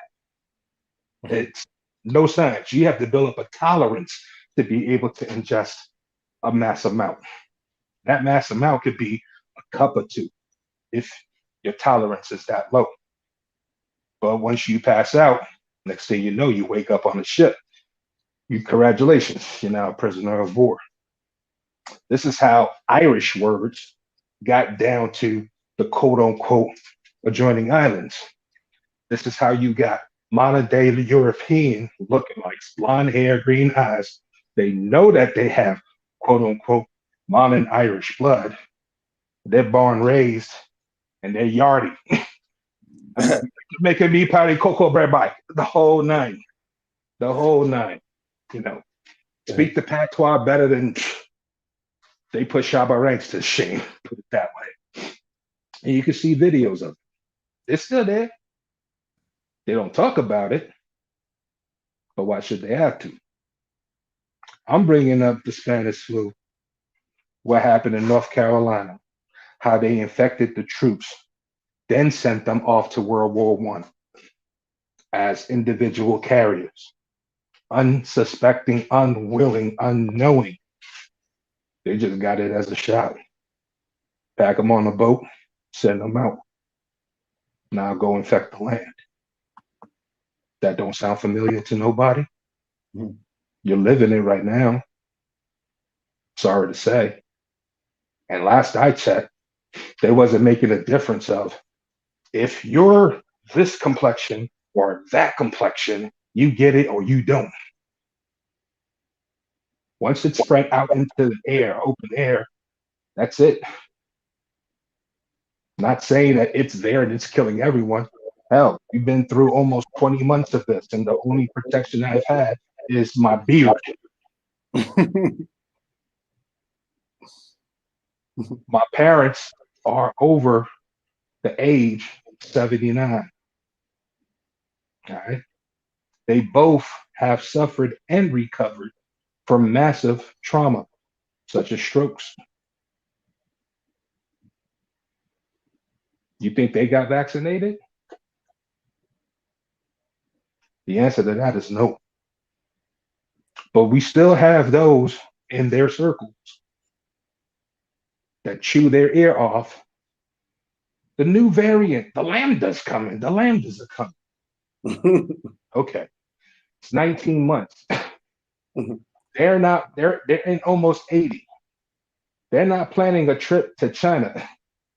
It's no science. You have to build up a tolerance to be able to ingest a mass amount. That mass amount could be a cup or two if your tolerance is that low. But once you pass out, next thing you know, you wake up on a ship. Congratulations, you're now a prisoner of war. This is how Irish words got down to the quote unquote adjoining islands. This is how you got modern day European looking like blonde hair, green eyes. They know that they have quote unquote modern Irish blood. They're born raised and they're yardy. Making me party cocoa bread bike. The whole nine. Speak the patois better than they put Shabba Ranks to shame, put it that way. And you can see videos of it. It's still there. They don't talk about it, but why should they have to? I'm bringing up the Spanish flu, what happened in North Carolina, how they infected the troops, then sent them off to World War I as individual carriers, unsuspecting, unwilling, unknowing. They just got it as a shot. Pack them on a boat, send them out. Now go infect the land. That don't sound familiar to nobody. You're living it right now. Sorry to say. And last I checked, they wasn't making a difference of if you're this complexion or that complexion, you get it or you don't. Once it's spread out into the air, open air, that's it. Not saying that it's there and it's killing everyone. Hell, we've been through almost 20 months of this, and the only protection I've had is my beard. My parents are over the age of 79. All right. They both have suffered and recovered from massive trauma, such as strokes. You think they got vaccinated? The answer to that is no. But we still have those in their circles that chew their ear off. The new variant, the lambda's coming. The lambdas are coming. Okay. It's 19 months. They're in almost 80. They're not planning a trip to China.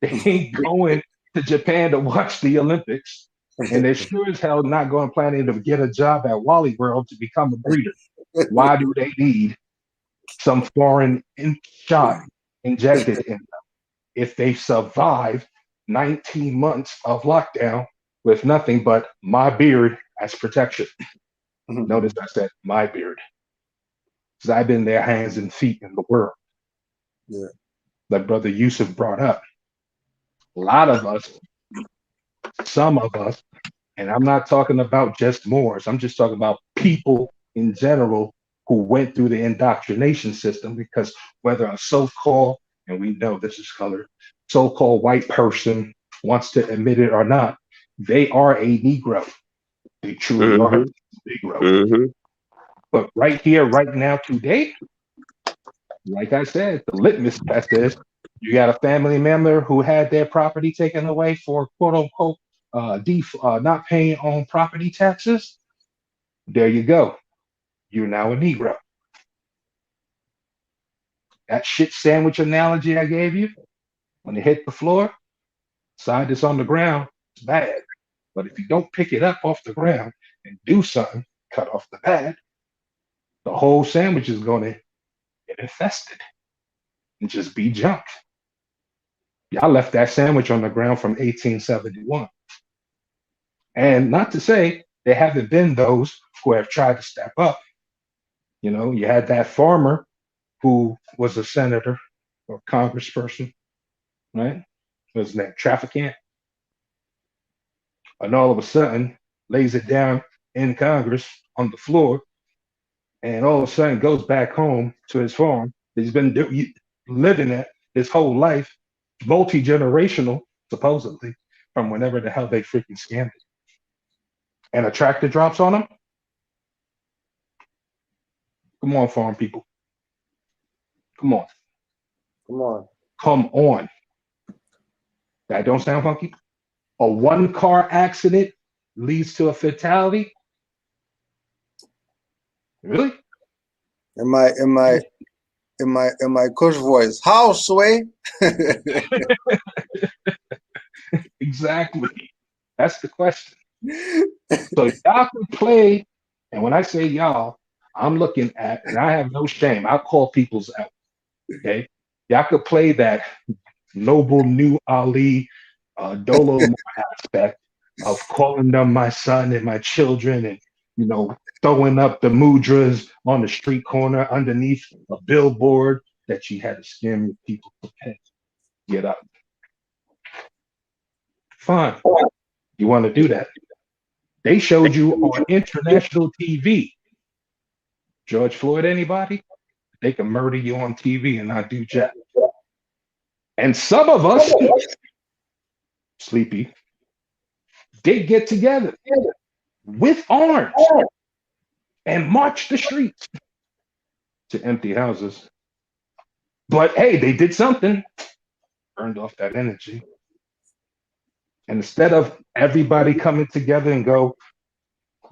They ain't going to Japan to watch the Olympics. And they're sure as hell not going planning to get a job at Wally World to become a breeder. Why do they need some foreign shot injected in them if they survive 19 months of lockdown with nothing but my beard as protection? Notice I said my beard. Because I've been their hands and feet in the world. Yeah. Like Brother Yusuf brought up. A lot of us, some of us, and I'm not talking about just Moors, I'm just talking about people in general who went through the indoctrination system, because whether a so-called, and we know this is colored, so-called white person wants to admit it or not, they are a Negro. They truly are a Negro. But right here, right now, today, Like I said, the litmus test is you got a family member who had their property taken away for quote unquote not paying on property taxes. There you go. You're now a Negro. That shit sandwich analogy I gave you, when it hit the floor, side that's on the ground, it's bad. But if you don't pick it up off the ground and do something, cut off the bad, the whole sandwich is going to get infested and just be junk. Y'all left that sandwich on the ground from 1871. And not to say there haven't been those who have tried to step up. You know, you had that farmer who was a senator or congressperson, right? What's his name? Trafficant. And all of a sudden lays it down in Congress on the floor, and all of a sudden goes back home to his farm that he's been living at his whole life, multi-generational, supposedly, from whenever the hell they freaking scammed it. And a tractor drops on him. Come on, farm people. Come on.
Come on.
Come on. That don't sound funky? A one-car accident leads to a fatality? Really?
In my Kush voice. How, Sway?
Exactly. That's the question. So y'all can play, and when I say y'all, I'm looking at, and I have no shame, I'll call people's out. Okay? Y'all could play that noble new Ali Dolo aspect of calling them my son and my children, and you know, throwing up the mudras on the street corner underneath a billboard that you had to scam your people to pay. Get up. Fine. You want to do that? They showed you on international TV. George Floyd, anybody? They can murder you on TV and not do jack. And some of us, Sleepy, did get together with arms and march the streets to empty houses. But hey, they did something, burned off that energy. And instead of everybody coming together and go,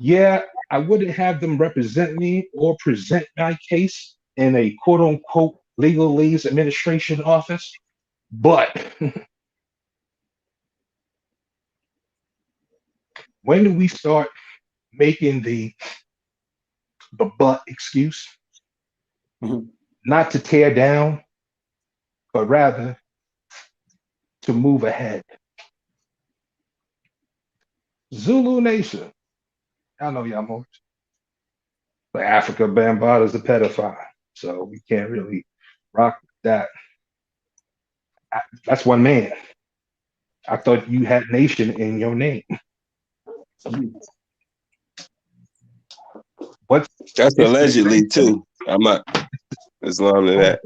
yeah, I wouldn't have them represent me or present my case in a quote unquote legalese administration office, but when do we start making the but excuse? Not to tear down, but rather to move ahead. Zulu Nation. I know y'all more. But Africa Bambaataa a pedophile, so we can't really rock with that. That's one man. I thought you had nation in your name. What's
That's allegedly too. I'm not Islam to that.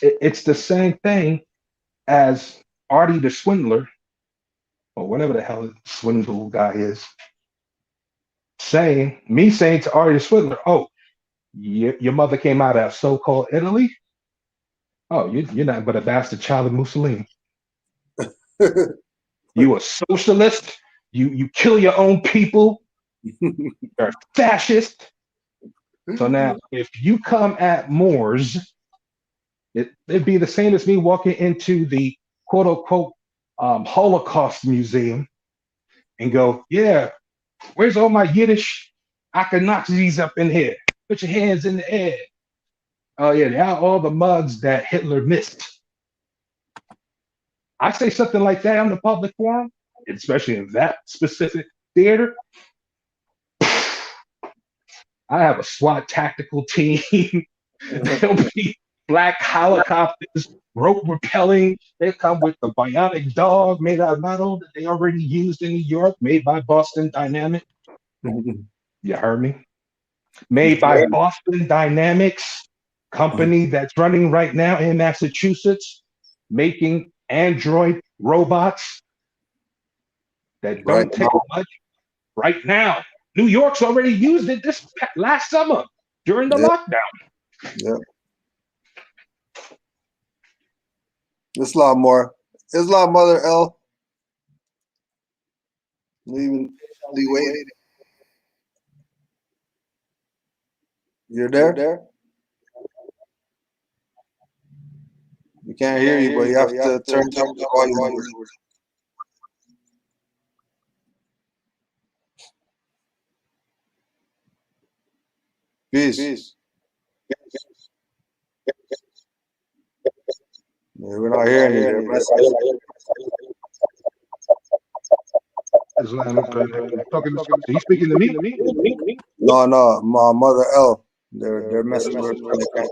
It's the same thing as Artie the Swindler, or whatever the hell the swindle guy is, saying to Artie the Swindler, oh, your mother came out of so-called Italy? Oh, you're not but a bastard child of Mussolini. You a socialist? You kill your own people? You're a fascist? So now, if you come at Moors, it'd be the same as me walking into the quote-unquote Holocaust Museum and go, yeah, where's all my Yiddish Akanakzis up in here? Put your hands in the air. Oh, yeah, they are all the mugs that Hitler missed. I say something like that on the public forum, especially in that specific theater. I have a SWAT tactical team. There'll be black helicopters, rope rappelling. They come with the bionic dog made out of metal that they already used in New York, made by Boston Dynamics. You heard me? Made by Boston Dynamics, company that's running right now in Massachusetts, making Android robots that don't take much right now. New York's already used it this last summer during the lockdown.
Yep. Islam more. Islam Mother L. Leaving waiting. You're there? We can't hear you, but you have to turn up the volume. Peace. Yeah, we're not hearing you there.
He's speaking to me?
No, my Mother L. They're messing with us.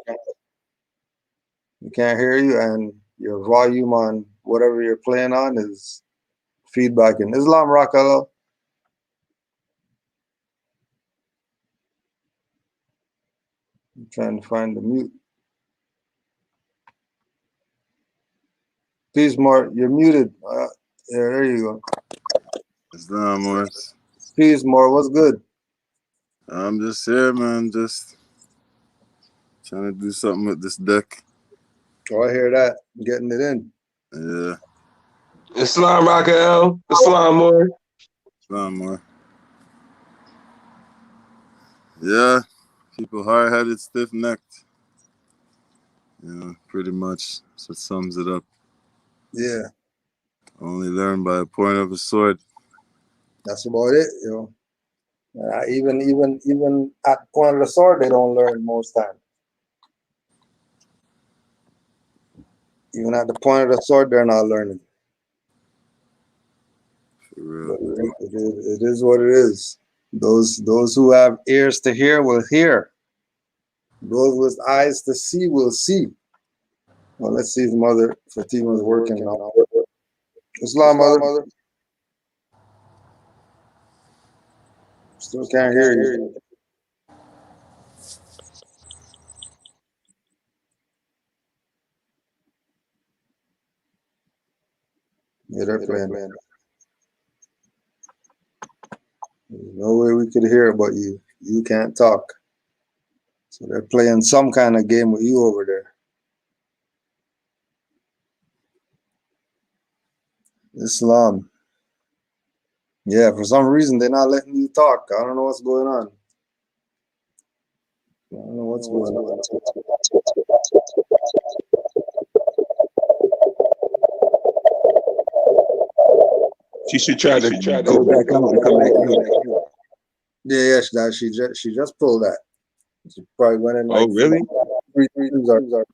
We can't hear you, and your volume on whatever you're playing on is feedbacking. Islam Rakala. I'm trying to find the mute. Peace, Mark. You're muted. Yeah, there you go.
Islam Morris.
Peace, Mark. What's good?
I'm just here, man. Just trying to do something with this deck.
Oh, I hear that. Getting it in.
Yeah.
Islam Raquel. Islam more.
Islam more. Yeah. People hard-headed, stiff-necked. You know, pretty much. So it sums it up.
Yeah.
Only learn by the point of a sword.
That's about it, you know. Even at the point of the sword, they don't learn most times. Even at the point of the sword, they're not learning.
For real.
But it is what it is. Those who have ears to hear will hear. Those with eyes to see will see. Well, let's see if Mother Fatima's working now. Islam, Mother. Still can't hear you. Yeah, they're playing. There's no way we could hear it, but you can't talk. So they're playing some kind of game with you over there. Islam. Yeah, for some reason they're not letting you talk. I don't know what's going on. I don't know what's going on.
She should try to go back out and come back in.
Yeah, she just pulled that. She probably went in like.
Oh, really?
The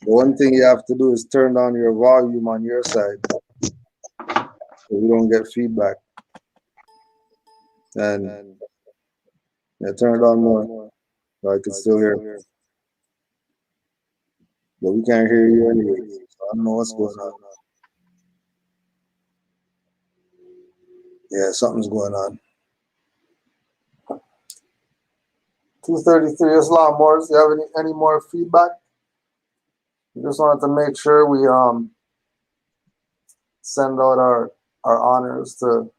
one thing you have to do is turn down your volume on your side so you don't get feedback. And yeah, turn it on more so I can still hear. But we can't hear you anyway. So I don't know what's going on. Yeah, something's going on. 233 Islam Morris. Do you have any more feedback? We just wanted to make sure we send out our honors to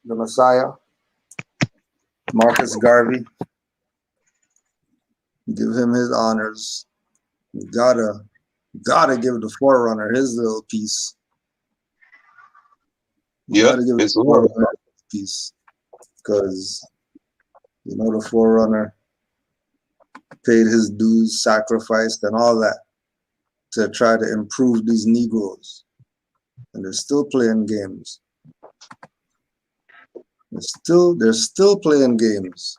the Messiah, Marcus Garvey. Give him his honors. We gotta give the Forerunner his little piece.
Yeah,
Gotta give
it's
the Forerunner his piece, because you know the Forerunner paid his dues, sacrificed, and all that to try to improve these Negroes, and they're still playing games. They're still playing games.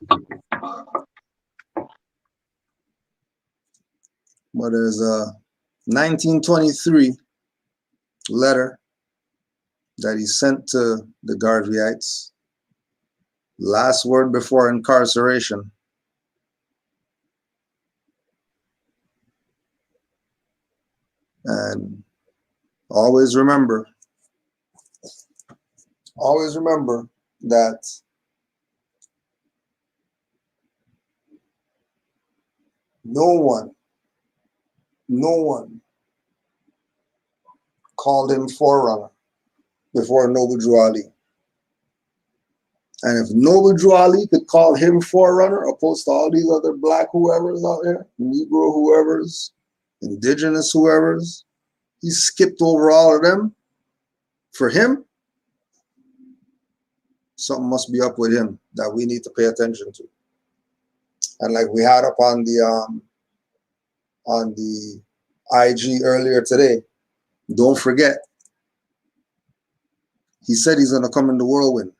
But there's a 1923 letter that he sent to the Garveyites, last word before incarceration. And always remember that no one called him Forerunner before Noble Drew Ali. And if Noble Drew Ali could call him Forerunner opposed to all these other black whoever's out there, Negro whoever's, indigenous whoever's. He skipped over all of them. For him, something must be up with him that we need to pay attention to. And like we had up on the IG earlier today, don't forget, he said he's going to come in the whirlwind.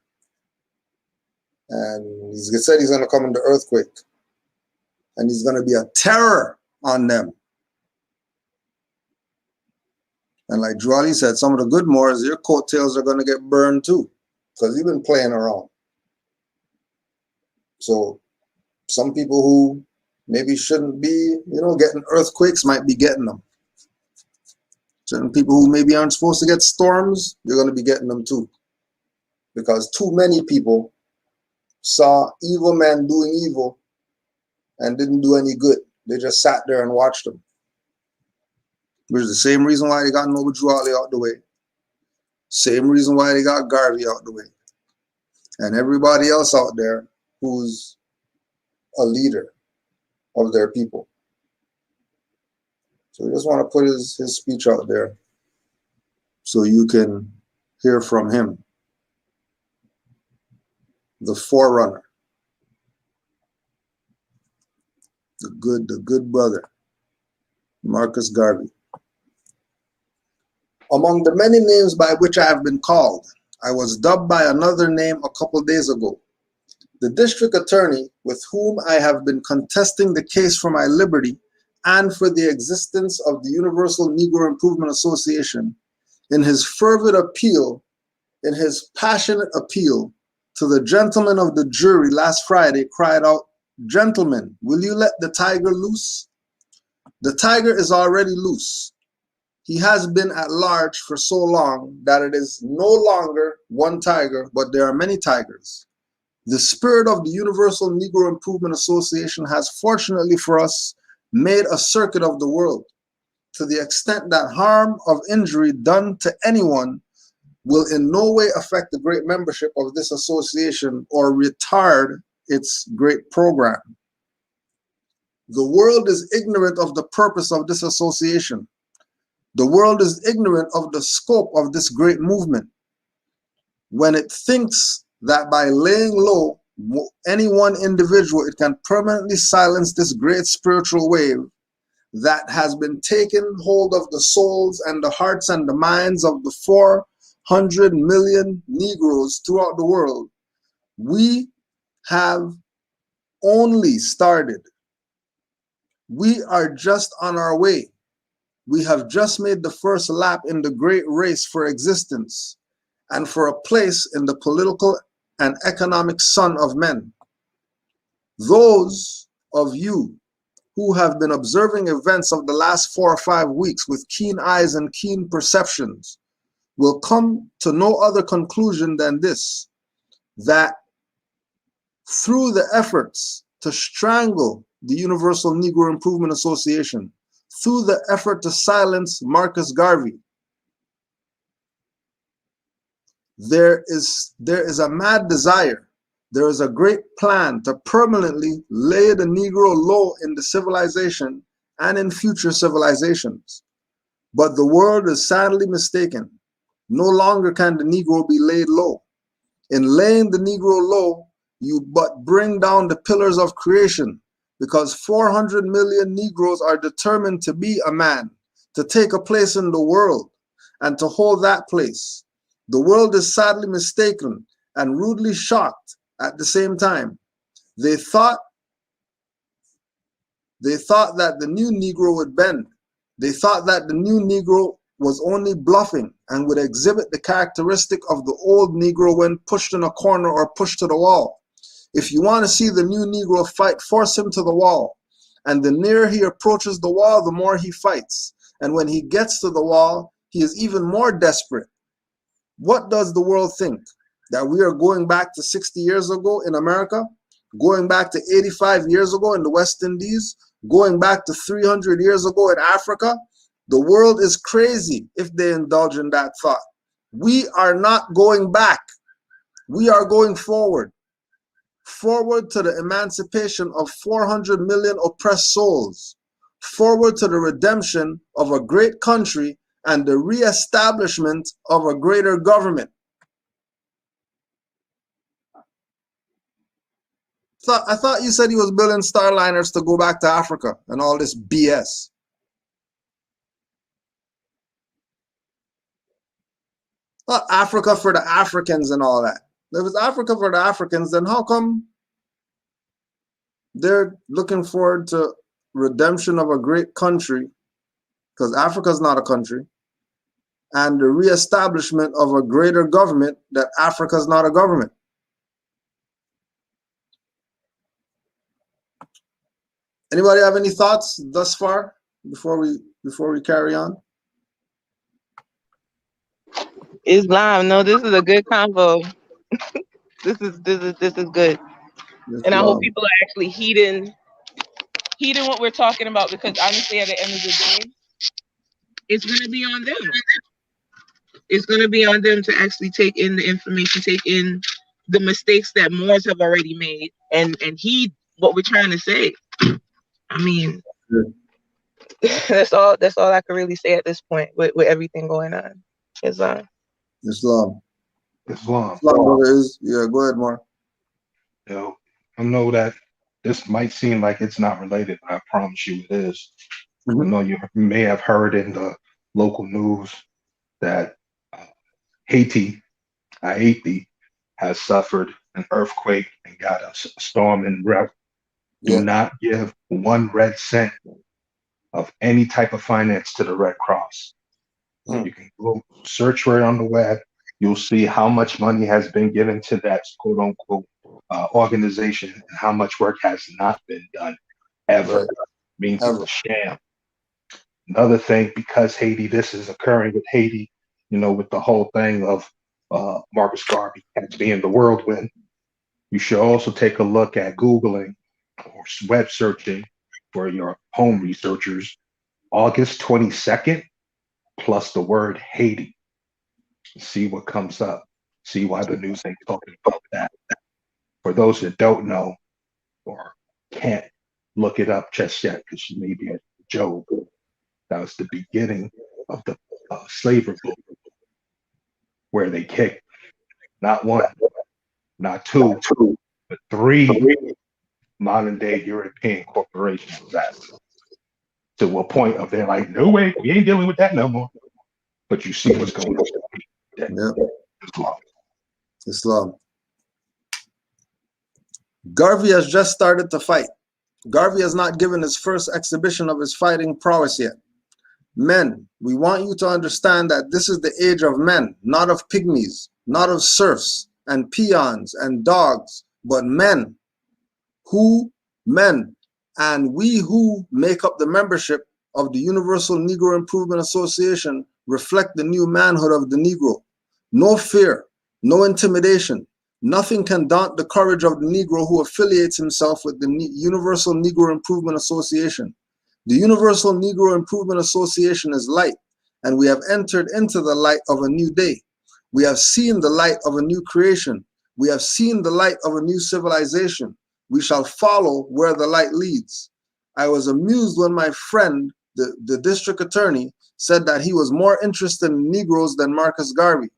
And he said he's going to come in the earthquake. And he's going to be a terror on them. And like Drawley said, some of the good Moors, your coattails are going to get burned too, because you've been playing around. So some people who maybe shouldn't be, getting earthquakes might be getting them. Certain people who maybe aren't supposed to get storms, you're going to be getting them too. Because too many people saw evil men doing evil and didn't do any good. They just sat there and watched them. Which is the same reason why they got Noble Drawley out the way. Same reason why they got Garvey out the way. And everybody else out there who's a leader of their people. So we just want to put his speech out there so you can hear from him. The Forerunner. The good brother, Marcus Garvey. Among the many names by which I have been called, I was dubbed by another name a couple days ago. The district attorney with whom I have been contesting the case for my liberty and for the existence of the Universal Negro Improvement Association, in his fervid appeal, in his passionate appeal to the gentlemen of the jury last Friday, cried out, "Gentlemen, will you let the tiger loose?" The tiger is already loose. He has been at large for so long that it is no longer one tiger, but there are many tigers. The spirit of the Universal Negro Improvement Association has, fortunately for us, made a circuit of the world, to the extent that harm of injury done to anyone will in no way affect the great membership of this association or retard its great program. The world is ignorant of the purpose of this association. The world is ignorant of the scope of this great movement. When it thinks that by laying low any one individual, it can permanently silence this great spiritual wave that has been taken hold of the souls and the hearts and the minds of the 400 million Negroes throughout the world, we have only started. We are just on our way. We have just made the first lap in the great race for existence and for a place in the political and economic sun of men. Those of you who have been observing events of the last 4 or 5 weeks with keen eyes and keen perceptions will come to no other conclusion than this, that through the efforts to strangle the Universal Negro Improvement Association, through the effort to silence Marcus Garvey, there is a mad desire, there is a great plan to permanently lay the Negro low in the civilization and in future civilizations. But the world is sadly mistaken. No longer can the Negro be laid low. In laying the Negro low, you but bring down the pillars of creation, because 400 million Negroes are determined to be a man, to take a place in the world, and to hold that place. The world is sadly mistaken and rudely shocked at the same time. They thought that the new Negro would bend. They thought that the new Negro was only bluffing and would exhibit the characteristic of the old Negro when pushed in a corner or pushed to the wall. If you want to see the new Negro fight, force him to the wall. And the nearer he approaches the wall, the more he fights. And when he gets to the wall, he is even more desperate. What does the world think? That we are going back to 60 years ago in America? Going back to 85 years ago in the West Indies? Going back to 300 years ago in Africa? The world is crazy if they indulge in that thought. We are not going back. We are going forward. Forward to the emancipation of 400 million oppressed souls. forward to the redemption of a great country and the re-establishment of a greater government. I thought you said he was building starliners to go back to Africa and all this BS. Not Africa for the Africans and all that. If it's Africa for the Africans, then how come they're looking forward to redemption of a great country, because Africa's not a country, and the reestablishment of a greater government that Africa's not a government? Anybody have any thoughts thus far before we carry on?
Islam. No, this is a good convo. This is good. And I hope people are actually heeding what we're talking about, because honestly, at the end of the day, it's gonna be on them. It's gonna be on them to actually take in the information, take in the mistakes that Moors have already made, and heed what we're trying to say. I mean, that's all I can really say at this point with everything going on. Islam.
Yeah, go ahead, Mark.
You know, I know that this might seem like it's not related, but I promise you it is. I know you may have heard in the local news that Haiti has suffered an earthquake and got a storm in Rev. Do not give 1 red cent of any type of finance to the Red Cross. You can go search for it on the web. You'll see how much money has been given to that quote unquote organization and how much work has not been done ever. Means it's a sham. Another thing, because this is occurring with Haiti, you know, with the whole thing of Marcus Garvey being the whirlwind, you should also take a look at Googling or web searching for your home researchers, August 22nd plus the word Haiti. See what comes up. See why the news ain't talking about that. For those that don't know or can't look it up just yet, because you may be a Job, that was the beginning of the slavery book, where they kicked not 1, not 2, but 3 modern day European corporations at, to a point of they're like, no way, we ain't dealing with that no more. But you see what's going on.
Islam. Garvey has just started to fight. Garvey has not given his first exhibition of his fighting prowess yet. Men, we want you to understand that this is the age of men, not of pygmies, not of serfs and peons and dogs, but men. Men, and we who make up the membership of the Universal Negro Improvement Association reflect the new manhood of the Negro. No fear, no intimidation. Nothing can daunt the courage of the Negro who affiliates himself with the Universal Negro Improvement Association. The Universal Negro Improvement Association is light, and we have entered into the light of a new day. We have seen the light of a new creation. We have seen the light of a new civilization. We shall follow where the light leads. I was amused when my friend, the district attorney, said that he was more interested in Negroes than Marcus Garvey.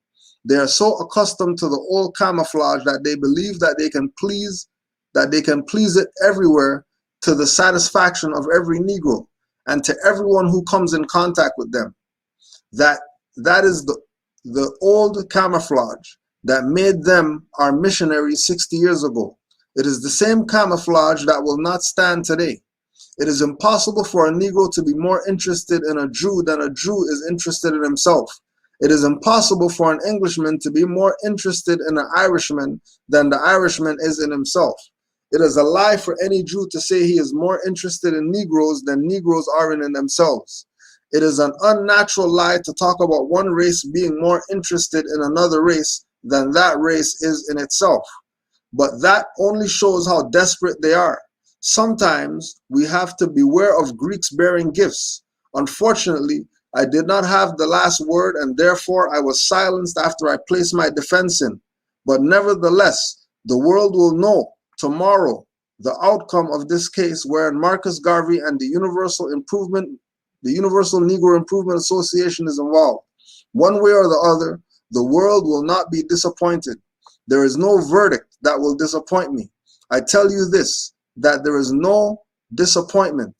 They are so accustomed to the old camouflage that they believe that they can please it everywhere, to the satisfaction of every Negro and to everyone who comes in contact with them. That is the old camouflage that made them our missionaries 60 years ago. It is the same camouflage that will not stand today. It is impossible for a Negro to be more interested in a Jew than a Jew is interested in himself. It is impossible for an Englishman to be more interested in an Irishman than the Irishman is in himself. It is a lie for any Jew to say he is more interested in Negroes than Negroes are in themselves. It is an unnatural lie to talk about one race being more interested in another race than that race is in itself. But that only shows how desperate they are. Sometimes we have to beware of Greeks bearing gifts. Unfortunately, I did not have the last word, and therefore I was silenced after I placed my defense in. But nevertheless, the world will know tomorrow the outcome of this case wherein Marcus Garvey and the Universal Negro Improvement Association is involved. One way or the other, the world will not be disappointed. There is no verdict that will disappoint me. I tell you this, that there is no disappointment.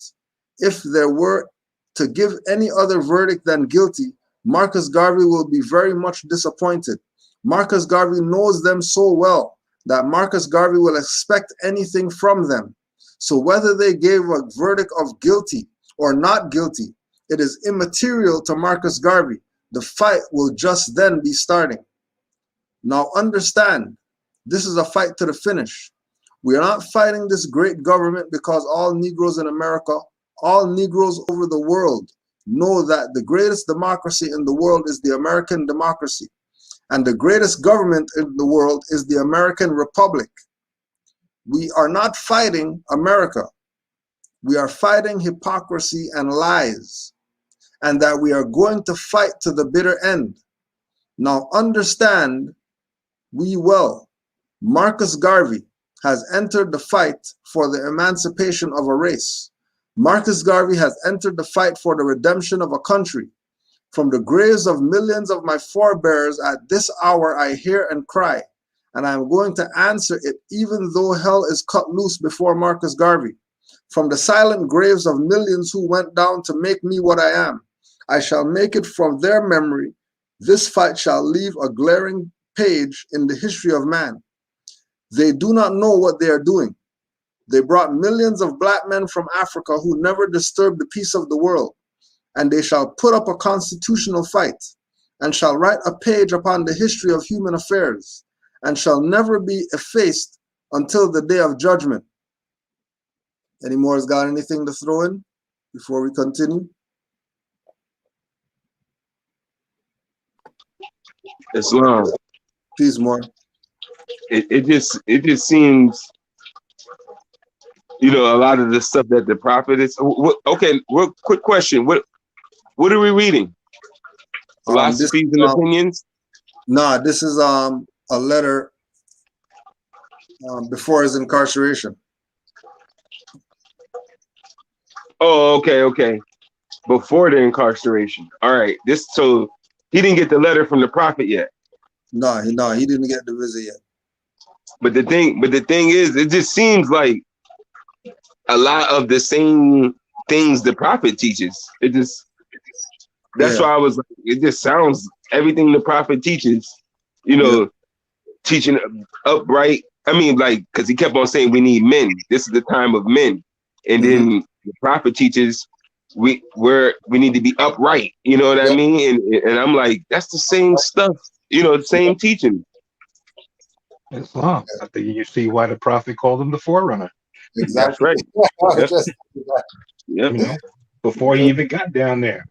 If there were to give any other verdict than guilty, Marcus Garvey will be very much disappointed. Marcus Garvey knows them so well that Marcus Garvey will expect anything from them. So whether they gave a verdict of guilty or not guilty, it is immaterial to Marcus Garvey. The fight will just then be starting. Now understand, this is a fight to the finish. We are not fighting this great government because all Negroes in America, all Negroes over the world know that the greatest democracy in the world is the American democracy. And the greatest government in the world is the American Republic. We are not fighting America. We are fighting hypocrisy and lies, and that we are going to fight to the bitter end. Now understand we well, Marcus Garvey has entered the fight for the emancipation of a race. Marcus Garvey has entered the fight for the redemption of a country. From the graves of millions of my forebears at this hour I hear and cry, and I am going to answer it even though hell is cut loose before Marcus Garvey. From the silent graves of millions who went down to make me what I am, I shall make it from their memory. This fight shall leave a glaring page in the history of man. They do not know what they are doing. They brought millions of black men from Africa who never disturbed the peace of the world, and they shall put up a constitutional fight, and shall write a page upon the history of human affairs, and shall never be effaced until the day of judgment. Any more has got anything to throw in before we continue?
Islam.
Please, more.
It just seems, you know, a lot of the stuff that the prophet is. Okay, quick question. What are we reading? Philosophies and opinions?
Nah, this is a letter before his incarceration.
Oh, okay. Before the incarceration. All right. So he didn't get the letter from the prophet yet.
No, he didn't get the visit yet.
But the thing is, it just seems like a lot of the same things the prophet teaches. That's why I was like, it just sounds everything the prophet teaches, you know, teaching upright. I mean, like, because he kept on saying we need men. This is the time of men. And then the prophet teaches we need to be upright. You know what I mean? And I'm like, that's the same stuff, you know, the same teaching.
Islam. I think you see why the prophet called him the Forerunner.
Exactly.
That's right.
You know, before he even got down there.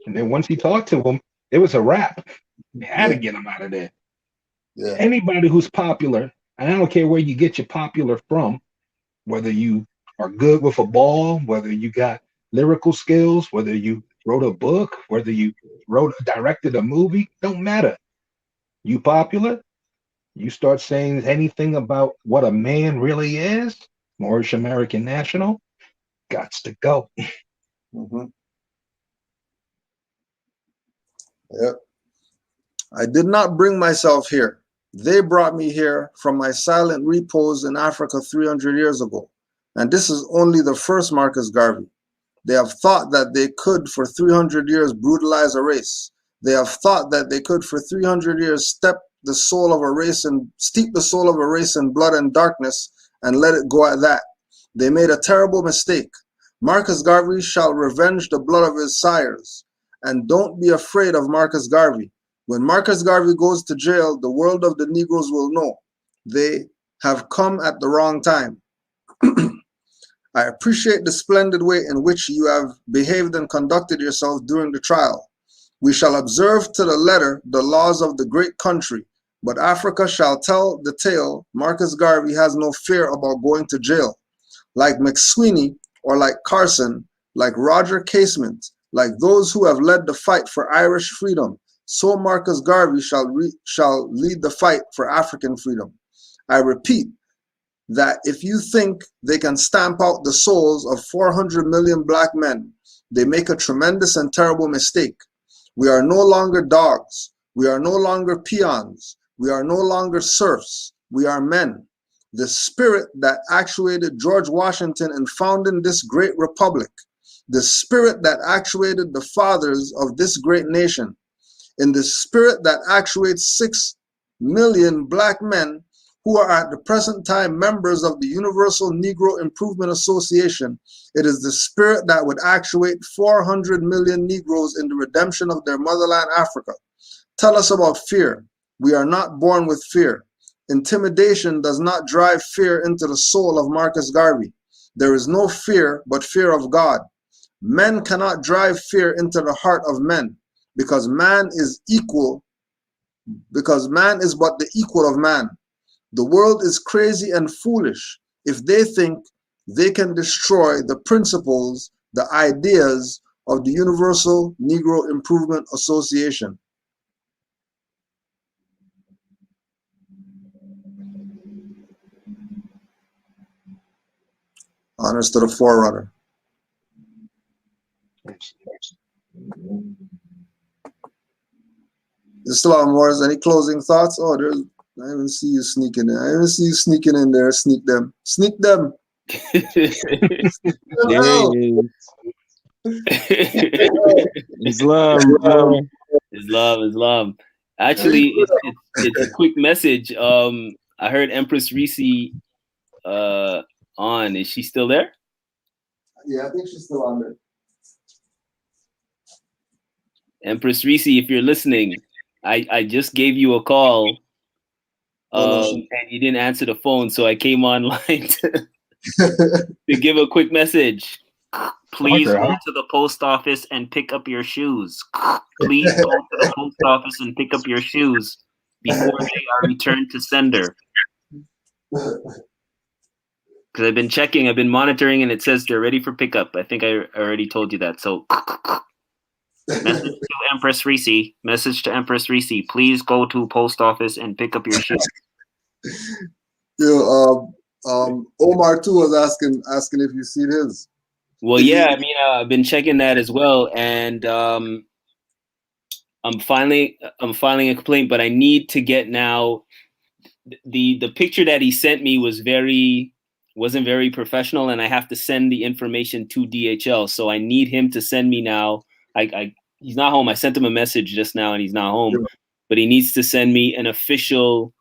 And then once he talked to him, it was a wrap. You had to get him out of there.
Yeah.
Anybody who's popular, and I don't care where you get your popular from, whether you are good with a ball, whether you got lyrical skills, whether you wrote a book, whether you directed a movie, don't matter. You popular, you start saying anything about what a man really is, Moorish American national, gots to go.
Yep. I did not bring myself here. They brought me here from my silent repose in Africa 300 years ago. And this is only the first Marcus Garvey. They have thought that they could for 300 years brutalize a race. They have thought that they could for 300 years steep the soul of a race in blood and darkness and let it go at that. They made a terrible mistake. Marcus Garvey shall revenge the blood of his sires. And don't be afraid of Marcus Garvey. When Marcus Garvey goes to jail, the world of the Negroes will know they have come at the wrong time. I appreciate the splendid way in which you have behaved and conducted yourself during the trial. We shall observe to the letter the laws of the great country, but Africa shall tell the tale. Marcus Garvey has no fear about going to jail. Like McSweeney or like Carson, like Roger Casement, like those who have led the fight for Irish freedom, so Marcus Garvey shall lead the fight for African freedom. I repeat, that if you think they can stamp out the souls of 400 million black men, they make a tremendous and terrible mistake. We are no longer dogs. We are no longer peons. We are no longer serfs. We are men. The spirit that actuated George Washington in founding this great republic, the spirit that actuated the fathers of this great nation, in the spirit that actuates 6 million black men who are at the present time members of the Universal Negro Improvement Association, it is the spirit that would actuate 400 million Negroes in the redemption of their motherland, Africa. Tell us about fear. We are not born with fear. Intimidation does not drive fear into the soul of Marcus Garvey. There is no fear but fear of God. Men cannot drive fear into the heart of men, because man is equal, because man is but the equal of man. The world is crazy and foolish if they think they can destroy the principles, the ideas of the Universal Negro Improvement Association. Honors to the Forerunner. Islam Wars, any closing thoughts? Oh, there's, I even see you sneaking in. I even see you sneaking in there. Sneak them. Sneak them.
Islam, bro.
Islam. Actually, it's a quick message. I heard Empress Reese on. Is she still there?
Yeah, I think she's still on there.
Empress Reese, if you're listening, I just gave you a call, and you didn't answer the phone, so I came online to give a quick message.
Please go to the post office and pick up your shoes. Please go to the post office and pick up your shoes before they are returned to sender. Because I've been checking, I've been monitoring, and it says they're ready for pickup. I think I already told you that. So, message to Empress Reese. Message to Empress Reese. Please go to post office and pick up your shoes.
Omar too was asking if you seen his.
Well, yeah, I mean, I've been checking that as well, and I'm filing a complaint, but I need to get now. The picture that he sent me wasn't very professional, and I have to send the information to DHL. So I need him to send me now. He's not home. I sent him a message just now, and he's not home. But he needs to send me an official.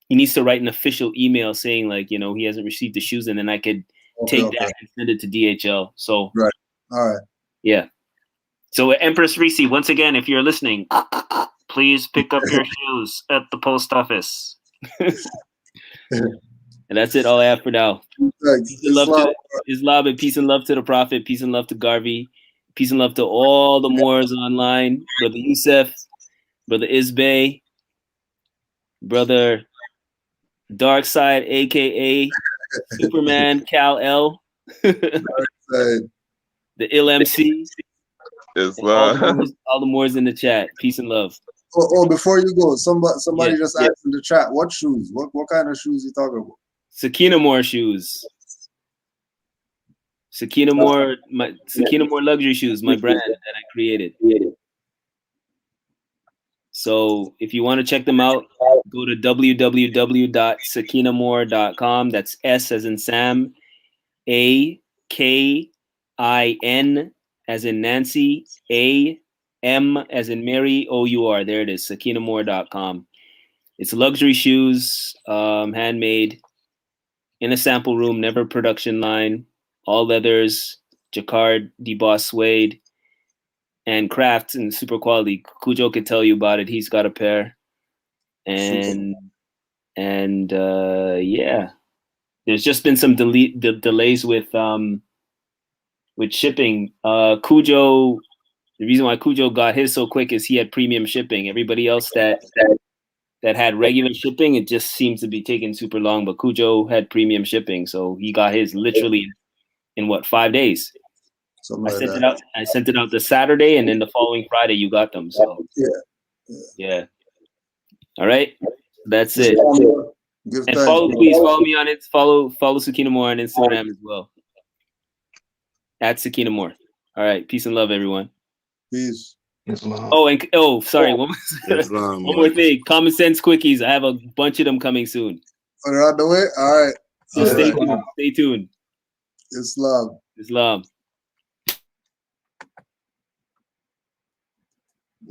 He needs to write an official email saying, like, you know, he hasn't received the shoes, and then I could take that and send it to DHL. So
right, all right,
yeah. So Empress Reese, once again, if you're listening, please pick up your shoes at the post office. And that's it. All I have for now. Peace and love to Islam, and peace and love to the Prophet. Peace and love to Garvey. Peace and love to all the Moors online. Brother Youssef, Brother Isbay, Brother Dark Side, aka Superman Cal-El, the Ill MC, all the Moors in the chat. Peace and love.
Oh, before you go, somebody just asked in the chat, what shoes? What kind of shoes you talking about?
Sakina Moore shoes. Sakina Moore luxury shoes, my brand that I created. So if you want to check them out, go to www.sakinamore.com. That's S as in Sam, AKIN as in Nancy, AM as in Mary, OUR. There it is, sakinamore.com. It's luxury shoes, handmade, in a sample room, never production line, all leathers, jacquard, debossed suede, and crafts and super quality. Cujo could tell you about it. He's got a pair. And yeah, there's just been some delays with shipping. Cujo, the reason why Cujo got his so quick is he had premium shipping. Everybody else that had regular shipping, it just seems to be taking super long. But Cujo had premium shipping, so he got his literally in 5 days. I sent it out the Saturday, and then the following Friday you got them. So yeah. All right, that's it.
Give
And
thanks.
please follow me on it. Follow Sakina Moore on Instagram as well. At Sakina Moore. All right. Peace and love, everyone.
Peace.
Islam.
Sorry. One more thing. Common sense quickies. I have a bunch of them coming soon.
Oh, they're out the way? All right.
So stay tuned. Stay tuned.
Islam.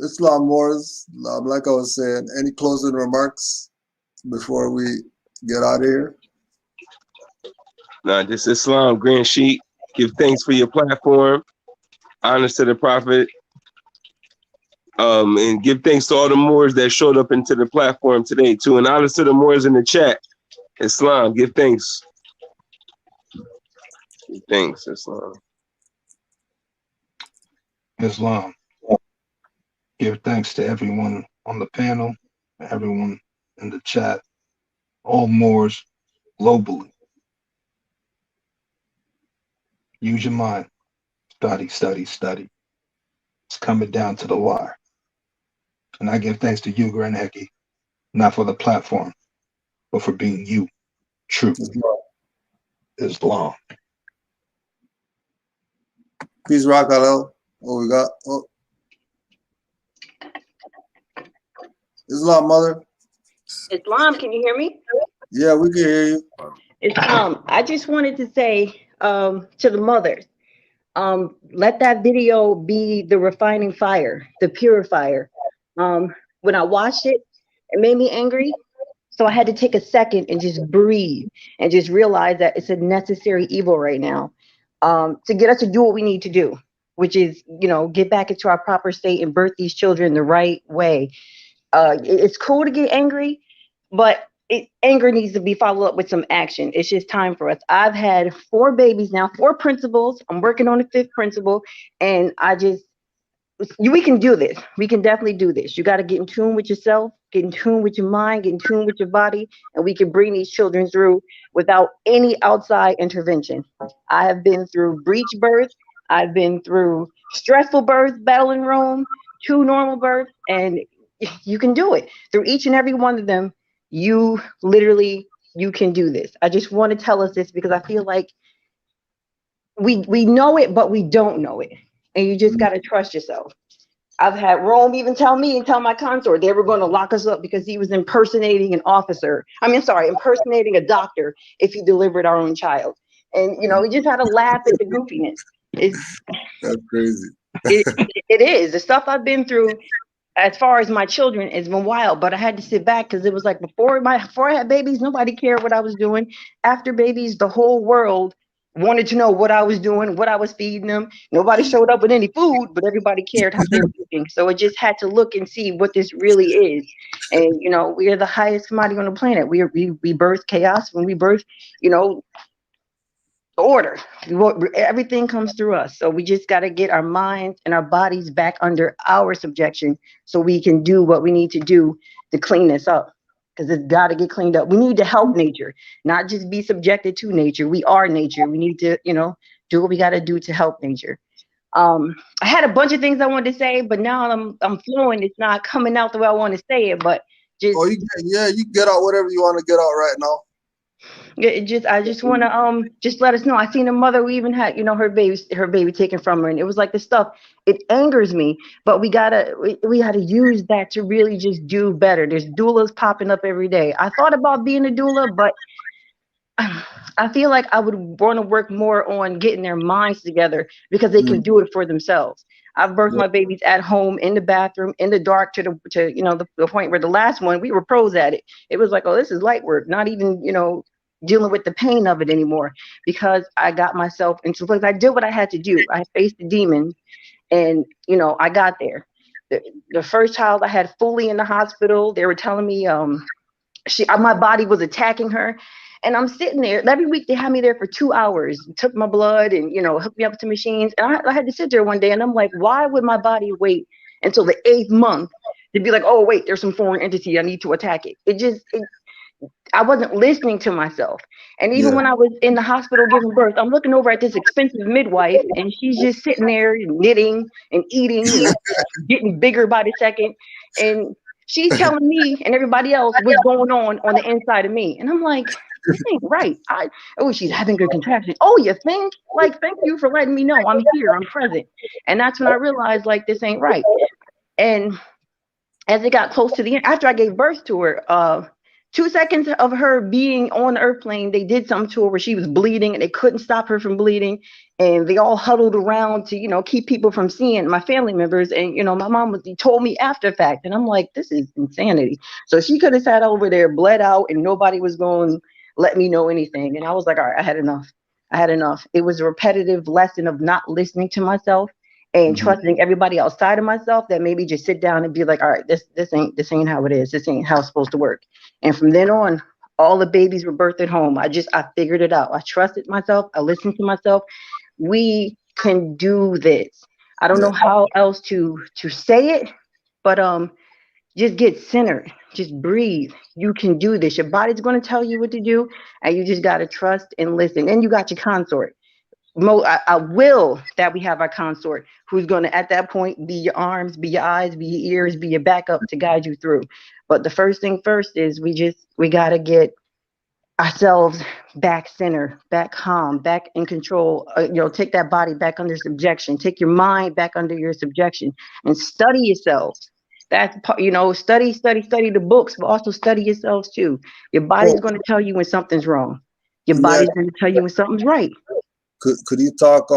Islam Moors, like I was saying, any closing remarks before we get out of here?
Nah, just Islam, Grand Sheik. Give thanks for your platform. Honors to the Prophet. And give thanks to all the Moors that showed up into the platform today, too. And honors to the Moors in the chat. Islam, give thanks. Give thanks, Islam.
Islam. Give thanks to everyone on the panel, everyone in the chat, all Moors globally. Use your mind. Study, study, study. It's coming down to the wire. And I give thanks to you, Grand Heki, not for the platform, but for being you, true Islam.
Peace, Rock Halal. What we got? Oh. Islam, mother.
Islam, can you hear me?
Yeah, we can hear you.
Islam, I just wanted to say to the mothers, let that video be the refining fire, the purifier. When I watched it, it made me angry. So I had to take a second and just breathe and just realize that it's a necessary evil right now to get us to do what we need to do, which is, get back into our proper state and birth these children the right way. It's cool to get angry, but anger needs to be followed up with some action. It's just time for us. I've had 4 babies now, 4 principals. I'm working on the 5th principal, and we can do this. We can definitely do this. You got to get in tune with yourself, get in tune with your mind, get in tune with your body, and we can bring these children through without any outside intervention. I have been through breech birth. I've been through stressful birth, battling Rome, 2 normal births, and you can do it. Through each and every one of them, you can do this. I just want to tell us this because I feel like we know it, but we don't know it. And you just got to trust yourself. I've had Rome even tell me and tell my consort they were going to lock us up because he was impersonating an officer. Impersonating a doctor if he delivered our own child. And, we just had to laugh at the goofiness.
That's crazy.
It is. The stuff I've been through as far as my children, it's been wild, but I had to sit back because it was like before I had babies, nobody cared what I was doing. After babies, the whole world wanted to know what I was doing, what I was feeding them. Nobody showed up with any food, but everybody cared how they were eating. So it just had to look and see what this really is. And, we are the highest commodity on the planet. We birth chaos when we birth, order. Everything comes through us. So we just got to get our minds and our bodies back under our subjection so we can do what we need to do to clean this up, because it's got to get cleaned up. We need to help nature, not just be subjected to nature. We are nature. We need to, do what we got to do to help nature. I had a bunch of things I wanted to say, but now I'm flowing. It's not coming out the way I want to say it, but just
you get out whatever you want to get out right now.
I just want to just let us know. I seen a mother who even had her baby taken from her, and it was like the stuff. It angers me, but we gotta use that to really just do better. There's doulas popping up every day. I thought about being a doula, but I feel like I would want to work more on getting their minds together because they can do it for themselves. I've birthed my babies at home, in the bathroom, in the dark, to the point where the last one we were pros at it. It was like, oh, this is light work. Not even dealing with the pain of it anymore, because I got myself into place. I did what I had to do. I faced the demon, and I got there. The first child I had fully in the hospital. They were telling me my body was attacking her, and I'm sitting there. Every week they had me there for 2 hours, took my blood and hooked me up to machines. And I had to sit there one day, and I'm like, why would my body wait until the 8th month to be like, oh wait, there's some foreign entity, I need to attack it? I wasn't listening to myself. And even when I was in the hospital giving birth, I'm looking over at this expensive midwife, and she's just sitting there knitting and eating and getting bigger by the second. And She's telling me and everybody else what's going on the inside of me. And I'm like, this ain't right. She's having good contractions. Oh, you think? Like, thank you for letting me know. I'm here. I'm present. And that's when I realized, like, this ain't right. And as it got close to the end, after I gave birth to her, 2 seconds of her being on the airplane, they did something to her where she was bleeding and they couldn't stop her from bleeding. And they all huddled around to, keep people from seeing my family members. And, my mom told me after fact. And I'm like, this is insanity. So she could have sat over there, bled out, and nobody was going to let me know anything. And I was like, all right, I had enough. It was a repetitive lesson of not listening to myself and trusting everybody outside of myself that maybe just sit down and be like, all right, this ain't how it is. This ain't how it's supposed to work. And from then on, all the babies were birthed at home. I figured it out. I trusted myself. I listened to myself. We can do this. I don't know how else to say it, but just get centered. Just breathe. You can do this. Your body's going to tell you what to do, and you just got to trust and listen. And you got your consort. I will that we have our consort who's going to, at that point, be your arms, be your eyes, be your ears, be your backup to guide you through. But the first thing first is we got to get ourselves back center, back calm, back in control. Take that body back under subjection. Take your mind back under your subjection and study yourselves. That's, study the books, but also study yourselves too. Your body's going to tell you when something's wrong. Your body's going to tell you when something's right.
Could you talk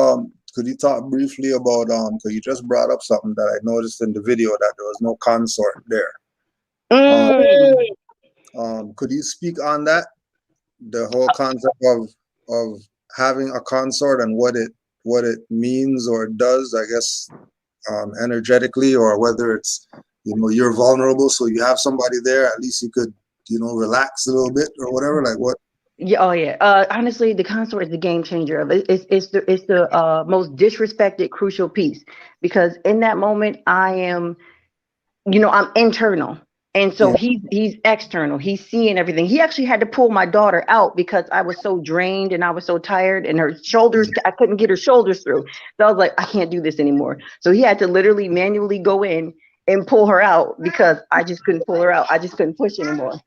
briefly about because you just brought up something that I noticed in the video, that there was no consort there. Could you speak on that? The whole concept of having a consort and what it means or does, I guess, energetically, or whether it's you're vulnerable, so you have somebody there, at least you could relax a little bit or whatever. Like what?
Yeah, oh yeah. Honestly, the consort is the game changer of it. It's the most disrespected, crucial piece, because in that moment I am, I'm internal, and so he's external. He's seeing everything. He actually had to pull my daughter out because I was so drained and I was so tired, and her shoulders, I couldn't get her shoulders through. So I was like, I can't do this anymore. So he had to literally manually go in and pull her out because I just couldn't pull her out. I just couldn't push anymore.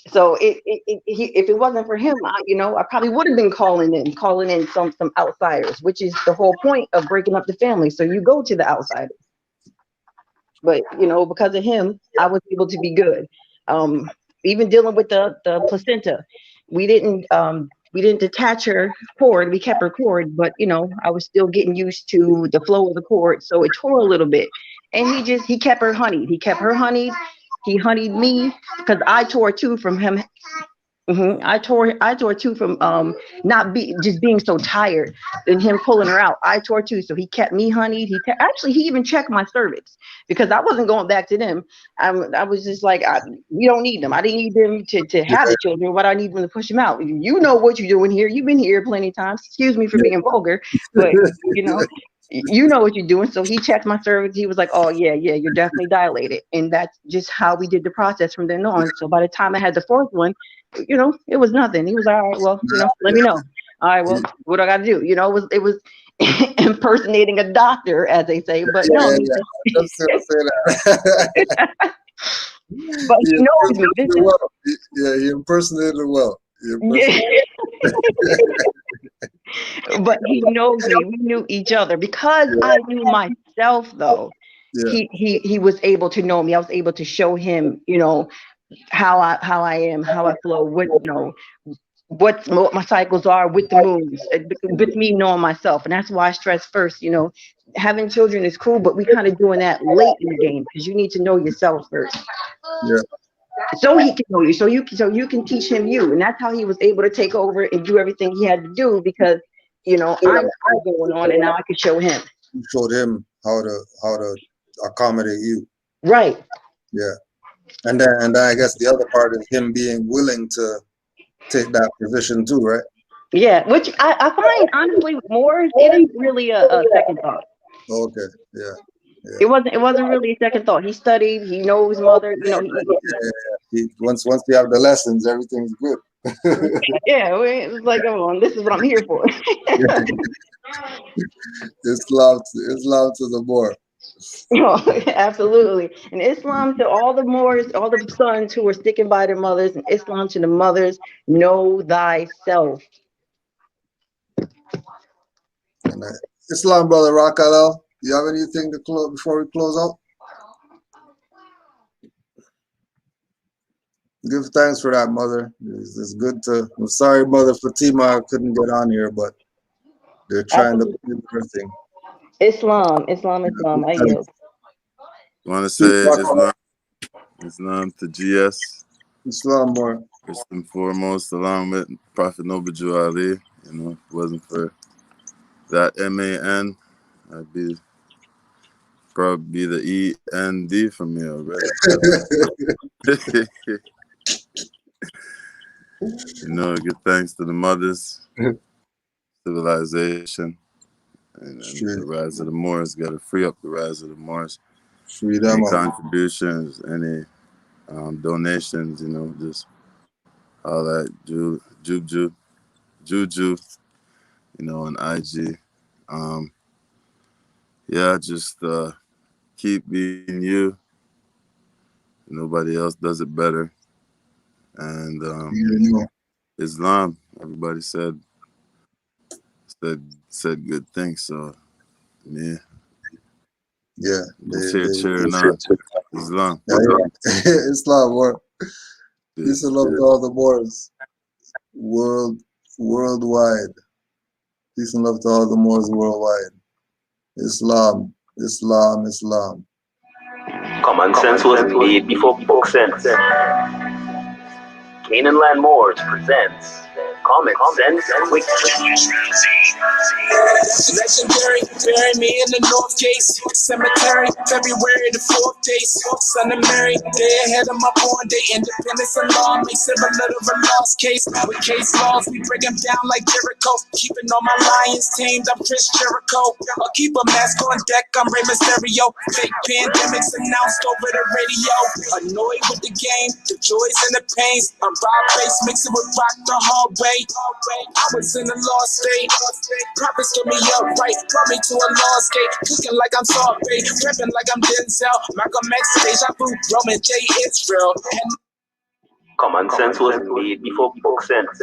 So if it wasn't for him, I probably would have been calling in some outsiders, which is the whole point of breaking up the family. So you go to the outsiders. But because of him, I was able to be good. Even dealing with the placenta, we didn't detach her cord. We kept her cord, but I was still getting used to the flow of the cord, so it tore a little bit. And he kept her honeyed. He kept her honeyed. He honeyed me because I tore too from him. I tore too from just being so tired and him pulling her out. I tore too, so he kept me honeyed. He even checked my cervix because I wasn't going back to them. I was just like, you don't need them. I didn't need them to have the children. What I need them to push them out. You know what you're doing here. You've been here plenty of times. Excuse me for being vulgar, but you know what you're doing. So he checked my cervix. He was like, oh yeah, you're definitely dilated. And that's just how we did the process from then on. So by the time I had the fourth one, it was nothing. He was all right. Well, let me know. All right. Well, what do I got to do? It was impersonating a doctor, as they say. But no. But he knows me.
He impersonated well.
But he knows me. We knew each other because I knew myself. Though he was able to know me. I was able to show him, how I am, how I flow, what my cycles are with the moons, with me knowing myself. And that's why I stress first, having children is cool, but we kind of doing that late in the game because you need to know yourself first.
Yeah.
So he can know you, so you can teach him you, and that's how he was able to take over and do everything he had to do because I'm going on, and now I can show him.
You showed him how to accommodate you.
Right.
Yeah. And then I guess the other part is him being willing to take that position too, right?
Yeah, which I find honestly more. It isn't really a second thought.
Okay. Yeah.
It wasn't really a second thought. He studied. He knows mother.
Once you have the lessons, everything's good.
It's like, oh, this is what I'm here for.
It's love to the more.
Absolutely. And Islam to all the Moors, all the sons who were sticking by their mothers, and Islam to the mothers, know thyself.
And Islam, brother Rakalel, do you have anything to close before we close out? Give thanks for that, mother. It's good to. I'm sorry, Mother Fatima, I couldn't get on here, but they're trying to do their thing.
Islam. I yield.
Want to say Islam to GS.
Islam more.
First and foremost, along with Prophet Noble Jew Ali. You know, if it wasn't for that MAN, I'd probably be the END for me already. You know, give thanks to the mothers, civilization, and the rise of the Moors. Got to free up the rise of the Moors.
Free them
any
up.
contributions, any donations, you know, just all that juju, you know, on IG. Yeah, just keep being you. Nobody else does it better. And Islam, everybody said good things. So
yeah,
cheering out Islam.
Islam, what? Peace and love to all the Moors worldwide. Peace and love to all the Moors worldwide. Islam.
Common sense was made before book sense. Canaanland Moors presents Common Sense Quick.
Legendary, bury me in the North Case Cemetery, February the 4th day. Son of Mary, day ahead of my born day. Independence and law makes it a little of a lost case. With case laws, we break them down like Jericho. Keeping all my lions tamed, I'm Chris Jericho. I'll keep a mask on deck, I'm Rey Mysterio. Fake pandemics announced over the radio. Annoyed with the game, the joys and the pains. I'm Rob Face, mixing with rock the hard way. I was in a lost state. Prophets took me up right, brought me to a lost gate. Cooking like I'm Sorbet, prepping like I'm Denzel. Malcolm X, Deja Vu, Roman J. Israel.
Common sense was made before book sense.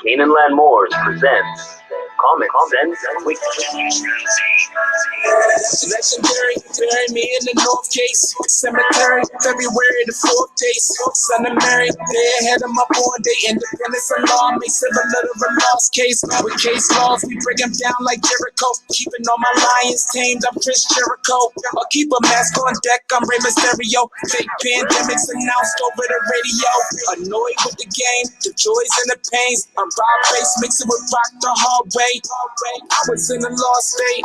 Canaanland Moors presents Common Sense Quick.
Legendary, bury me in the North Case Cemetery, February the 4th day. Son of Mary, day ahead of my born day. Independence and law makes it a little of a lost case. With case laws, we break them down like Jericho. Keeping all my lions tamed, I'm Chris Jericho. I'll keep a mask on deck, I'm Rey Mysterio. Fake pandemics announced over the radio. Annoyed with the game, the joys and the pains. I'm Rob Face, mixing with rock the hard way. I was in a lost state.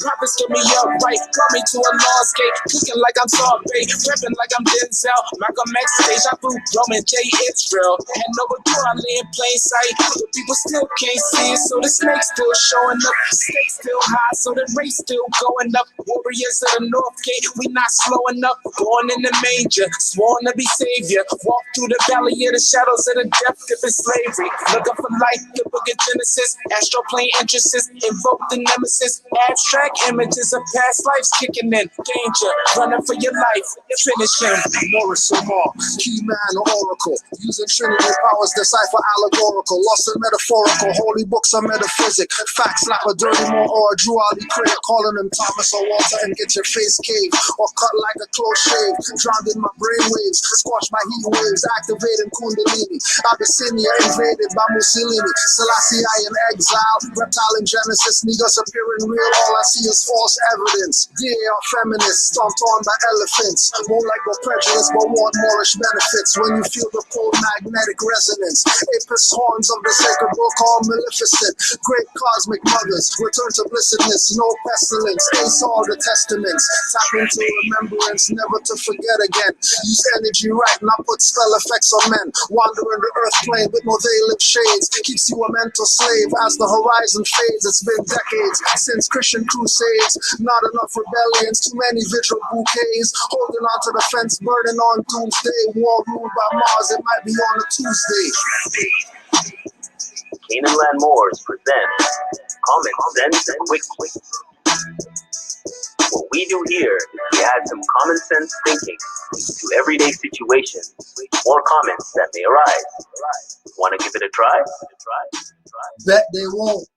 Prophets took me up right, brought me to a lost gate. Cooking like I'm Sorbet, prepping like I'm Denzel. Malcolm X, Deja Vu, Roman J. Israel. And over I lay in plain sight. The people still can't see it, so the snake's still showing up. Stakes still high, so the race still going up. Warriors of the North Gate, we not slowing up. Born in the manger, sworn to be savior. Walk through the valley of the shadows of the death dip in slavery. Looking for life, the book of Genesis. Astro plane entrances, invoke the nemesis. Abstract images of past lives kicking in. Danger, running for your life. Finish him.
Morris Omar, key man or oracle. Using Trinity powers, decipher allegorical. Lost and metaphorical, holy books are metaphysic. Facts like a dirty more or a Drew Ali critic. Calling him Thomas or Walter and get your face caved. Or cut like a close shave. Drowned in my brainwaves, squash my heat waves. Activating Kundalini. Abyssinia invaded by Mussolini. Selassie I in exile. Reptile in Genesis, niggas appearing real. All I see is false evidence. DA are feminists, stomped on by elephants. Won't like no prejudice, but want Moorish benefits. When you feel the cold magnetic resonance. Apis horns of the sacred book, all maleficent. Great cosmic mothers, return to blessedness. No pestilence, ace all the testaments. Tap into remembrance, never to forget again. Use energy right, not put spell effects on men. Wandering the earth plane with no veil of shades. Keeps you a mental slave as the horizon fades. It's been decades since Christian crusades. Not enough rebellions, too many vigil bouquets. Holding on to the fence, burning on doomsday. War ruled by Mars, it might be on a Tuesday.
Canaanland Moors presents Common Sense Quick.
What we do here is we add some common sense thinking to everyday situations or comments that may arise. Want to give it a try?
Bet they won't.